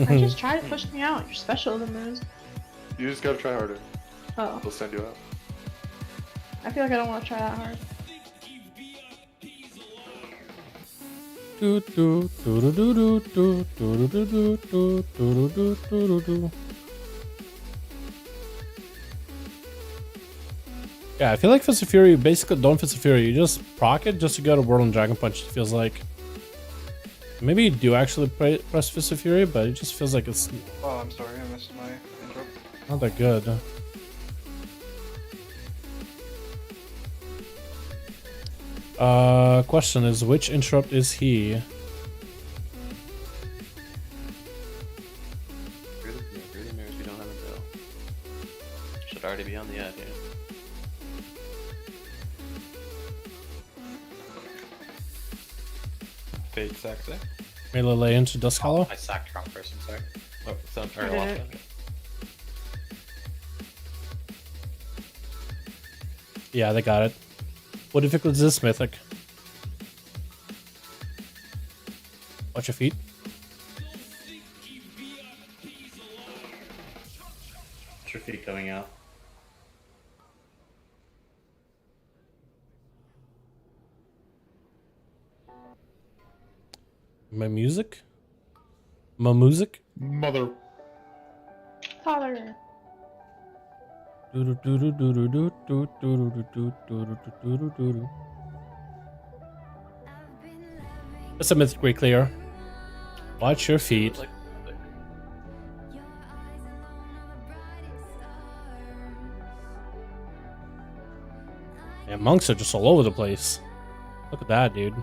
I just tried to push me out. You're special, the moves. You just gotta try harder. Oh. They'll send you out. I feel like I don't want to try that hard. Yeah, I feel like Fist of Fury, basically don't Fist of Fury, you just proc it just to go to Whirl and Dragon Punch, it feels like. Maybe you do actually press Fist of Fury, but it just feels like it's Oh, I'm sorry, I missed my intro. not that good. Question is, which interrupt is he? Through the mirrors, we don't have a bill. Should already be on the ad here. Fake sexy. Melee lay into Dusk Hollow? I sacked wrong person, sorry. Oh, some I did it. Yeah, they got it. What difficulty is this, Mythic? Watch your feet. What's your feet coming out? My music? My music? Mother. Father. That's a Mythic Reclear. Watch your feet. Yeah, monks are just all over the place. Look at that, dude.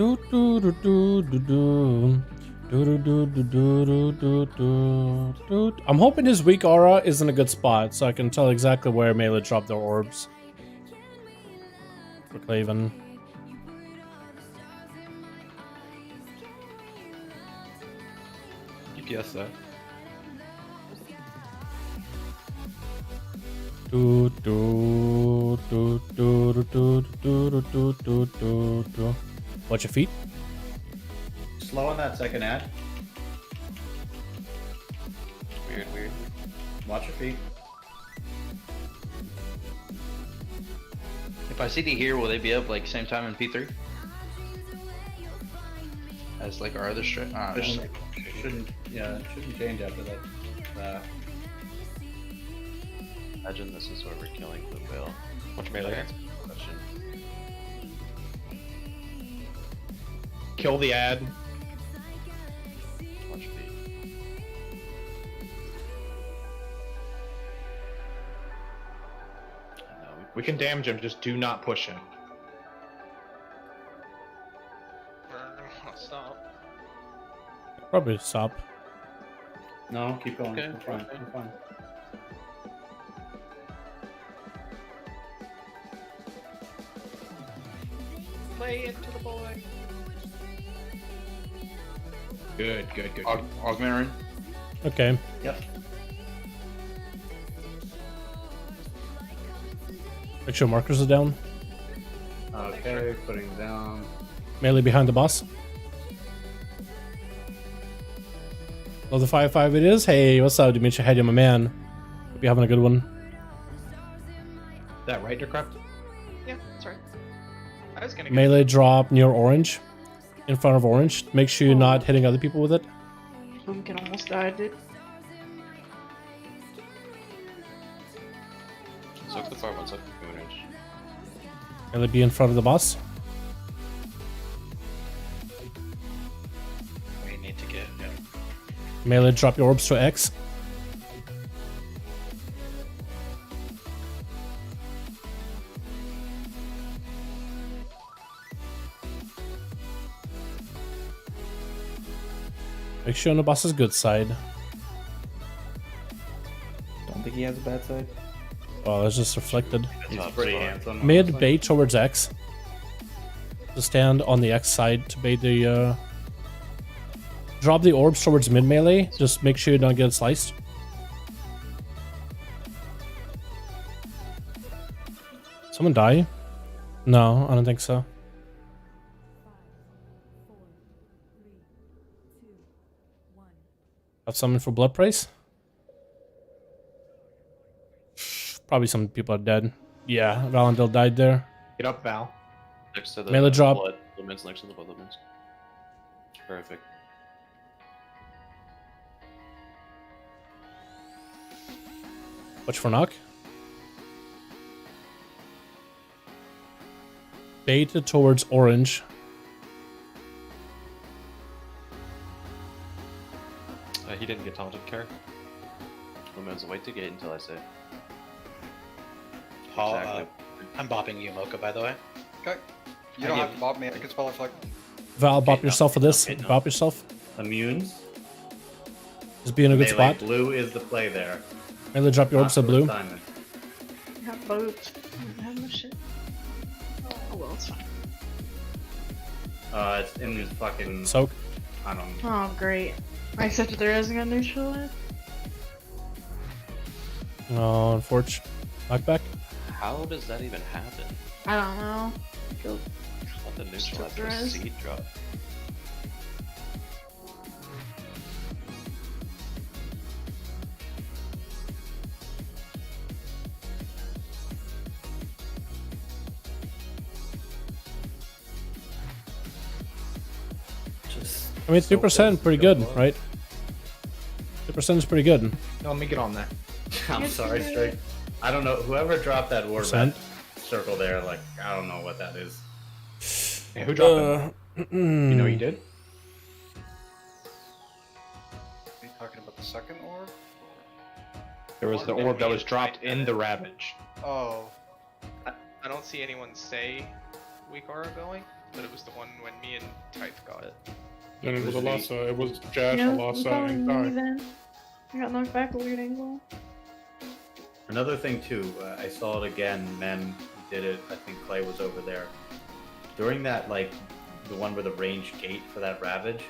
I'm hoping his weak aura is in a good spot so I can tell exactly where melee drop their orbs. For Claven. DPS though. Do, do, do, do, do, do, do, do, do, do, do. Watch your feet. Slow on that second ad. Weird. Watch your feet. If I CD here, will they be up like same time in P3? As like our other strip? Shouldn't change after that. Imagine this is where we're killing the whale. Watch melee. That's a good question. Kill the ad. Watch feet. We can damage him, just do not push him. Stop. Probably stop. No, keep going. Okay, We're fine. We're fine. Play into the boy. Good. Augment. Okay. Yep. Make sure markers are down. Okay, putting down. Melee behind the boss. Love the 5-5 it is. Hey, what's up, Dimitri? How you, my man? Hope you're having a good one. That right, Decraft? Yeah, that's right. I was gonna Melee drop near orange. In front of orange. Make sure you're not hitting other people with it. Lincoln almost died, dude. Soak the far one, soak the moon range. Melee be in front of the boss. We need to get him. Melee drop your orbs to X. Make sure on the boss's good side. Don't think he has a bad side. Oh, it's just reflected. He's pretty handsome. Mid bait towards X. To stand on the X side to bait the drop the orbs towards mid melee. Just make sure you don't get sliced. Someone die? No, I don't think so. Have someone for blood price? Probably some people are dead. Yeah, Valentil died there. Get up, Val. Next to the Melee drop. blood limits, next to the blood limits. Perfect. Watch for knock. Baited towards orange. He didn't get taunted, care. Lumens, wait to gate until I say. Paul, Exactly. I'm bopping you, Mocha, by the way. Okay. You don't have to bop me, I can spell it like. Val, bop Okay, yourself for this. okay, no. Bop yourself. Immunes. Just be in a good Melee spot. blue is the play there. Melee drop your orbs to blue. Simon. I have boots. I have no shit. Oh well, it's fine. It's in his fucking. Soak. I don't. Oh great. I accepted there isn't gonna neutralize. Oh, unfortunate. Knockback. How does that even happen? I don't know. Let the neutralize there a is. seed drop. I mean, 3% pretty good, right? 3% is pretty good. No, let me get on that. I'm sorry, straight. I don't know. Whoever dropped that orb Percent. circle there, like I don't know what that is. Hey, who dropped it? You know you did? Are you talking about the second orb? There was the orb that was dropped in the Ravage. Oh. I don't see anyone say weak aura going, but it was the one when me and Type got it. Then it was Alasa. It was Jash, Yeah, Alasa, and probably me Kai. then. I got knocked back a weird angle. Another thing too, I saw it again. Men did it. I think Clay was over there during that, like the one where the range gate for that Ravage.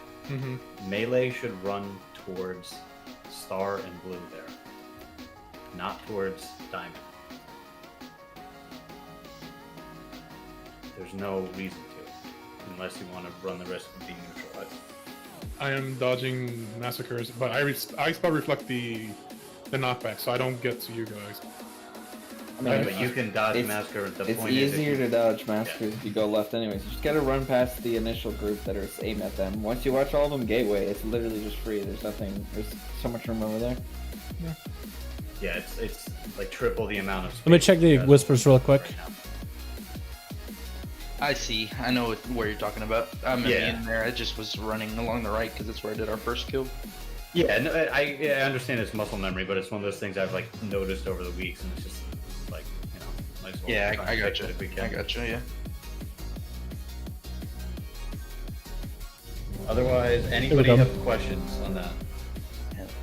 Melee should run towards Star and Blue there, not towards Diamond. There's no reason to, unless you want to run the risk of being neutralized. I am dodging massacres, but I spell reflect the knockback, so I don't get to you guys. I mean, but you can dodge massacre. The It's point is easier if you- to dodge massacres if you go left anyways. You just gotta run past the initial group that are aim at them. Once you watch all of them gateway, it's literally just free. There's nothing. There's so much room over there. Yeah, it's like triple the amount of. Let me check the whispers real quick. I see. I know where you're talking about. I'm Yeah. in there. I just was running along the right because that's where I did our first kill. Yeah, no, I understand it's muscle memory, but it's one of those things I've like noticed over the weeks, and it's just like, you know, might as well Yeah, try I and got fix you. it if we can. I got you. Yeah. Otherwise, anybody go. have questions on that?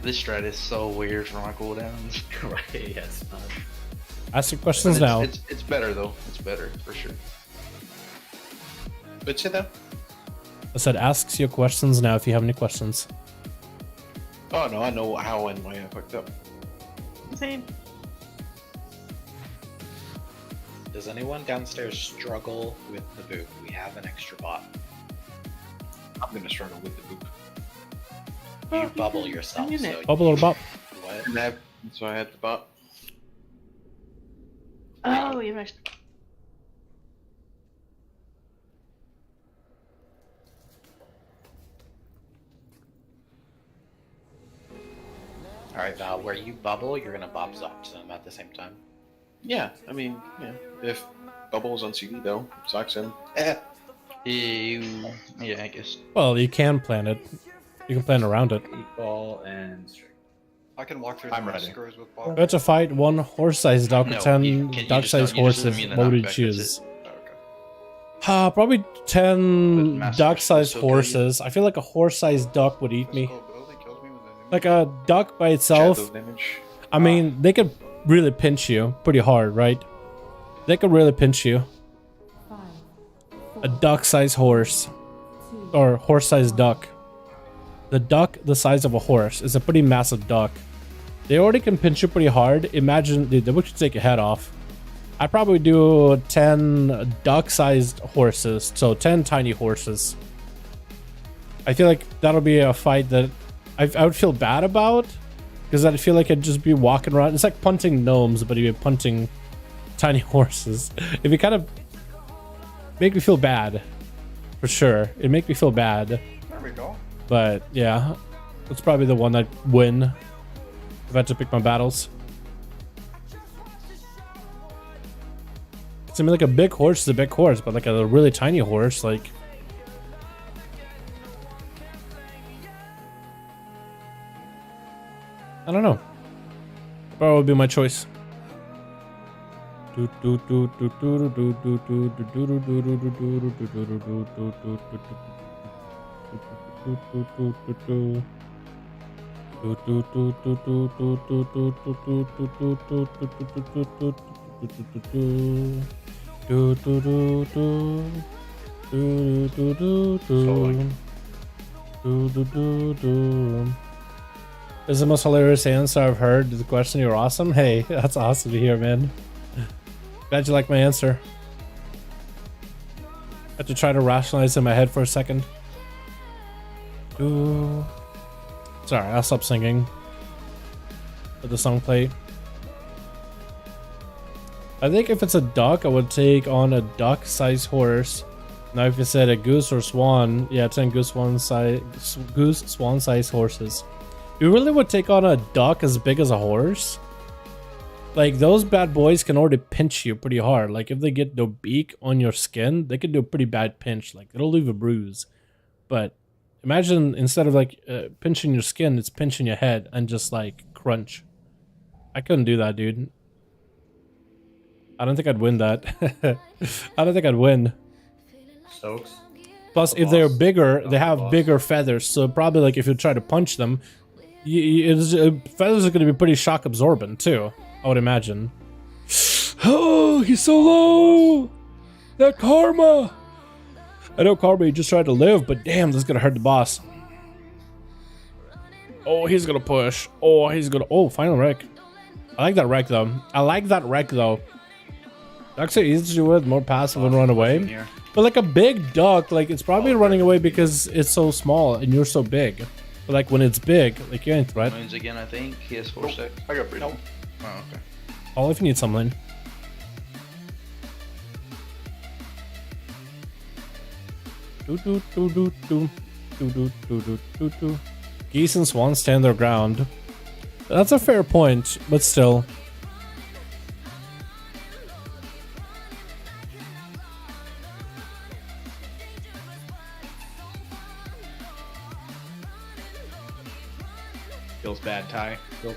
This strat is so weird for my cooldowns. Right? Yes. Ask your questions But now. It's better though. It's better for sure. But sit down. I said ask your questions now if you have any questions. Oh no, I know how and why I fucked up. Same. Does anyone downstairs struggle with the boop? We have an extra bot. I'm gonna struggle with the boop. You bubble yourself, so Bubble or bop? what? And so I had the bot. Oh, you missed. Alright, Val, where you bubble, you're gonna bop Zoc to them at the same time. Yeah, I mean, yeah. If Bubble's on CD though, sucks in. Yeah, I guess. Well, you can plan it. You can plan around it. Ball and string. I can walk through I'm the ready. massacres with Bob. Better fight one horse-sized dog No, or 10 can you dog-sized just don't- you just horses. immune the What would you knockback, that's choose? Okay. Probably 10 But master dog-sized still kill you. horses. I feel like a horse-sized duck would eat me. Skull Billy kills me with enemy. Like a duck by itself. Shadow damage. I mean, they could really pinch you pretty hard, right? They could really pinch you. 5, A duck-sized horse. Or horse-sized duck. The duck the size of a horse is a pretty massive duck. They already can pinch you pretty hard. Imagine they would take your head off. I'd probably do 10 duck-sized horses, so 10 tiny horses. I feel like that'll be a fight that I would feel bad about, because I feel like I'd just be walking around. It's like punting gnomes, but you'd be punting tiny horses. It'd be kind of make me feel bad, for sure. It'd make me feel bad. There we go. But yeah, that's probably the one I'd win if I had to pick my battles. I mean, like a big horse is a big horse, but like a really tiny horse, like. I don't know. Probably would be my choice. This is the most hilarious answer I've heard to the question. You're awesome. Hey, that's awesome to hear, man. Glad you like my answer. I had to try to rationalize in my head for a second. Ooh. Sorry, I'll stop singing. Let the song play. I think if it's a duck, I would take on a duck-sized horse. Now, if you said a goose or swan, yeah, 10 goose swan-sized horses. You really would take on a duck as big as a horse? Like, those bad boys can already pinch you pretty hard. Like, if they get the beak on your skin, they can do a pretty bad pinch. Like, it'll leave a bruise. But imagine instead of, like, pinching your skin, it's pinching your head and just, like, crunch. I couldn't do that, dude. I don't think I'd win that. I don't think I'd win. Stokes. Plus, if they're bigger, they have bigger feathers. So probably, like, if you try to punch them, feathers are going to be pretty shock absorbent, too. I would imagine. Oh, he's so low! That karma! I know karma, he just tried to live, but damn, this is going to hurt the boss. Oh, he's going to push. Oh, he's going to... Oh, final wreck. I like that wreck, though. I like that wreck, though. Ducks are easy to do with, more passive and run away. But like a big duck, like it's probably running away because it's so small and you're so big. But like when it's big, like you're in threat. Moons again, I think. He has 4 sec. I got freedom. Oh, okay. All if you need something. Do do do do do do do do do do do. Geese and swans stand their ground. That's a fair point, but still. Feels bad, Ty. Feels...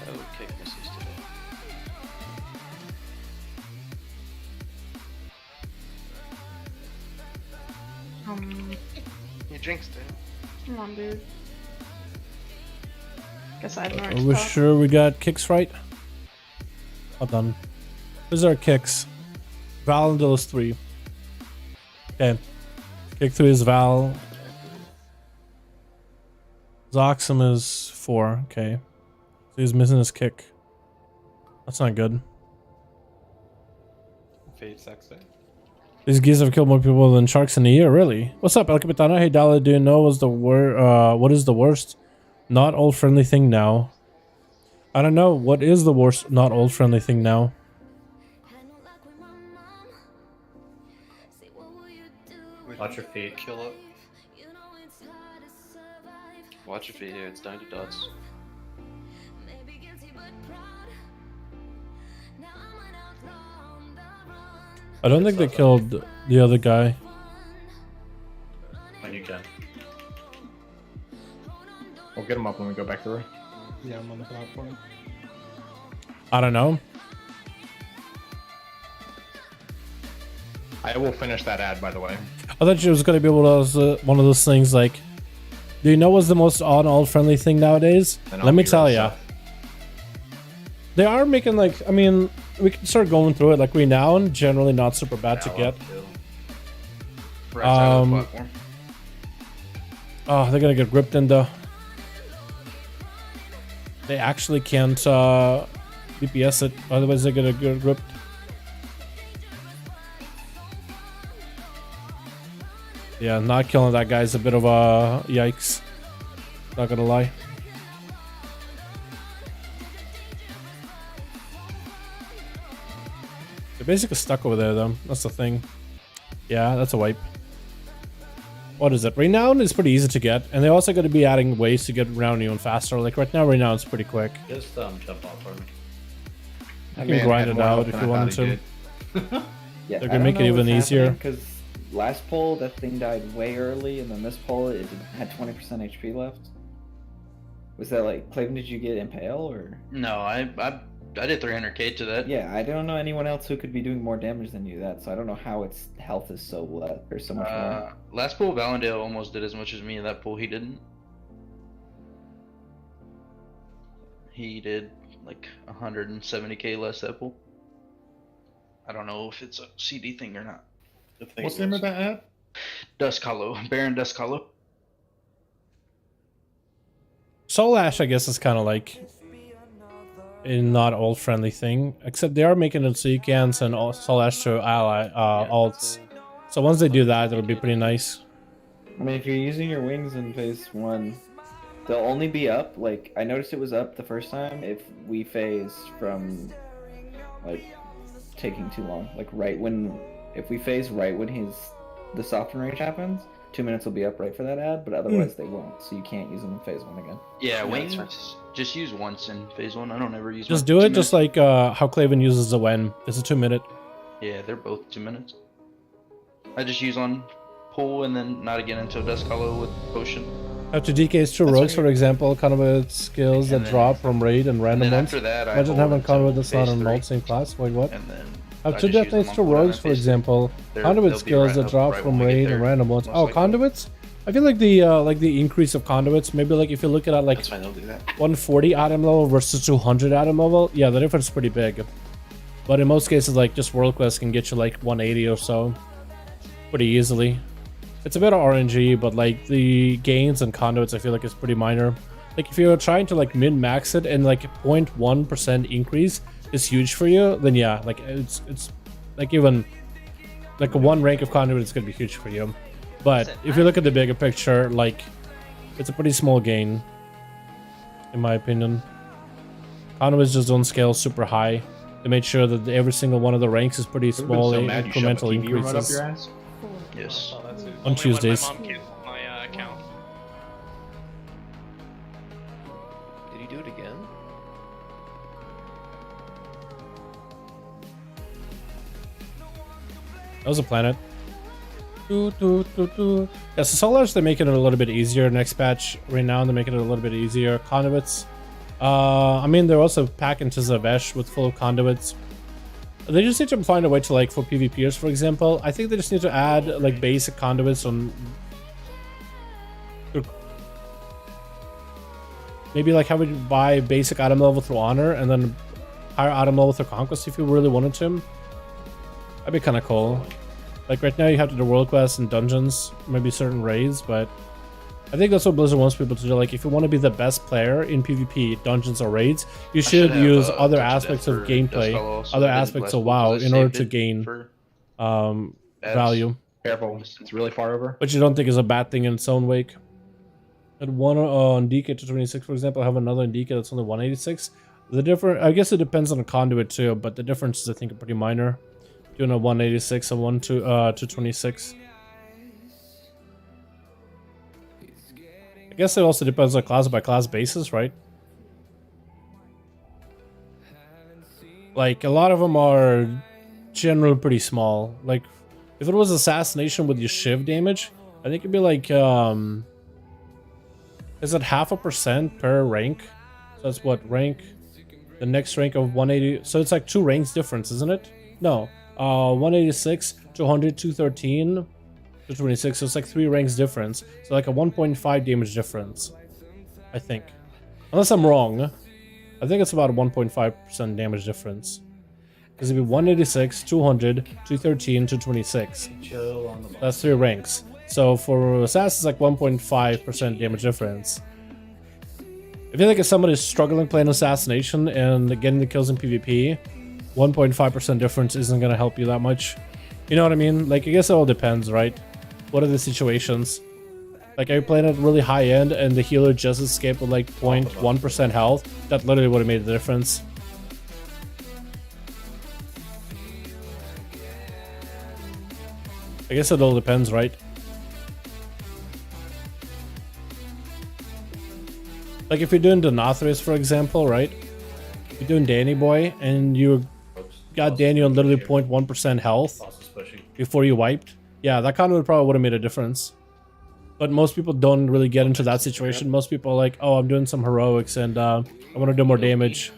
Oh, kick misses today. You jinxed it. Come on, dude. Guess I have Are no we sure we got kicks right? Well done. Where's our kicks? Val and those 3. Okay. Kick 3 is Val. Zoxum is 4. Okay. So he's missing his kick. That's not good. Fade sexy. These geese have killed more people than sharks in a year, really? What's up, El Capitano? Hey, Dala, do you know what is the worst not old friendly thing now? I don't know. What is the worst not old friendly thing now? Watch your feet. Kill it. Watch your feet here, it's down to dots. I don't think they killed the other guy. When you can. We'll get him up when we go back through. Yeah, I'm on the platform. I don't know. I will finish that ad, by the way. I thought you was gonna be able to one of those things like, do you know what's the most on-all friendly thing nowadays? Let me tell ya. They are making like, I mean, we can start going through it. Like Renown, generally not super bad to get. Oh, they're gonna get gripped in the. They actually can't DPS it, otherwise they're gonna get gripped. Yeah, not killing that guy is a bit of a yikes. Not gonna lie. They're basically stuck over there though. That's the thing. Yeah, that's a wipe. What is it? Renown is pretty easy to get, and they're also going to be adding ways to get Renown even faster. Like right now, Renown's pretty quick. Just jump off for me. You can grind it out if you wanted to. Yeah, they're gonna make it even easier. Because last poll, that thing died way early, and then this poll, it had 20% HP left. Was that like, Clayton, did you get Impale, or? No, I did 300k to that. Yeah, I don't know anyone else who could be doing more damage than you that, so I don't know how its health is so low, or so much more. Last pool, Valendale almost did as much as me, and that pool he didn't. He did like 170k less that pool. I don't know if it's a CD thing or not. What's the name of that ad? Dusk Hollow, Baron Dusk Hollow. Soul Ash, I guess, is kind of like a not old friendly thing, except they are making it so you can send Soul Ash to ally alts. So once they do that, it'll be pretty nice. I mean, if you're using your wings in phase 1, they'll only be up, like, I noticed it was up the first time if we phase from, like, taking too long. Like, if we phase right when the soften rage happens, 2 minutes will be up right for that ad, but otherwise they won't, so you can't use them in phase 1 again. Yeah, wings just use once in phase 1. I don't ever use. Just do it just like how Claven uses the Wen. It's a 2 minute. Yeah, they're both 2 minutes. I just use on pull and then not again until Dusk Hollow with potion. After DK's 2 rogues, for example, conduit skills that drop from raid and random ones. After that, imagine having conduit that's not on all same class. Wait, what? After Death Knight's 2 rogues, for example, conduit skills that drop from raid and random ones. Oh, conduits? I feel like the increase of conduits, maybe like if you look at like 140 item level versus 200 item level, yeah, the difference is pretty big. But in most cases, like just World Quest can get you like 180 or so, pretty easily. It's a bit of RNG, but like the gains and conduits, I feel like is pretty minor. Like if you're trying to like min-max it and like 0.1% increase is huge for you, then yeah, like it's like even like a 1 rank of conduit is gonna be huge for you. But if you look at the bigger picture, like it's a pretty small gain, in my opinion. Conduits just don't scale super high. They made sure that every single one of the ranks is pretty small incremental increases. Yes. On Tuesdays. My mom canceled my account. Did he do it again? That was a planet. Yeah, so Solars, they're making it a little bit easier. Next patch, right now, they're making it a little bit easier. Conduits. I mean, they're also packing to Zavesh with full of conduits. They just need to find a way to, like, for PvPers, for example. I think they just need to add, like, basic conduits on... Maybe, like, have you buy basic item level through Honor, and then higher item level through Conquest if you really wanted to. That'd be kind of cool. Like, right now you have to do world quests and dungeons, maybe certain raids, but... I think that's what Blizzard wants people to do. Like, if you want to be the best player in PvP, dungeons or raids, you should use other aspects of gameplay, other aspects of WoW in order to gain value. Careful, it's really far over. Which you don't think is a bad thing in its own wake. At one on DK to 26, for example, I have another in DK that's only 186. The different, I guess it depends on the conduit too, but the differences I think are pretty minor. Doing a 186 and 1 to 226. I guess it also depends on class by class basis, right? Like, a lot of them are generally pretty small. Like, if it was assassination with your shiv damage, I think it'd be like, is it 0.5% per rank? So that's what rank, the next rank of 180, so it's like 2 ranks difference, isn't it? No, 186, 200, 213, 226, so it's like 3 ranks difference. So like a 1.5 damage difference, I think. Unless I'm wrong. I think it's about a 1.5% damage difference. Because it'd be 186, 200, 213, 226. That's 3 ranks. So for assassins, like 1.5% damage difference. I feel like if somebody's struggling playing assassination and getting the kills in PvP, 1.5% difference isn't going to help you that much. You know what I mean? Like, I guess it all depends, right? What are the situations? Like, are you playing at really high end and the healer just escaped with like 0.1% health? That literally would have made the difference. I guess it all depends, right? Like, if you're doing the NATHRIA, for example, right? If you're doing Danny Boy and you got Danny on literally 0.1% health before you wiped, yeah, that kind of probably would have made a difference. But most people don't really get into that situation. Most people are like, oh, I'm doing some heroics and I want to do more damage.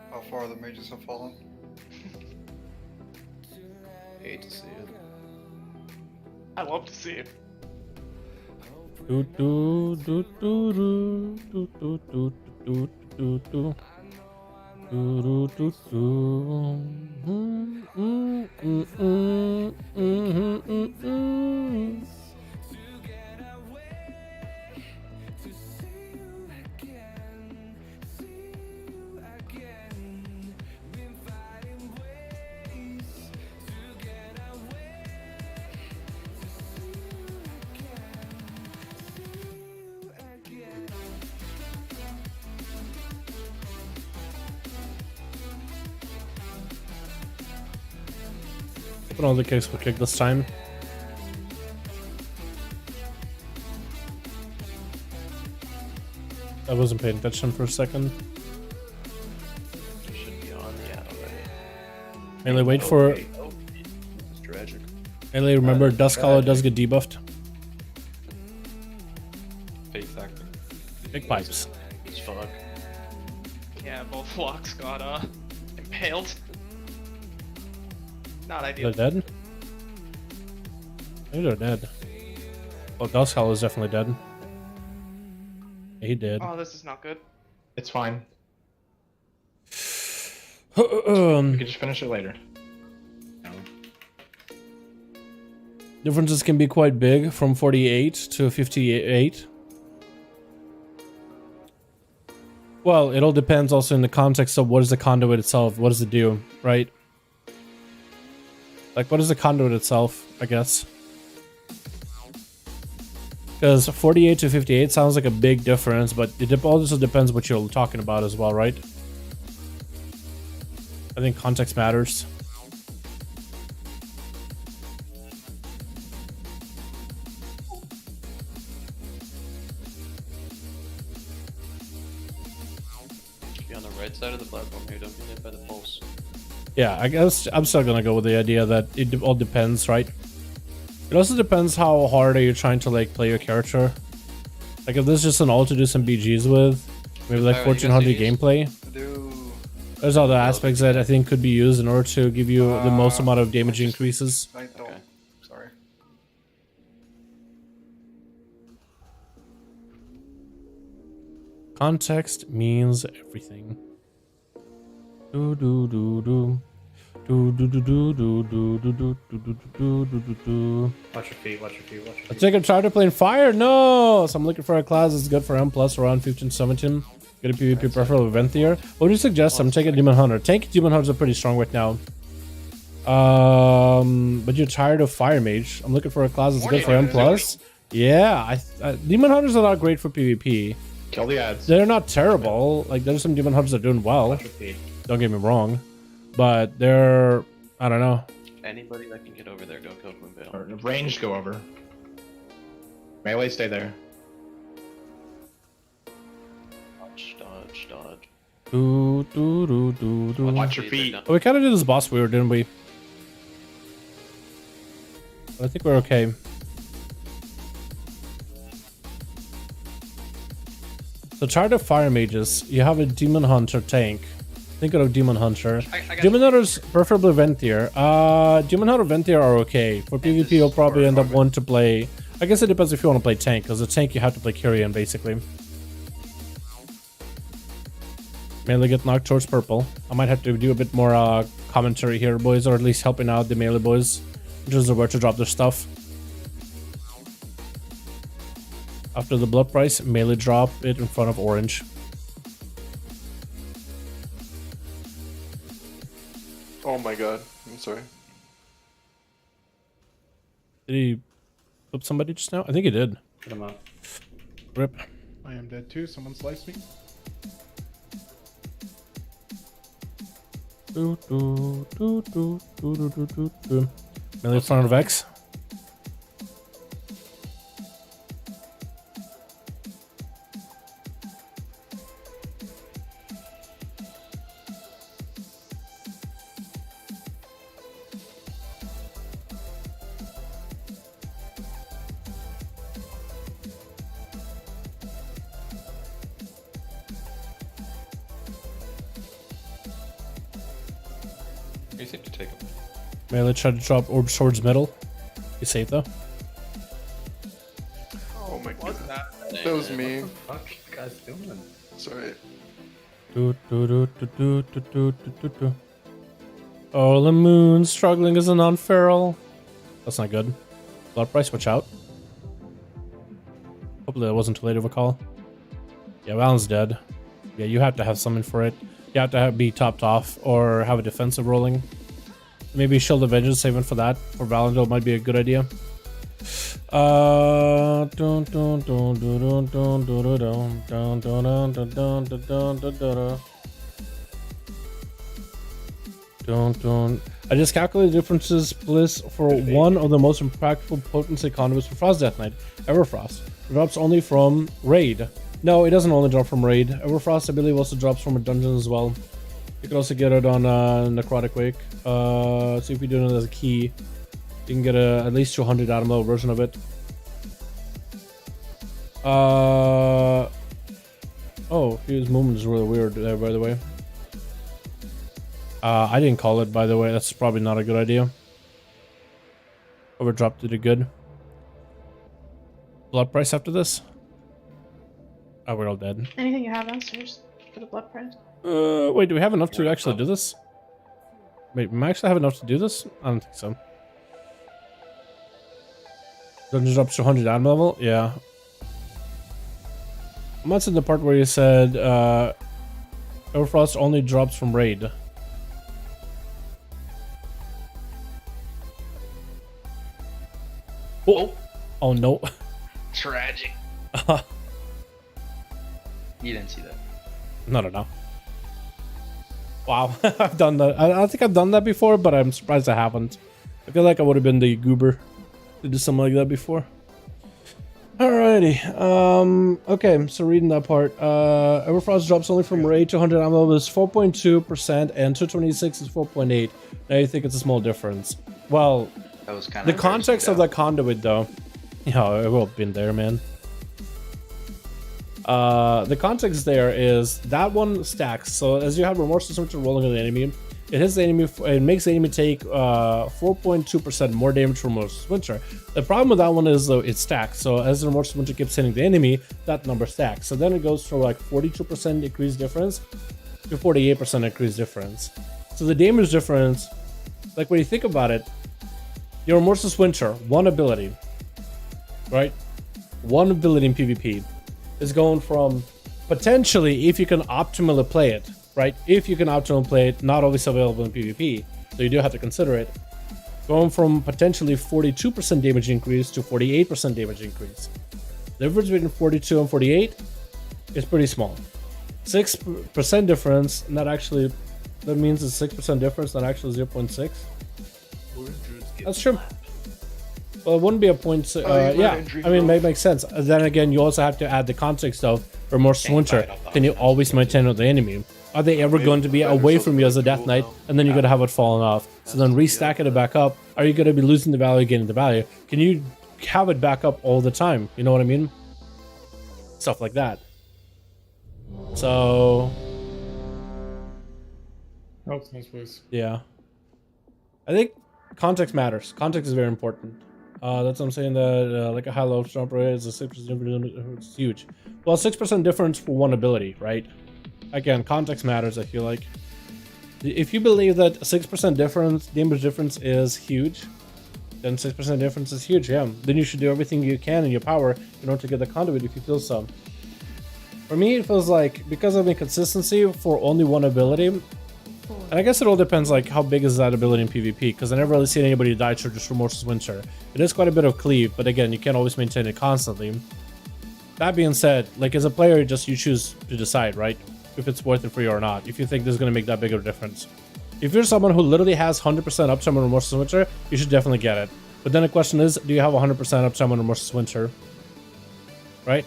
How far the mages have fallen? Hate to see it. I love to see it. Do do do do do do do do do do do. Do, do, do, do. Put on the case for kick this time. I wasn't paying attention for a second. Should be on, yeah, already. Mainly wait for... It's tragic. Mainly remember, Duskhollow does get debuffed. Face acting. Big pipes. It's fuck. Yeah, both flocks got impaled. Not ideal. They're dead? I think they're dead. Well, Duskhollow is definitely dead. He did. Oh, this is not good. It's fine. We can just finish it later. Differences can be quite big, from 48 to 58. Well, it all depends also in the context of what is the conduit itself. What does it do, right? Like, what is the conduit itself, I guess? Because 48 to 58 sounds like a big difference, but it also depends what you're talking about as well, right? I think context matters. Be on the right side of the platform here, don't get hit by the pulse. Yeah, I guess I'm still gonna go with the idea that it all depends, right? It also depends how hard are you trying to like play your character. Like if this is just an ult to do some BGs with, maybe like 1400 gameplay. There's other aspects that I think could be used in order to give you the most amount of damage increases. I don't. Sorry. Context means everything. Do do do do. Do do do do do do do do do do do do. Watch your feet, watch your feet, watch your feet. I think I tried to play in fire. No, so I'm looking for a class that's good for M plus around 15, 17. Get a PvP preferable event here. What do you suggest? I'm taking Demon Hunter. Tank Demon Hunters are pretty strong right now. But you're tired of Fire Mage. I'm looking for a class that's good for M plus. Yeah, Demon Hunters are not great for PvP. Kill the ads. They're not terrible. Like there's some Demon Hunters that are doing well. Don't get me wrong, but they're, I don't know. Anybody that can get over there, go kill Queen Veil. Or range, go over. Melee, stay there. Dodge, dodge, dodge. Do, do, do, do, do. Watch your feet. Oh, we kind of did this boss weird, didn't we? But I think we're okay. So try to Fire Mages. You have a Demon Hunter tank. Think of Demon Hunter. Demon Hunters preferably Venthyr. Demon Hunter Venthyr are okay. For PvP you'll probably end up wanting to play. I guess it depends if you want to play tank, because the tank you have to play Kyrian basically. Melee get knocked towards purple. I might have to do a bit more commentary here, boys, or at least helping out the melee boys in terms of where to drop their stuff. After the blood price, melee drop it in front of orange. Oh my god, I'm sorry. Did he flip somebody just now? I think he did. Get him up. Rip. I am dead too. Someone sliced me. Do, do, do, do, do, do, do, do, do. Melee in front of X. You seem to take him. Melee tried to drop orb towards middle. You safe though. Oh my god. That was me. What the fuck you guys doing? Sorry. Do, do, do, do, do, do, do, do, do. Oh, the moon struggling as a non-feral. That's not good. Blood price, watch out. Hopefully that wasn't too late of a call. Yeah, Valen's dead. Yeah, you have to have something for it. You have to be topped off or have a defensive rolling. Maybe Shield of Vengeance saving for that. For Valendil might be a good idea. I just calculated the differences bliss for one of the most impactful potency conduits for Frost Death Knight, Everfrost. It drops only from raid. No, it doesn't only drop from raid. Everfrost, I believe, also drops from a dungeon as well. You can also get it on Necrotic Wake. So if you do it as a key, you can get at least 200 atom level version of it. Oh, his movement is really weird there, by the way. I didn't call it, by the way. That's probably not a good idea. Overdropped did it good. Blood price after this? Oh, we're all dead. Anything you have downstairs for the blood price? Wait, do we have enough to actually do this? Wait, we might actually have enough to do this? I don't think so. Dungeon drops to 100 atom level? Yeah. I'm not in the part where you said Everfrost only drops from raid. Oh no. Tragic. You didn't see that. No. Wow, I've done that. I don't think I've done that before, but I'm surprised I haven't. I feel like I would have been the goober to do something like that before. Alrighty. Okay, so reading that part. Everfrost drops only from raid to 100 ammo is 4.2% and 226 is 4.8. Now you think it's a small difference. Well, that was kind the of context of that conduit though. Yeah, I've all been there, man. The context there is that one stacks. So as you have Remorseless Winter rolling on the enemy, it hits the enemy. It makes the enemy take 4.2% more damage from Remorseless Winter. The problem with that one is though it stacks. So as the Remorseless Winter keeps hitting the enemy, that number stacks. So then it goes from like 42% increased difference to 48% increased difference. So the damage difference, like when you think about it, your Remorseless Winter, one ability, right? One ability in PvP is going from potentially, if you can optimally play it, right? If you can optimally play it, not always available in PvP, so you do have to consider it. Going from potentially 42% damage increase to 48% damage increase. The difference between 42 and 48 is pretty small. 6% difference, and that means it's 6% difference, not actually 0.6. That's true. Well, it wouldn't be a point. Yeah, I mean, it makes sense. Then again, you also have to add the context of Remorseless Winter. Can you always maintain with the enemy? Are they ever going to be away from you as a Death Knight, and then you're going to have it falling off? So then restack it back up. Are you going to be losing the value, gaining the value? Can you have it back up all the time? You know what I mean? Stuff like that. So... Oh, it's nice place. Yeah. I think context matters. Context is very important. That's what I'm saying, that like a high low jump rate is a 6% difference. It's huge. Well, 6% difference for one ability, right? Again, context matters, I feel like. If you believe that 6% difference, damage difference is huge, then 6% difference is huge, yeah. Then you should do everything you can in your power in order to get the conduit if you feel so. For me, it feels like, because of inconsistency for only one ability, and I guess it all depends like how big is that ability in PvP, because I never really seen anybody die to just Remorseless Winter. It is quite a bit of cleave, but again, you can't always maintain it constantly. That being said, like as a player, you choose to decide, right? If it's worth it for you or not, if you think this is going to make that big of a difference. If you're someone who literally has 100% uptime on Remorseless Winter, you should definitely get it. But then the question is, do you have 100% uptime on Remorseless Winter? Right?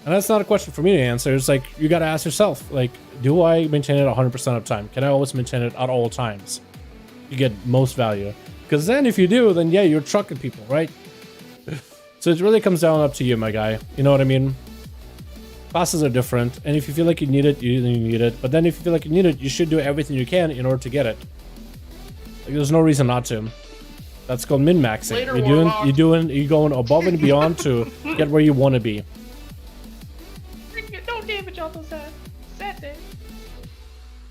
And that's not a question for me to answer. It's like, you got to ask yourself, like, do I maintain it 100% uptime? Can I always maintain it at all times? You get most value. Because then if you do, then yeah, you're trucking people, right? So it really comes down up to you, my guy. You know what I mean? Classes are different, and if you feel like you need it, you need it. But then if you feel like you need it, you should do everything you can in order to get it. Like, there's no reason not to. That's called min-maxing. You're going above and beyond to get where you want to be. No damage on those sad.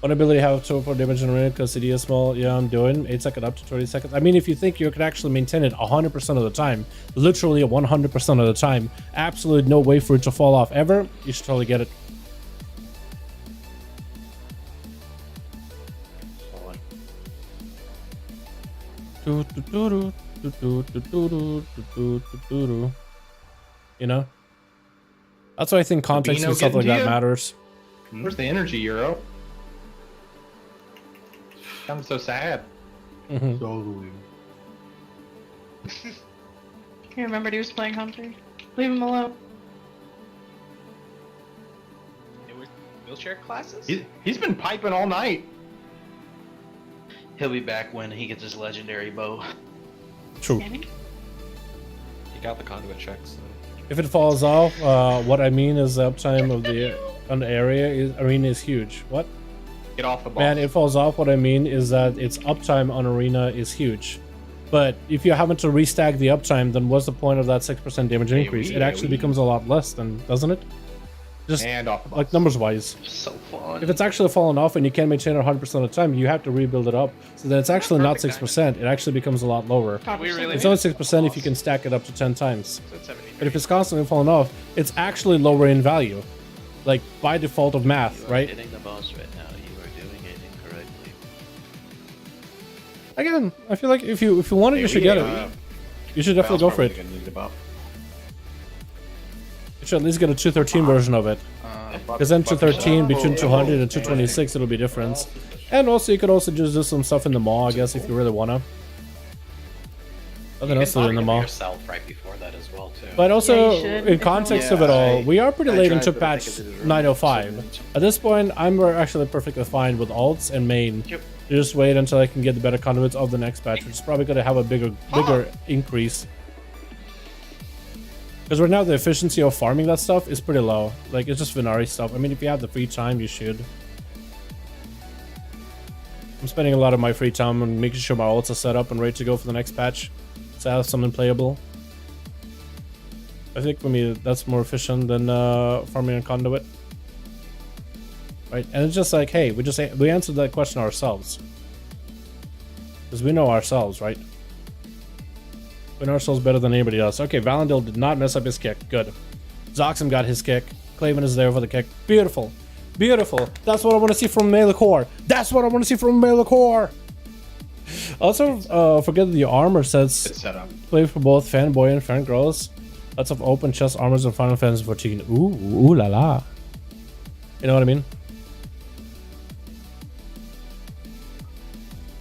One ability have so for damage generated because CD is small. Yeah, I'm doing 8 seconds up to 20 seconds. I mean, if you think you could actually maintain it 100% of the time, literally 100% of the time, absolutely no way for it to fall off ever, you should totally get it. You know? That's why I think context and stuff like that matters. Where's the energy, Euro? I'm so sad. He remembered he was playing Hunter. Leave him alone. Wheelchair classes? He's been piping all night. He'll be back when he gets his legendary bow. True. He got the conduit checks. So. If it falls off, what I mean is the uptime of the arena is huge. What? Get off the box. Man, it falls off. What I mean is that its uptime on arena is huge. But if you're having to restack the uptime, then what's the point of that 6% damage increase? It actually becomes a lot less then, doesn't it? Just and off the box. Like numbers wise. So fun. If it's actually falling off and you can't maintain it 100% of the time, you have to rebuild it up. So then it's actually not 6%. It actually becomes a lot lower. It's only 6% if you can stack it up to 10 times. But if it's constantly falling off, it's actually lower in value. like by default of math, You are right? hitting the boss right now. You are doing it incorrectly. Again, I feel like if you want it, you should get it. You should definitely go for it. You should at least get a 213 version of it. Because then 213 between 200 and 226, it'll be different. And also, you could also just do some stuff in the mall, I guess, if you really wanna. Nothing else to do in the mall. Yourself right before that as well too. But also, Yeah, you should. in context of it all, we are pretty late into patch 905. At this point, I'm actually perfectly fine with alts and main. Yep. Just wait until I can get the better conduits of the next patch, which is probably going to have a bigger increase. Because right now the efficiency of farming that stuff is pretty low. Like, it's just Venari stuff. I mean, if you have the free time, you should. I'm spending a lot of my free time on making sure my alts are set up and ready to go for the next patch. So I have something playable. I think for me, that's more efficient than farming a conduit. Right? And it's just like, hey, we answered that question ourselves. Because we know ourselves, right? We know ourselves better than anybody else. Okay, Valandil did not mess up his kick. Good. Zoxum got his kick. Claven is there for the kick. Beautiful. Beautiful. That's what I want to see from melee core. That's what I want to see from melee core. Also, forget that the armor sets play for both fanboy and fangirls. Lots of open chest armors and Final Fantasy 14. Ooh la la. You know what I mean?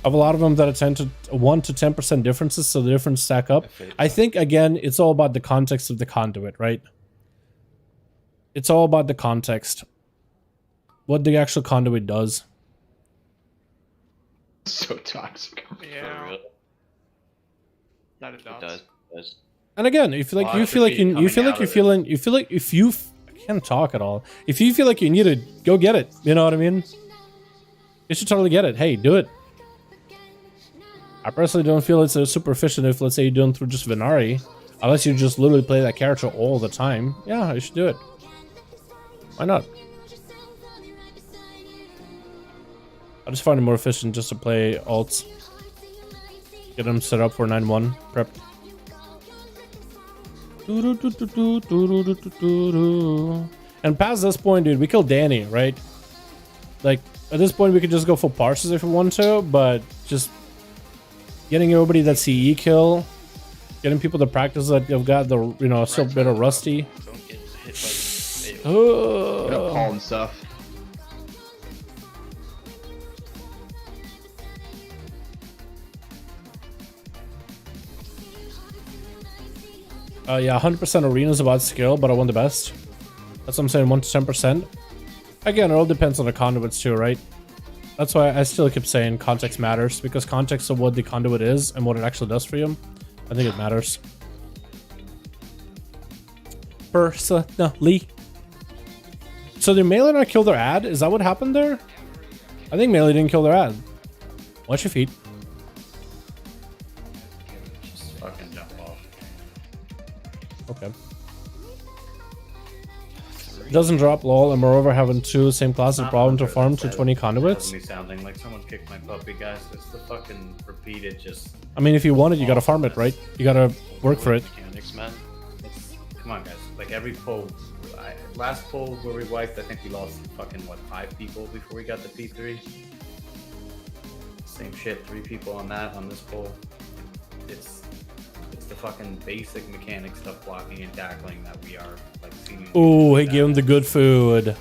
I have a lot of them that attend to 1 to 10% differences, so the difference stack up. I think, again, it's all about the context of the conduit, right? It's all about the context. What the actual conduit does. So toxic. Yeah. Not a dot. It does. And again, if like you feel like if you I can't talk at all. If you feel like you need it, go get it. You know what I mean? You should totally get it. Hey, do it. I personally don't feel it's super efficient if, let's say, you're doing through just Venari. Unless you just literally play that character all the time. Yeah, you should do it. Why not? I just find it more efficient just to play alts. Get them set up for 9-1 prep. And past this point, dude, we killed Danny, right? Like, at this point, we could just go for parses if we want to, but just getting everybody that CE kill, getting people to practice that have got the, you know, still a bit of rusty. Don't get hit by Paul and stuff. Yeah, 100% arena is about skill, but I want the best. That's what I'm saying, 1 to 10%. Again, it all depends on the conduits too, right? That's why I still keep saying context matters, because context of what the conduit is and what it actually does for you, I think it matters. Personally. So did Melee not kill their ad? Is that what happened there? I think Melee didn't kill their ad. Watch your feet. Just fucking jump off. Okay. Doesn't drop lol, and moreover having 2 same class is problem to farm to 20 conduits. Me sounding like someone kicked my puppy, guys. It's the fucking repeated just. I mean, if you want it, you gotta farm it, right? You gotta work for it. Mechanics, man. Come on, guys. Like every pull, last pull where we wiped, I think we lost fucking what 5 people before we got the P3. Same shit, 3 people on this pull. It's the fucking basic mechanic stuff, blocking and tackling, that we are like seeing. Oh, he gave him the good food.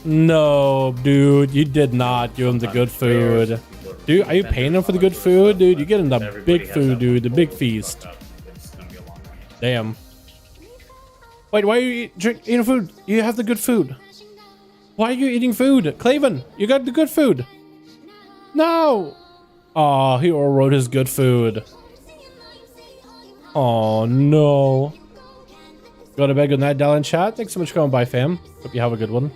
No, dude, you did not give him the good food. Dude, are you paying him for the good food? Dude, you're getting the big food, dude, the big feast. Damn. Wait, why are you eating food? You have the good food. Why are you eating food? Claven, you got the good food. No! Aw, he overrode his good food. Oh no. Go to bed, good night, Dalaran chat. Thanks so much for coming by, fam. Hope you have a good one.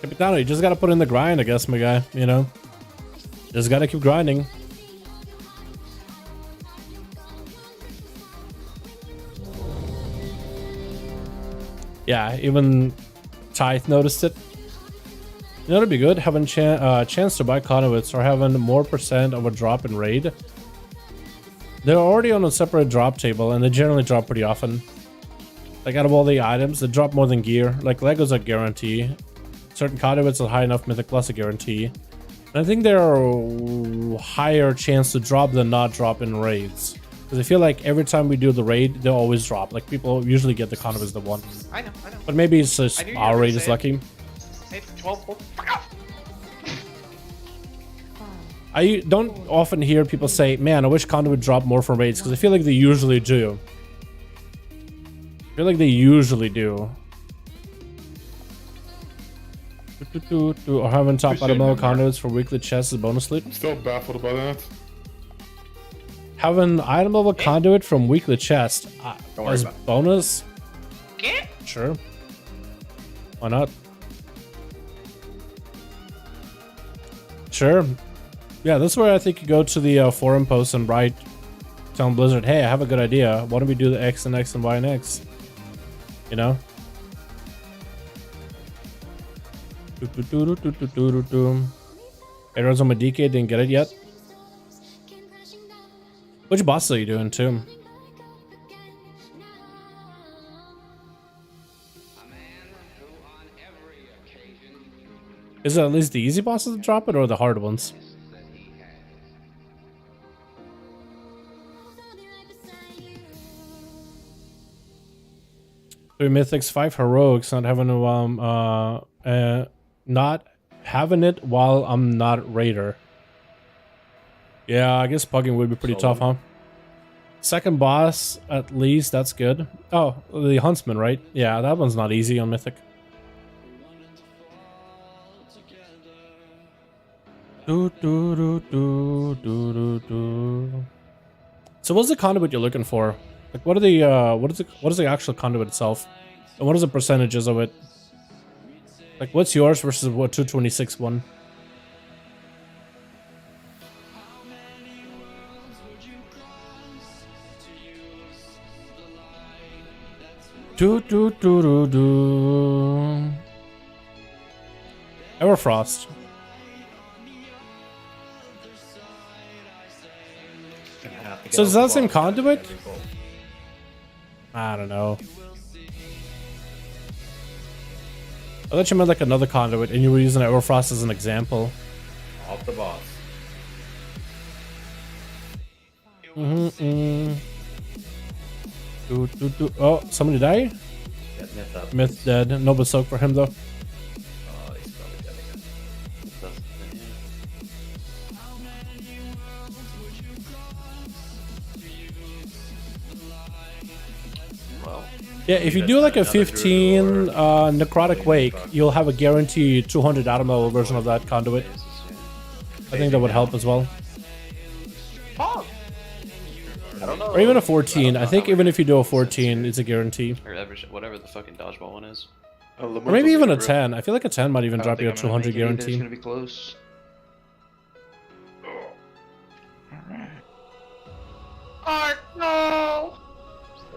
Capitano, you just gotta put in the grind, I guess, my guy, you know? Just gotta keep grinding. Yeah, even Tithe noticed it. You know, it'd be good having chance to buy conduits or having more % of a drop in raid. They're already on a separate drop table and they generally drop pretty often. Like out of all the items, they drop more than gear. Like Legos are guarantee. Certain conduits are high enough Mythic Plus a guarantee. And I think there are higher chance to drop than not drop in raids. Because I feel like every time we do the raid, they always drop. Like people usually get the conduits they want. I know. But maybe it's just our raid is lucky. Hey, 12, fuck off! I don't often hear people say, man, I wish conduit would drop more from raids, because I feel like they usually do. I feel like they usually do. Or having top bottom conduits for weekly chests is bonus loot. I'm still baffled by that. Having item level conduit from weekly chest as bonus? Sure. Why not? Sure. Yeah, that's where I think you go to the forum post and write, telling Blizzard, hey, I have a good idea. Why don't we do the X and X and Y and X? You know? Arrows on my DK, didn't get it yet. Which boss are you doing too? Is it at least the easy bosses to drop it or the hard ones? 3 mythics, 5 heroics, not having it while I'm not raider. Yeah, I guess pugging would be pretty tough, huh? Second boss, at least, that's good. Oh, the huntsman, right? Yeah, that one's not easy on mythic. So what's the conduit you're looking for? Like, what are the what is the actual conduit itself, and what is the percentages of it? Like, what's yours versus what 226 one? Everfrost. So is that the same conduit? I don't know. I thought you meant like another conduit and you were using Everfrost as an example. Off the boss. Oh, somebody died? Myth dead. No but soak for him though. Oh, he's probably dead again. Well, yeah, if you do like a 15 necrotic wake, you'll have a guaranteed 200 atom level version of that conduit. I think that would help as well. I don't know. Or even a 14. I think even if you do a 14, it's a guarantee. Or whatever the fucking dodgeball one is. Or maybe even a 10. I feel like a 10 might even drop you a 200 guarantee. It's gonna be close. Oh no!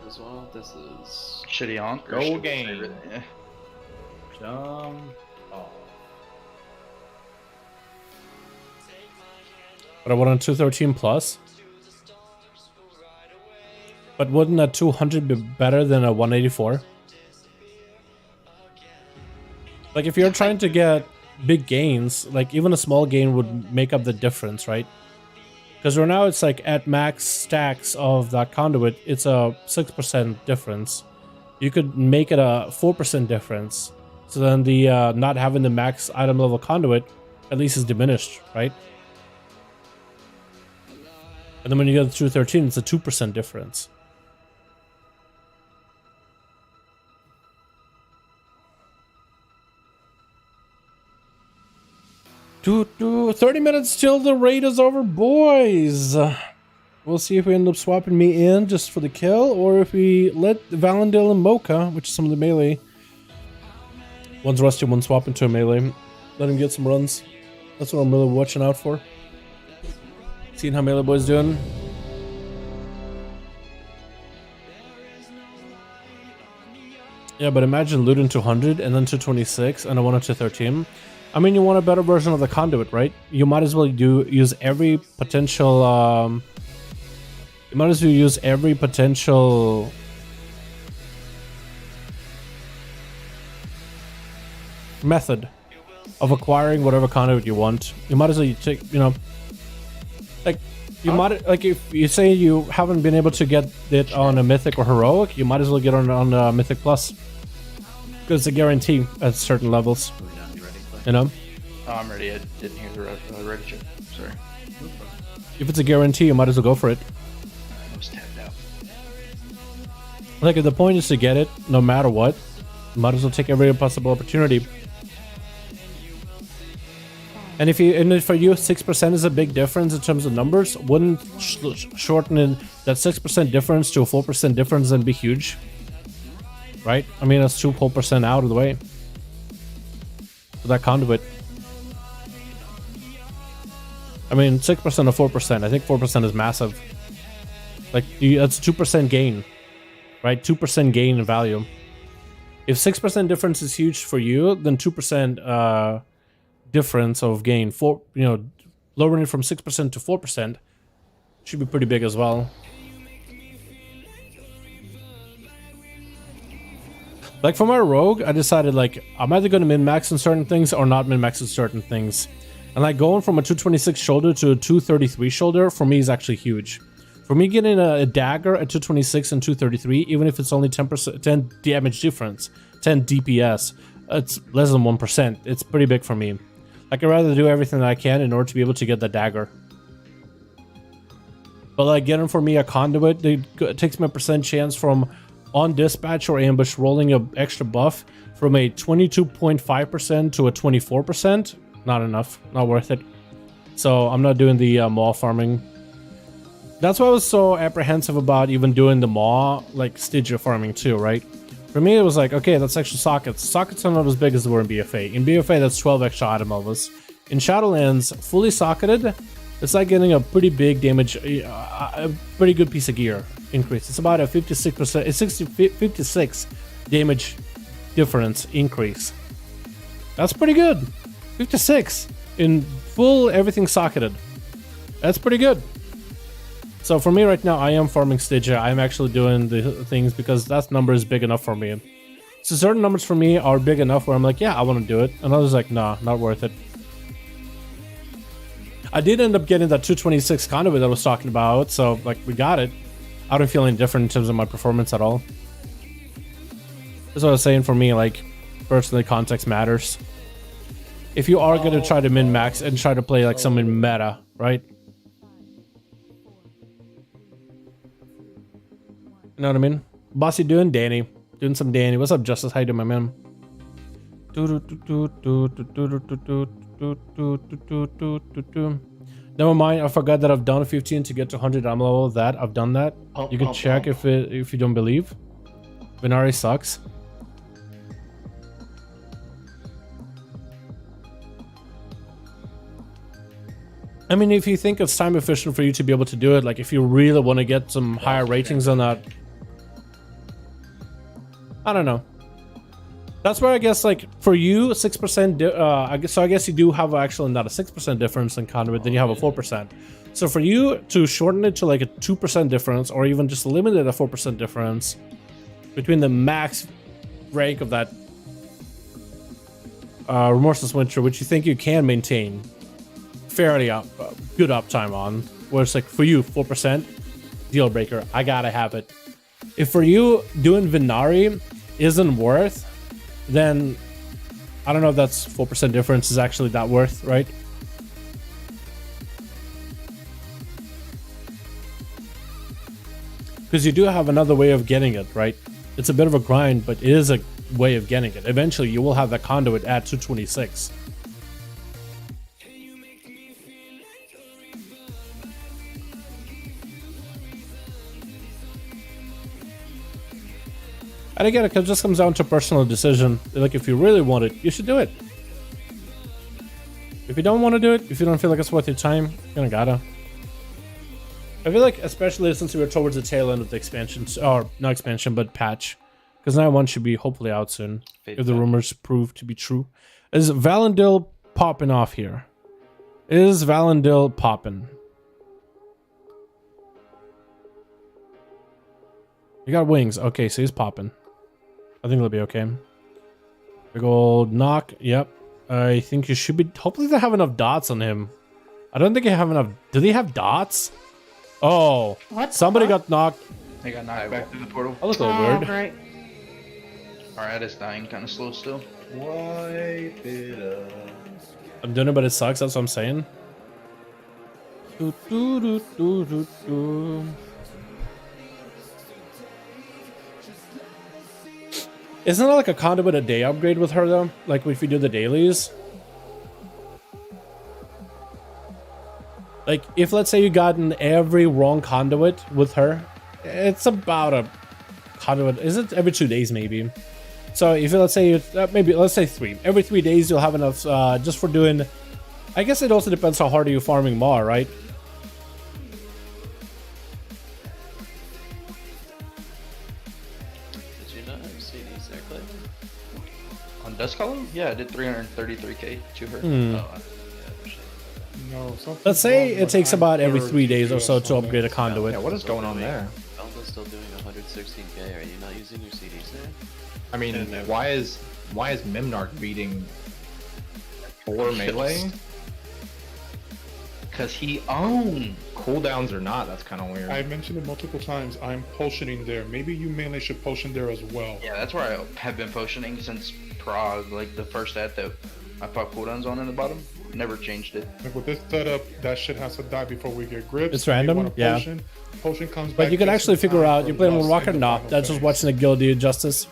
As well, this is Shitty Onk. Go game. Yeah. Oh. But I want a 213 plus. But wouldn't a 200 be better than a 184? Like if you're trying to get big gains, like even a small gain would make up the difference, right? Because right now it's like at max stacks of that conduit, it's a 6% difference. You could make it a 4% difference. So then the not having the max item level conduit at least is diminished, right? And then when you get the 213, it's a 2% difference. 30 minutes till the raid is over, boys. We'll see if we end up swapping me in just for the kill, or if we let Valandil and Mocha, which is some of the melee. One's rusty, one swap into a melee. Let him get some runs. That's what I'm really watching out for. Seeing how melee boy's doing. Yeah, but imagine looting 200 and then 226 and a 1 to 13. I mean, you want a better version of the conduit, right? You might as well use every potential. You might as well use every potential method of acquiring whatever conduit you want. You might as well take, you know, like you might, like if you say you haven't been able to get it on a mythic or heroic, you might as well get on mythic plus, because it's a guarantee at certain levels. You know. Oh, I'm ready. I didn't hear the ready check. Sorry. If it's a guarantee, you might as well go for it. I was tapped out. Like, if the point is to get it, no matter what, you might as well take every possible opportunity. And if for you 6% is a big difference in terms of numbers, wouldn't shortening that 6% difference to a 4% difference and be huge? Right? I mean, that's 2 whole % out of the way for that conduit. I mean, 6% or 4%. I think 4% is massive. Like, that's 2% gain, right? 2% gain in value. If 6% difference is huge for you, then 2% difference of gain, lowering it from 6% to 4% should be pretty big as well. Like for my rogue, I decided like I'm either going to min-max on certain things or not min-max on certain things. And like going from a 226 shoulder to a 233 shoulder for me is actually huge. For me, getting a dagger at 226 and 233, even if it's only 10 damage difference, 10 DPS, it's less than 1%. It's pretty big for me. Like, I'd rather do everything that I can in order to be able to get the dagger. But like getting for me a conduit, it takes me a % chance from on dispatch or ambush rolling an extra buff from a 22.5% to a 24%. Not enough, not worth it. So I'm not doing the maw farming. That's why I was so apprehensive about even doing the maw, like Stygia farming too, right? For me, it was like, okay, that's extra sockets. Sockets are not as big as they were in BFA. In BFA, that's 12 extra item levels. In Shadowlands, fully socketed, it's like getting a pretty big damage, a pretty good piece of gear increase. It's about a 56%, it's 56 damage difference increase. That's pretty good. 56 in full everything socketed. That's pretty good. So for me right now, I am farming Stygia. I'm actually doing the things because that number is big enough for me. So certain numbers for me are big enough where I'm like, yeah, I want to do it. And others like, nah, not worth it. I did end up getting that 226 conduit that I was talking about. So like we got it. I don't feel any different in terms of my performance at all. That's what I was saying. For me, like personally, context matters. If you are going to try to min-max and try to play like some in meta, right? You know what I mean? Bossy doing Danny. Doing some Danny. What's up, Justice? How you doing, my man? Never mind, I forgot that I've done 15 to get to 100 ammo level. That I've done that. You can check if you don't believe. Venari sucks. I mean, if you think it's time efficient for you to be able to do it, like if you really want to get some higher ratings on that, I don't know. That's where I guess like for you 6%. I guess you do have actually not a 6% difference in conduit, then you have a 4%. So for you to shorten it to like a 2% difference, or even just limit it a 4% difference between the max rank of that Remorseless Winter, which you think you can maintain fairly good uptime on, where it's like for you 4% deal breaker, I gotta have it. If for you doing Venari isn't worth, then I don't know if that's 4% difference is actually that worth, right? Because you do have another way of getting it, right? It's a bit of a grind, but it is a way of getting it. Eventually you will have that conduit at 226. And again, it just comes down to personal decision. Like, if you really want it, you should do it. If you don't want to do it, if you don't feel like it's worth your time, you're gonna gotta. I feel like, especially since we were towards the tail end of the expansion, or not expansion, but patch Because 9-1 should be hopefully out soon. Fade If the back. rumors prove to be true. Is Valandil popping off here? Is Valandil popping? You got wings. Okay, so he's popping. I think it'll be okay. Big old knock. Yep. I think you should be... Hopefully they have enough dots on him. I don't think they have enough... Do they have dots? Oh. What? Somebody got knocked. They got knocked back through the portal. That looks a little weird. Great. Alright, it's dying kind of slow still. Wipe it up. I'm doing it, but it sucks. That's what I'm saying. Do, do, do, do, do, do. Isn't it like a conduit a day upgrade with her though? Like if you do the dailies? Like if let's say you gotten every wrong conduit with her, it's about a conduit. Is it every 2 days maybe? So if you, let's say you maybe let's say 3. Every 3 days you'll have enough just for doing. I guess it also depends how hard are you farming Mar, right? Did you not have CDs there, Clay? On Dust Column? Yeah, I did 333k to her. No, something Let's say wrong, it but takes I'm about every third 3 days or to so to something. upgrade a conduit. Yeah, what is going on there? Alpha's still doing 116k. Are you not using your CDs there? I mean, why is Mimnark beating 4 melee? Because he owns. Cooldowns or not, that's kind of weird. I mentioned it multiple times. I'm potioning there. Maybe you melee should potion there as well. Yeah, that's where I have been potioning since Prague, like the first ad that I put cooldowns on in the bottom. Never changed it. Like with this setup, that shit has to die before we get grips. It's If you random, want a yeah. Potion comes back. But you can just actually in figure time out for you're playing with boss Rocket and the Nah. final That's just finish. watching the guild do justice.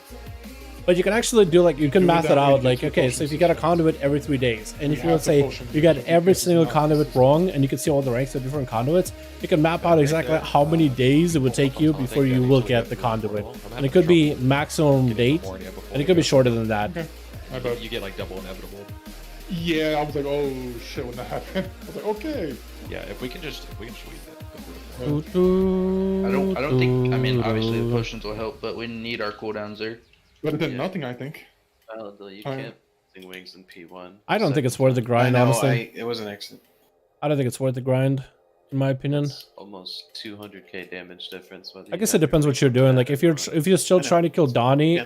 But you can actually do like you can Do it math that it way, out. just Like with okay, so if you get a conduit every 3 days, and if you have let's to say potion you get because every it's single not conduit system. wrong, and you can see all the ranks of different conduits, you can map out exactly how many days it would take you before you will get the conduit. And it could be maximum date, and it could be shorter than that. I bet. You get like double inevitable. Yeah, I was like, oh shit, when that happened, I was like, okay. Yeah, if we can just weed that. I don't think. I mean, obviously the potions will help, but we need our cooldowns there. Better than nothing, I think. You can't sing wings in P1. I don't think it's worth the grind, honestly. It was an exit. I don't think it's worth the grind, in my opinion. Almost 200k damage difference. Whether I you guess have it depends what you're doing. Like if you're still trying to kill Donnie,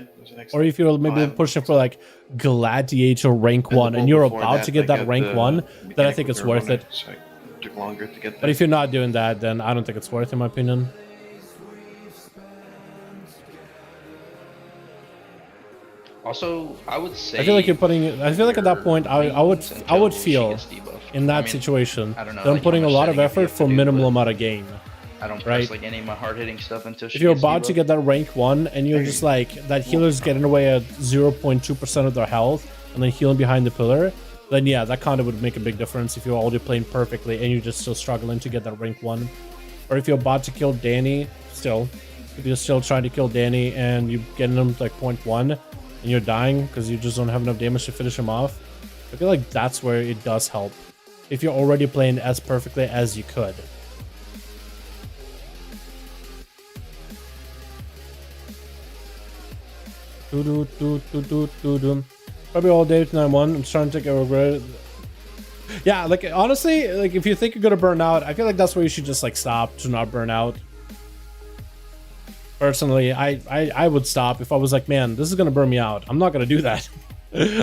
or if you're maybe pushing for like Gladiator rank 1 and you're about to get that rank 1, then I think it's worth it. So it took longer to get there. But if you're not doing that, then I don't think it's worth it, in my opinion. Also, I would say I feel like you're putting. I feel like at that point, I would feel in that I mean, situation I don't know, that I'm like, putting how a much lot of setting if you effort have to for do, minimal but amount of gain. I don't right? press like any of my hard hitting stuff until she If you're gets about to debuffed. get that rank 1 and you're just like that healer's getting away at 0.2% of their health and then healing behind the pillar, then yeah, that kind of would make a big difference if you're already playing perfectly and you're just still struggling to get that rank 1. Or if you're about to kill Danny, if you're still trying to kill Danny and you're getting him to like 0.1 and you're dying because you just don't have enough damage to finish him off, I feel like that's where it does help. If you're already playing as perfectly as you could. Probably all day tonight 1. I'm trying to take a regret. Yeah, like honestly, like if you think you're gonna burn out, I feel like that's where you should just like stop to not burn out. Personally, I would stop if I was like, man, this is gonna burn me out. I'm not gonna do that.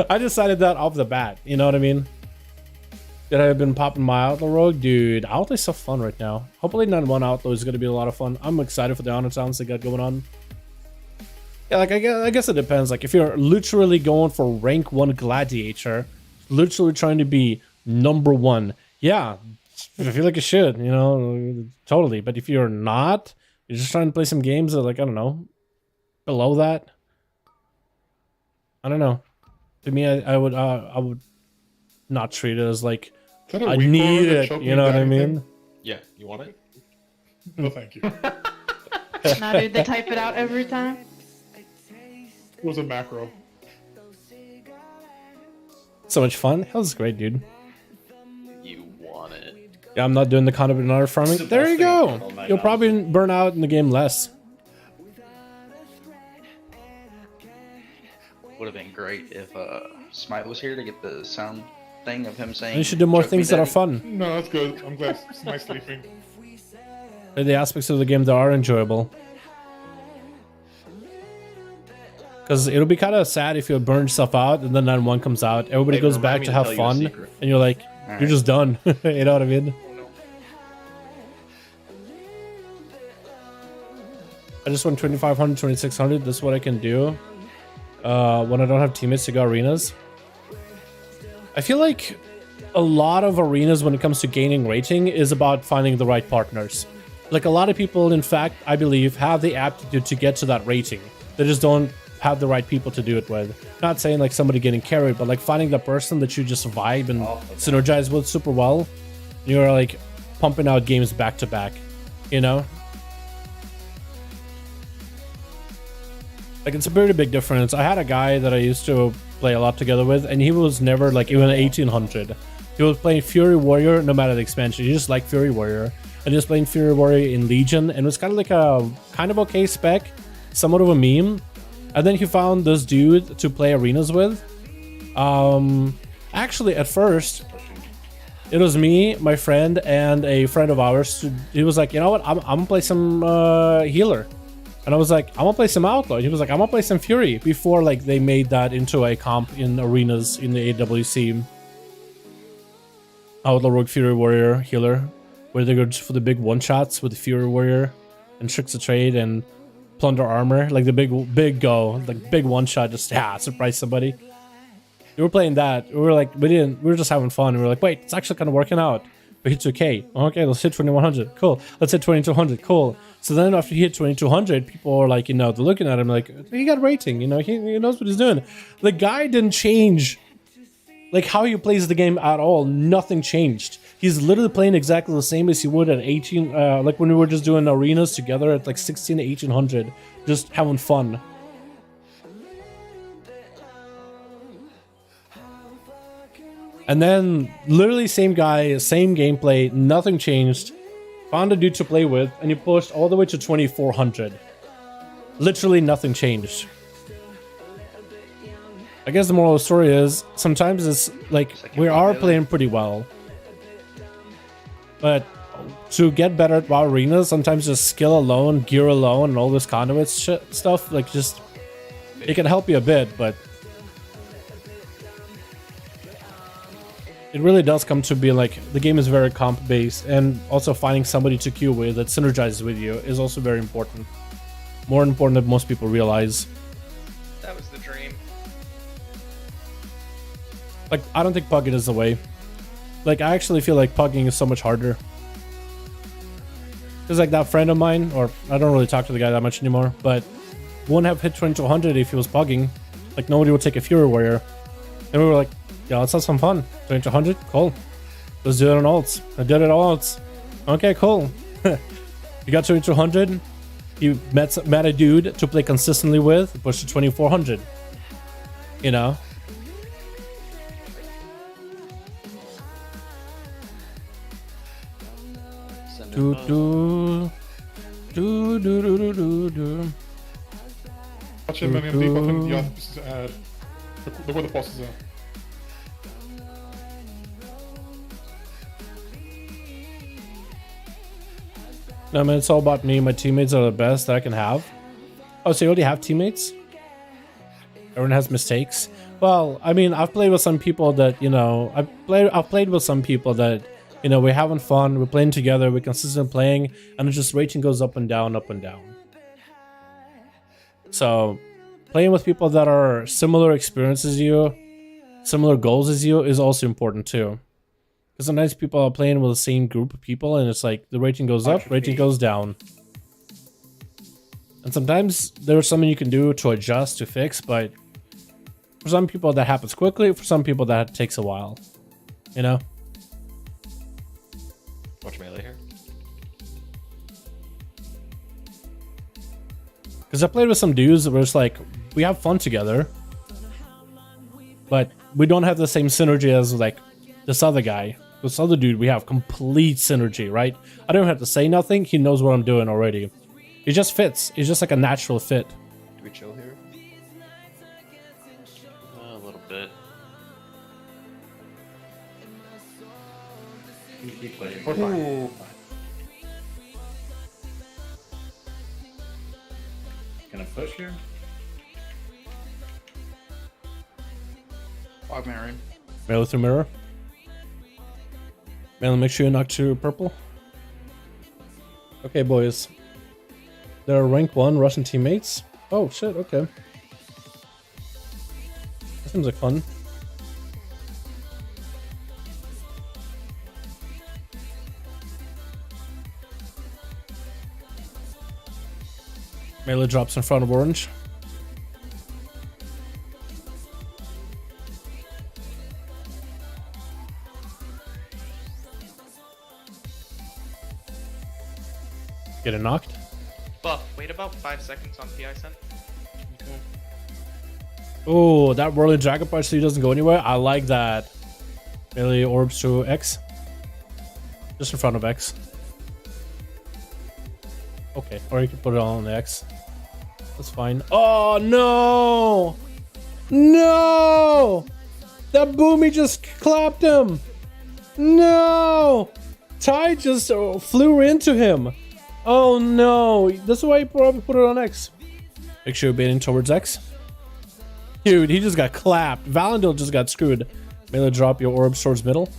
I decided that off the bat. You know what I mean? Did I have been popping my Outlaw Rogue? Dude, Outlaw's so fun right now. Hopefully 9-1 Outlaw is gonna be a lot of fun. I'm excited for the honor sounds they got going on. Yeah, like I guess it depends. Like if you're literally going for rank 1 Gladiator, literally trying to be number 1, yeah, I feel like you should, you know, totally. But if you're not, you're just trying to play some games that, like, I don't know, below that. I don't know. To me, I would not treat it as like I need it. You know what I mean? Yeah, you want it? No, thank you. Nah, dude, they type it out every time. It was a macro. So much fun. That was great, dude. You want it. Yeah, I'm not doing the conduit and honor farming. There you go. You'll probably burn out in the game less. would have been great if Smite was here to get the sound thing of him saying. You should do more "Choke me, things that are Daddy." fun. No, that's good. I'm glad Smite's sleeping. The aspects of the game that are enjoyable. Because it'll be kind of sad if you burn yourself out and then one comes out. Everybody Hey, goes remind back me to to have tell you a fun, secret. and you're like, Alright. you're just done. You know what I mean? I just won 2500, 2600. This is what I can do when I don't have teammates to go arenas. I feel like a lot of arenas when it comes to gaining rating is about finding the right partners. Like a lot of people, in fact, I believe, have the aptitude to get to that rating. They just don't have the right people to do it with. Not saying like somebody getting carried, but like finding the person that you just vibe and synergize with super well. You're like pumping out games back to back, you know? Like it's a pretty big difference. I had a guy that I used to play a lot together with, and he was never like even 1800. He was playing Fury Warrior no matter the expansion. He just liked Fury Warrior. And he was playing Fury Warrior in Legion, and it was kind of like a kind of okay spec, somewhat of a meme. And then he found this dude to play arenas with. Actually, at first, it was me, my friend, and a friend of ours. He was like, you know what, I'm gonna play some healer. And I was like, I'm gonna play some Outlaw. He was like, I'm gonna play some Fury. Before like they made that into a comp in arenas in the AWC. Outlaw Rogue Fury Warrior healer, where they go for the big one-shots with the Fury Warrior and Tricks of Trade and Plunder Armor, like the big go, like big one-shot, just surprise somebody. We were playing that. We were like, we were just having fun. We were like, wait, it's actually kind of working out. We hit 2K. Okay, let's hit 2100. Cool. Let's hit 2200. Cool. So then after he hit 2200, people are like, you know, they're looking at him like, he got rating, you know, he knows what he's doing. The guy didn't change like how he plays the game at all. Nothing changed. He's literally playing exactly the same as he would at 18, like when we were just doing arenas together at like 16 to 1800, just having fun. And then literally same guy, same gameplay, nothing changed. Found a dude to play with, and he pushed all the way to 2400. Literally nothing changed. I guess the moral of the story is sometimes it's like we are playing pretty well, but to get better at WoW arenas, sometimes just skill alone, gear alone, and all this conduit stuff, like just it can help you a bit, but it really does come to be like the game is very comp based, and also finding somebody to queue with that synergizes with you is also very important. More important than most people realize. That was the dream. Like, I don't think pugging is the way. Like, I actually feel like pugging is so much harder. Because, like, that friend of mine, or I don't really talk to the guy that much anymore, but wouldn't have hit 2200 if he was pugging. Like, nobody would take a Fury Warrior. And we were like, yeah, let's have some fun. 2200, cool. Let's do it on ults. I did it on ults. Okay, cool. You got 2200. You met a dude to play consistently with, pushed to 2400. You know? Do. Watch him and deep button, yeah, look where the bosses are. No, man, it's all about me. My teammates are the best that I can have. Oh, so you already have teammates? Everyone has mistakes. Well, I mean, I've played with some people that, you know, I've played with some people that, you know, we're having fun, we're playing together, we're consistent playing, and it's just rating goes up and down, up and down. So, playing with people that are similar experiences as you, similar goals as you, is also important too. Because sometimes people are playing with the same group of people, and it's like the rating goes up, rating goes down. And sometimes there's something you can do to adjust, to fix, but for some people that happens quickly, for some people that takes a while. You know? Watch melee here. Because I played with some dudes where it's like, we have fun together, but we don't have the same synergy as like this other guy. This other dude, we have complete synergy, right? I don't have to say nothing. He knows what I'm doing already. It just fits. It's just like a natural fit. Do we chill here? but We're fine. Gonna push here. 5-minute rain. Melee through mirror. Melee, make sure you knock to purple. Okay, boys. There are rank 1 Russian teammates. Oh, shit, okay. That seems like fun. Melee drops in front of orange. Get it knocked. Buff, wait about 5 seconds on PI send. Oh, that whirling jacket punch so he doesn't go anywhere. I like that. Melee orbs to X. Just in front of X. Okay, or you can put it on the X. That's fine. Oh no! No! That boomy just clapped him! No! Ty just flew into him. Oh no! That's why you probably put it on X. Make sure you're baiting towards X. Dude, he just got clapped. Valandil just got screwed. Melee drop your orbs towards middle.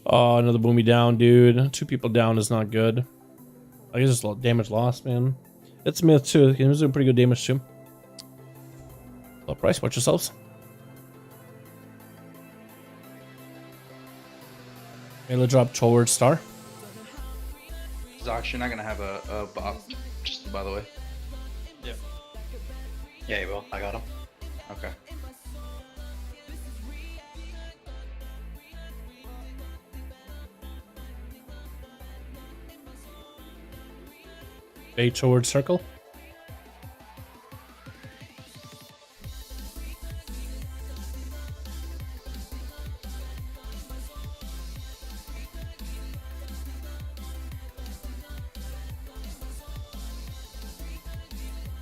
Oh, another boomy down, dude. 2 people down is not good. I guess it's damage lost, man. It's Myth too. He was doing pretty good damage too. Low price, watch yourselves. Melee drop towards star. Zox, you're not gonna have a bot, just by the way. Yeah. Yeah, you will. I got him. Okay. Bait towards circle.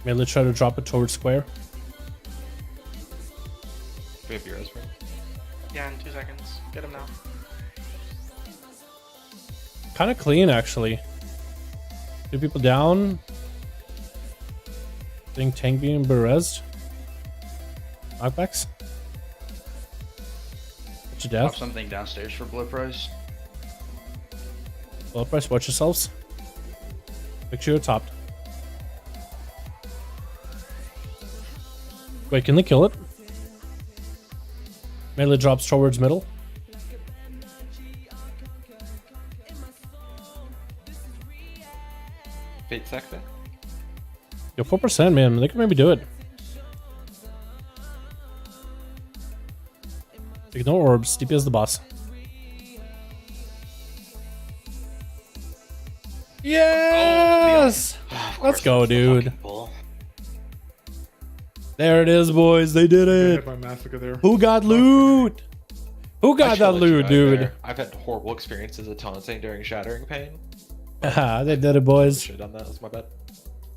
Melee try to drop it towards square. We have yours, right? Yeah, in 2 seconds. Get him now. Kind of clean, actually. 2 people down. I think tank being berezed. Knockbacks. What's your Drop death? something downstairs for blow price. Low price, watch yourselves. Make sure you're topped. Wait, can they kill it? Melee drops towards middle. Fate sector. Yo, 4%, man. They can maybe do it. Ignore orbs. DP is the boss. Yes! Let's go, dude. There it is, boys. They did it. Hit by Massacre there. Who got loot? Who got that loot, dude? I've had horrible experiences of taunting during Shattering Pain. Haha, they did it, boys. Should have done that. That's my bad.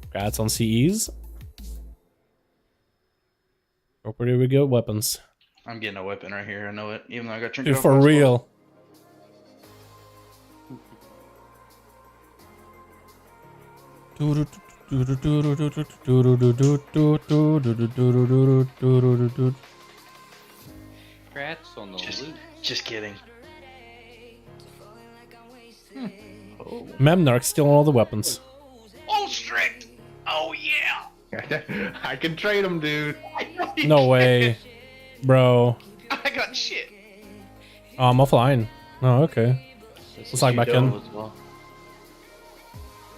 Congrats on CEs. Oh, where do we go? Weapons. I'm getting a weapon right here. I know it. Even though I got trinket. Dude, off for last real. Congrats on the loot. Just kidding. Memnarch stealing all the weapons. Oh, strict. Oh yeah. I can trade him, dude. No way. Bro. I got shit. Oh, I'm offline. Oh, okay. Let's log back in. Well.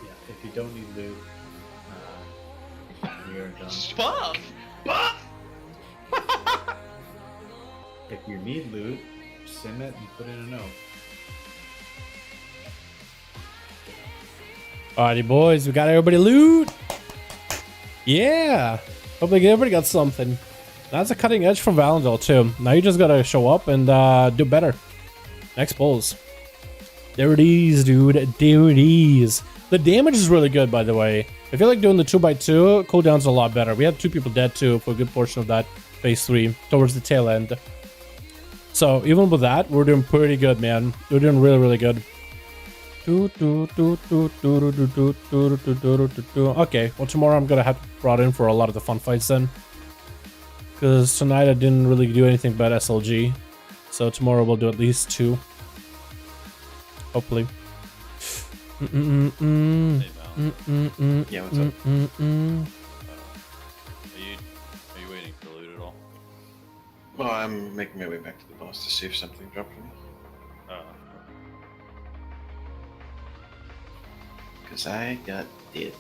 Yeah, if you don't need loot, we are done. Buff! Buff! If you need loot, send it and put in a note. Alrighty, boys. We got everybody loot. Yeah. Hopefully everybody got something. That's a cutting edge from Valandil, too. Now you just gotta show up and do better. Next polls. There it is, dude. There it is. The damage is really good, by the way. I feel like doing the 2x2 cooldown's a lot better. We had 2 people dead too for a good portion of that phase 3 towards the tail end. So even with that, we're doing pretty good, man. We're doing really, really good. Okay, well tomorrow I'm gonna have to brought in for a lot of the fun fights then. Because tonight I didn't really do anything but SLG. So tomorrow we'll do at least 2. Hopefully. Yeah, what's up? Are you waiting for loot at all? Well, I'm making my way back to the boss to see if something dropped for me. Because I got dead.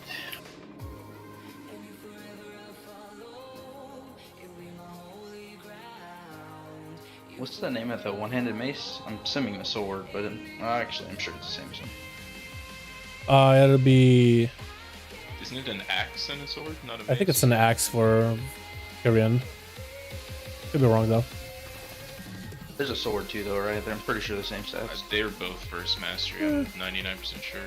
What's the name of the one-handed mace? I'm assuming a sword, but actually I'm sure it's the same as him. It'll be... Isn't it an axe and a sword? Not a mace? I think it's an axe for Kyrian. Could be wrong though. There's a sword too though, right? I'm pretty sure the same stats. They're both first mastery, I'm 99% sure.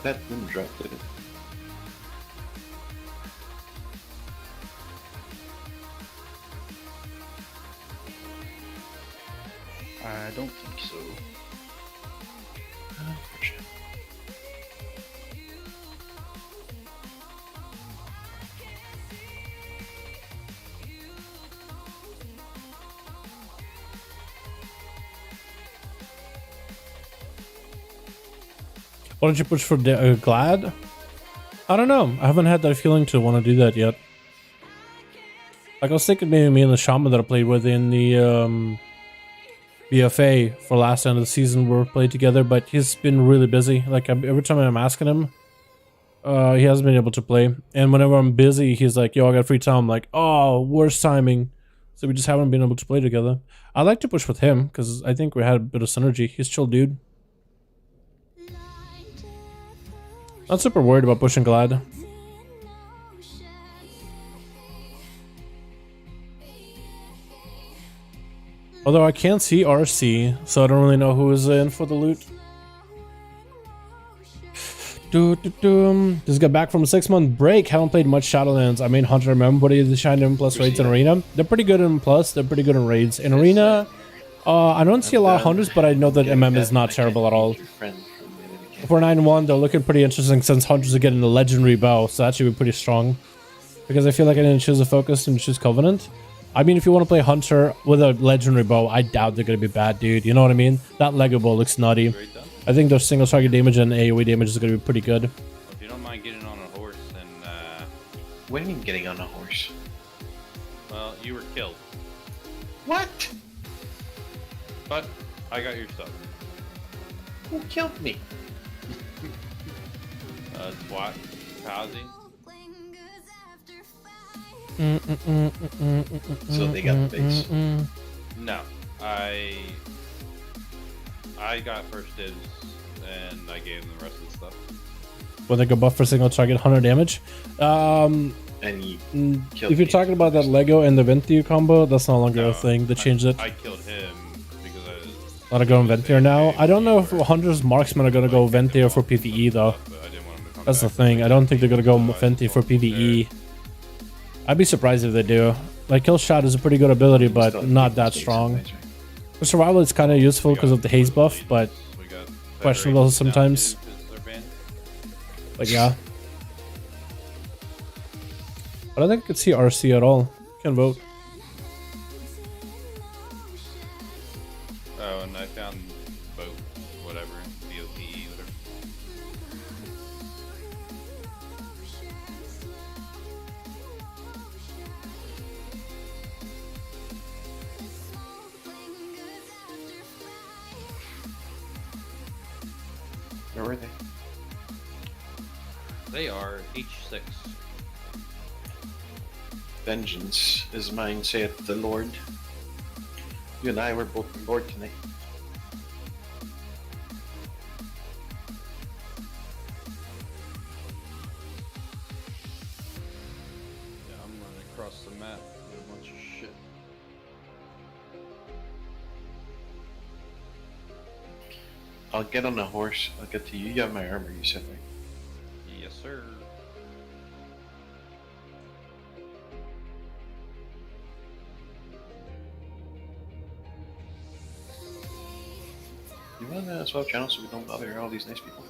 That didn't drop, did it? I don't think so. Why don't you push for Glad? I don't know. I haven't had that feeling to want to do that yet. Like I was thinking maybe me and the shaman that I played with in the BFA for last end of the season were played together, but he's been really busy. Like every time I'm asking him, he hasn't been able to play. And whenever I'm busy, he's like, "Yo, I got free time." I'm like, "Oh, worst timing." So we just haven't been able to play together. I like to push with him because I think we had a bit of synergy. He's a chill dude. Not super worried about pushing Glad. Although I can't see RC, so I don't really know who is in for the loot. Just got back from a 6-month break. Haven't played much Shadowlands. I mean, Hunter, remember what is the shine in plus raids in Arena? They're pretty good in plus. They're pretty good in raids. In Arena, I don't see a lot of Hunters, but I know that MM is not terrible at all. For 9-1, they're looking pretty interesting since Hunters are getting the legendary bow, so that should be pretty strong. Because I feel like I didn't choose a focus and choose Covenant. I mean, if you want to play Hunter with a legendary bow, I doubt they're going to be bad, dude. You know what I mean? That Lego bow looks nutty. I think their single target damage and AoE damage is going to be pretty good. If you don't mind getting on a horse, then what do you mean getting on a horse? well, you were killed. What? But I got your stuff. Who killed me? Twat, Kazi. So they got the base. No, I got first dibs, and I gave them the rest of the stuff. When they go buff for single target 100 damage. And if you're talking about that Lego and the Ventio combo, that's no longer a thing. They changed it. I killed him because I Let it go in Ventio now. I don't know if Hunter's marksmen are gonna go Ventio for PvE though. That's the thing. I don't think they're gonna go Ventio for PvE. I'd be surprised if they do. Like Kill Shot is a pretty good ability, but not that strong. For survival, it's kind of useful because of the haze buff, but questionable sometimes. But yeah. I don't think I could see RC at all. Can vote. Oh, and I found boat, whatever, DOPE, whatever. Where were they? They are H6. Vengeance is mine, saith the Lord. You and I were both on board tonight. Yeah, I'm running across the map with a bunch of shit. I'll get on a horse. I'll get to you. You have my armor, you said, right? Yes, sir. You want to swap channels so we don't bother all these nice people?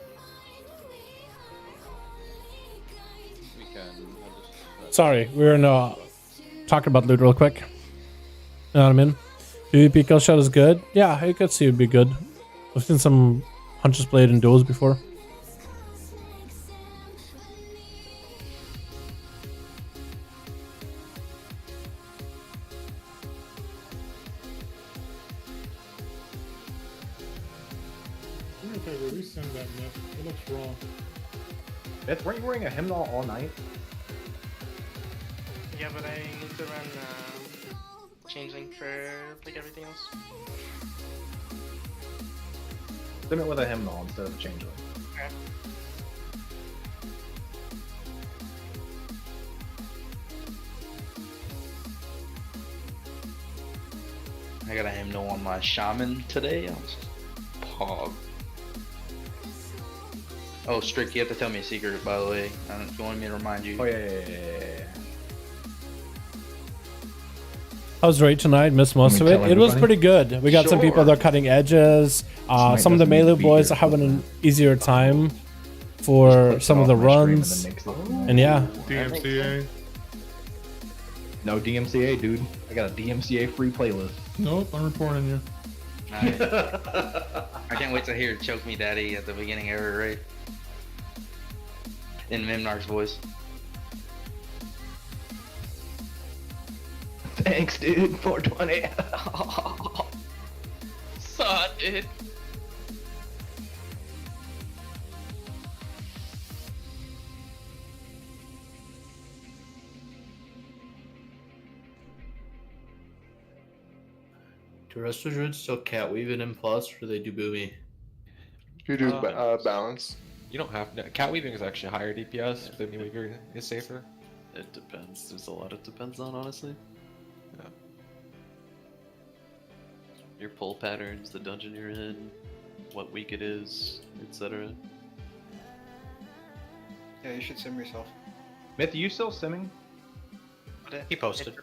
We can. Sorry, we're in talking about loot real quick. You know what I mean? PvP kill shot is good. Yeah, I could see it would be good. I've seen some Hunter's Blade in duels before. Do me a favor, resend that myth. It looks wrong. Myth, weren't you wearing a hymnal all night? Yeah, but I need to run changeling for like everything else. Sim it with a hymnal instead of a changeling. Okay. I got a hymnal on my shaman today. I was pog. Oh, Strick, you have to tell me a secret, by the way. I don't you want me to remind you. Oh, yeah. How's raid tonight? Missed most of it. It was pretty good. We got some people that are cutting edges. Some of the melee boys are having an easier time for some of the runs. And yeah. DMCA. No DMCA, dude. I got a DMCA free playlist. Nope, I'm reporting you. Nice. I can't wait to hear Choke Me Daddy at the beginning of every raid. In Mimnar's voice. Thanks, dude. 420. Saw it, dude. Do Resto Druids still cat weave it in plus, or they do boomy? You do balance. You don't have to. Cat weaving is actually higher DPS. Boomy weaver is safer. It depends. There's a lot it depends on, honestly. Yeah. Your pull patterns, the dungeon you're in, what week it is, etc. Yeah, you should sim yourself. Myth, are you still simming? He posted.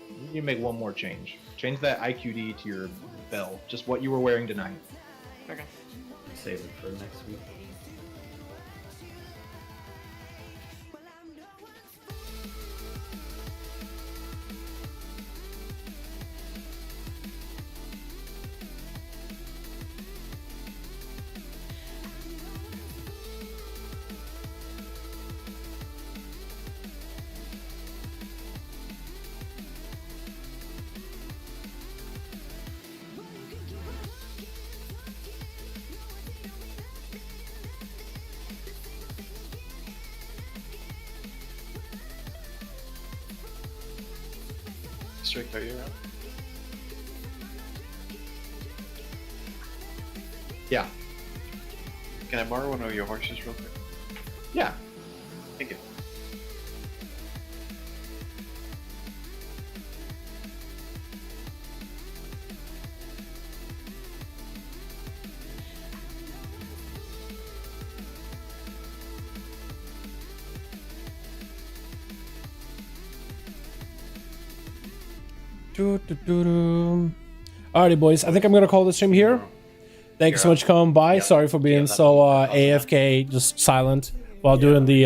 You need to make one more change. Change that IQD to your bell. Just what you were wearing tonight. Okay. Save it for next week. Strict, are you around? Yeah. Can I borrow one of your horses real quick? Yeah. Thank you. Alrighty, boys. I think I'm gonna call this stream here. Thank you so much for coming by. Sorry for being so AFK, just silent while doing the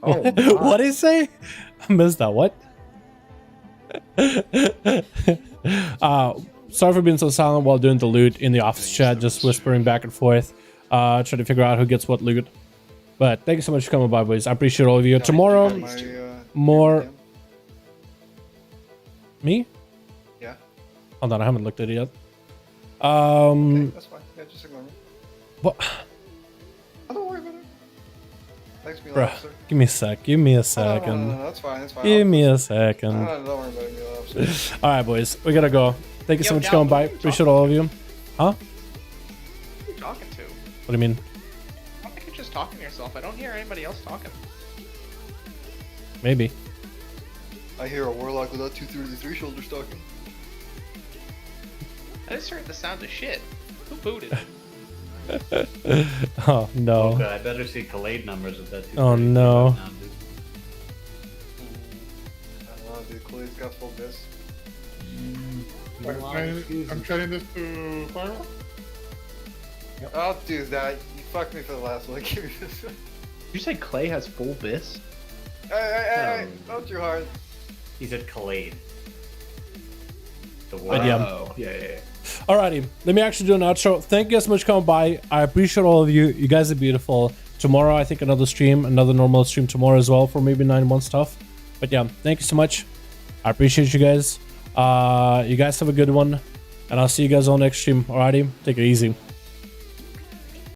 what did he say? I missed that. What? Sorry for being so silent while doing the loot in the office chat, just whispering back and forth, trying to figure out who gets what loot. But thank you so much for coming by, boys. I appreciate all of you. Tomorrow, more Me? Yeah. Hold on, I haven't looked at it yet. Okay, that's fine. Yeah, just ignore me. What? Oh, don't worry about it. Thanks, me, Bruh, officer. give me a sec. Give me a No, second. that's fine. That's fine. Give me a second. No, don't worry about it, me, officer. All right, boys, we gotta go. Thank you so Yo, much for Dal, coming by. who are you Appreciate all of you. Huh? Who are you talking to? What do you mean? I don't think you're just talking to yourself. I don't hear anybody else talking. Maybe. I hear a warlock without 233 shoulders talking. I just heard the sound of shit. Who booted? Oh no. Okay, I better see Khalid numbers of that. Oh no. I don't know, dude. Khalid's got full bis. I'm trading this to Firewall. I'll do that. You fucked me for the last one. Give me this. Did you say Clay has full bis? Hey, not too hard. He said Khalid. The But yeah. Oh, yeah. Alrighty, let me actually do an outro. Thank you guys so much for coming by. I appreciate all of you. You guys are beautiful. Tomorrow, I think another stream, another normal stream tomorrow as well for maybe 9-1 stuff. But yeah, thank you so much. I appreciate you guys. You guys have a good one. And I'll see you guys on next stream. Alrighty, take it easy.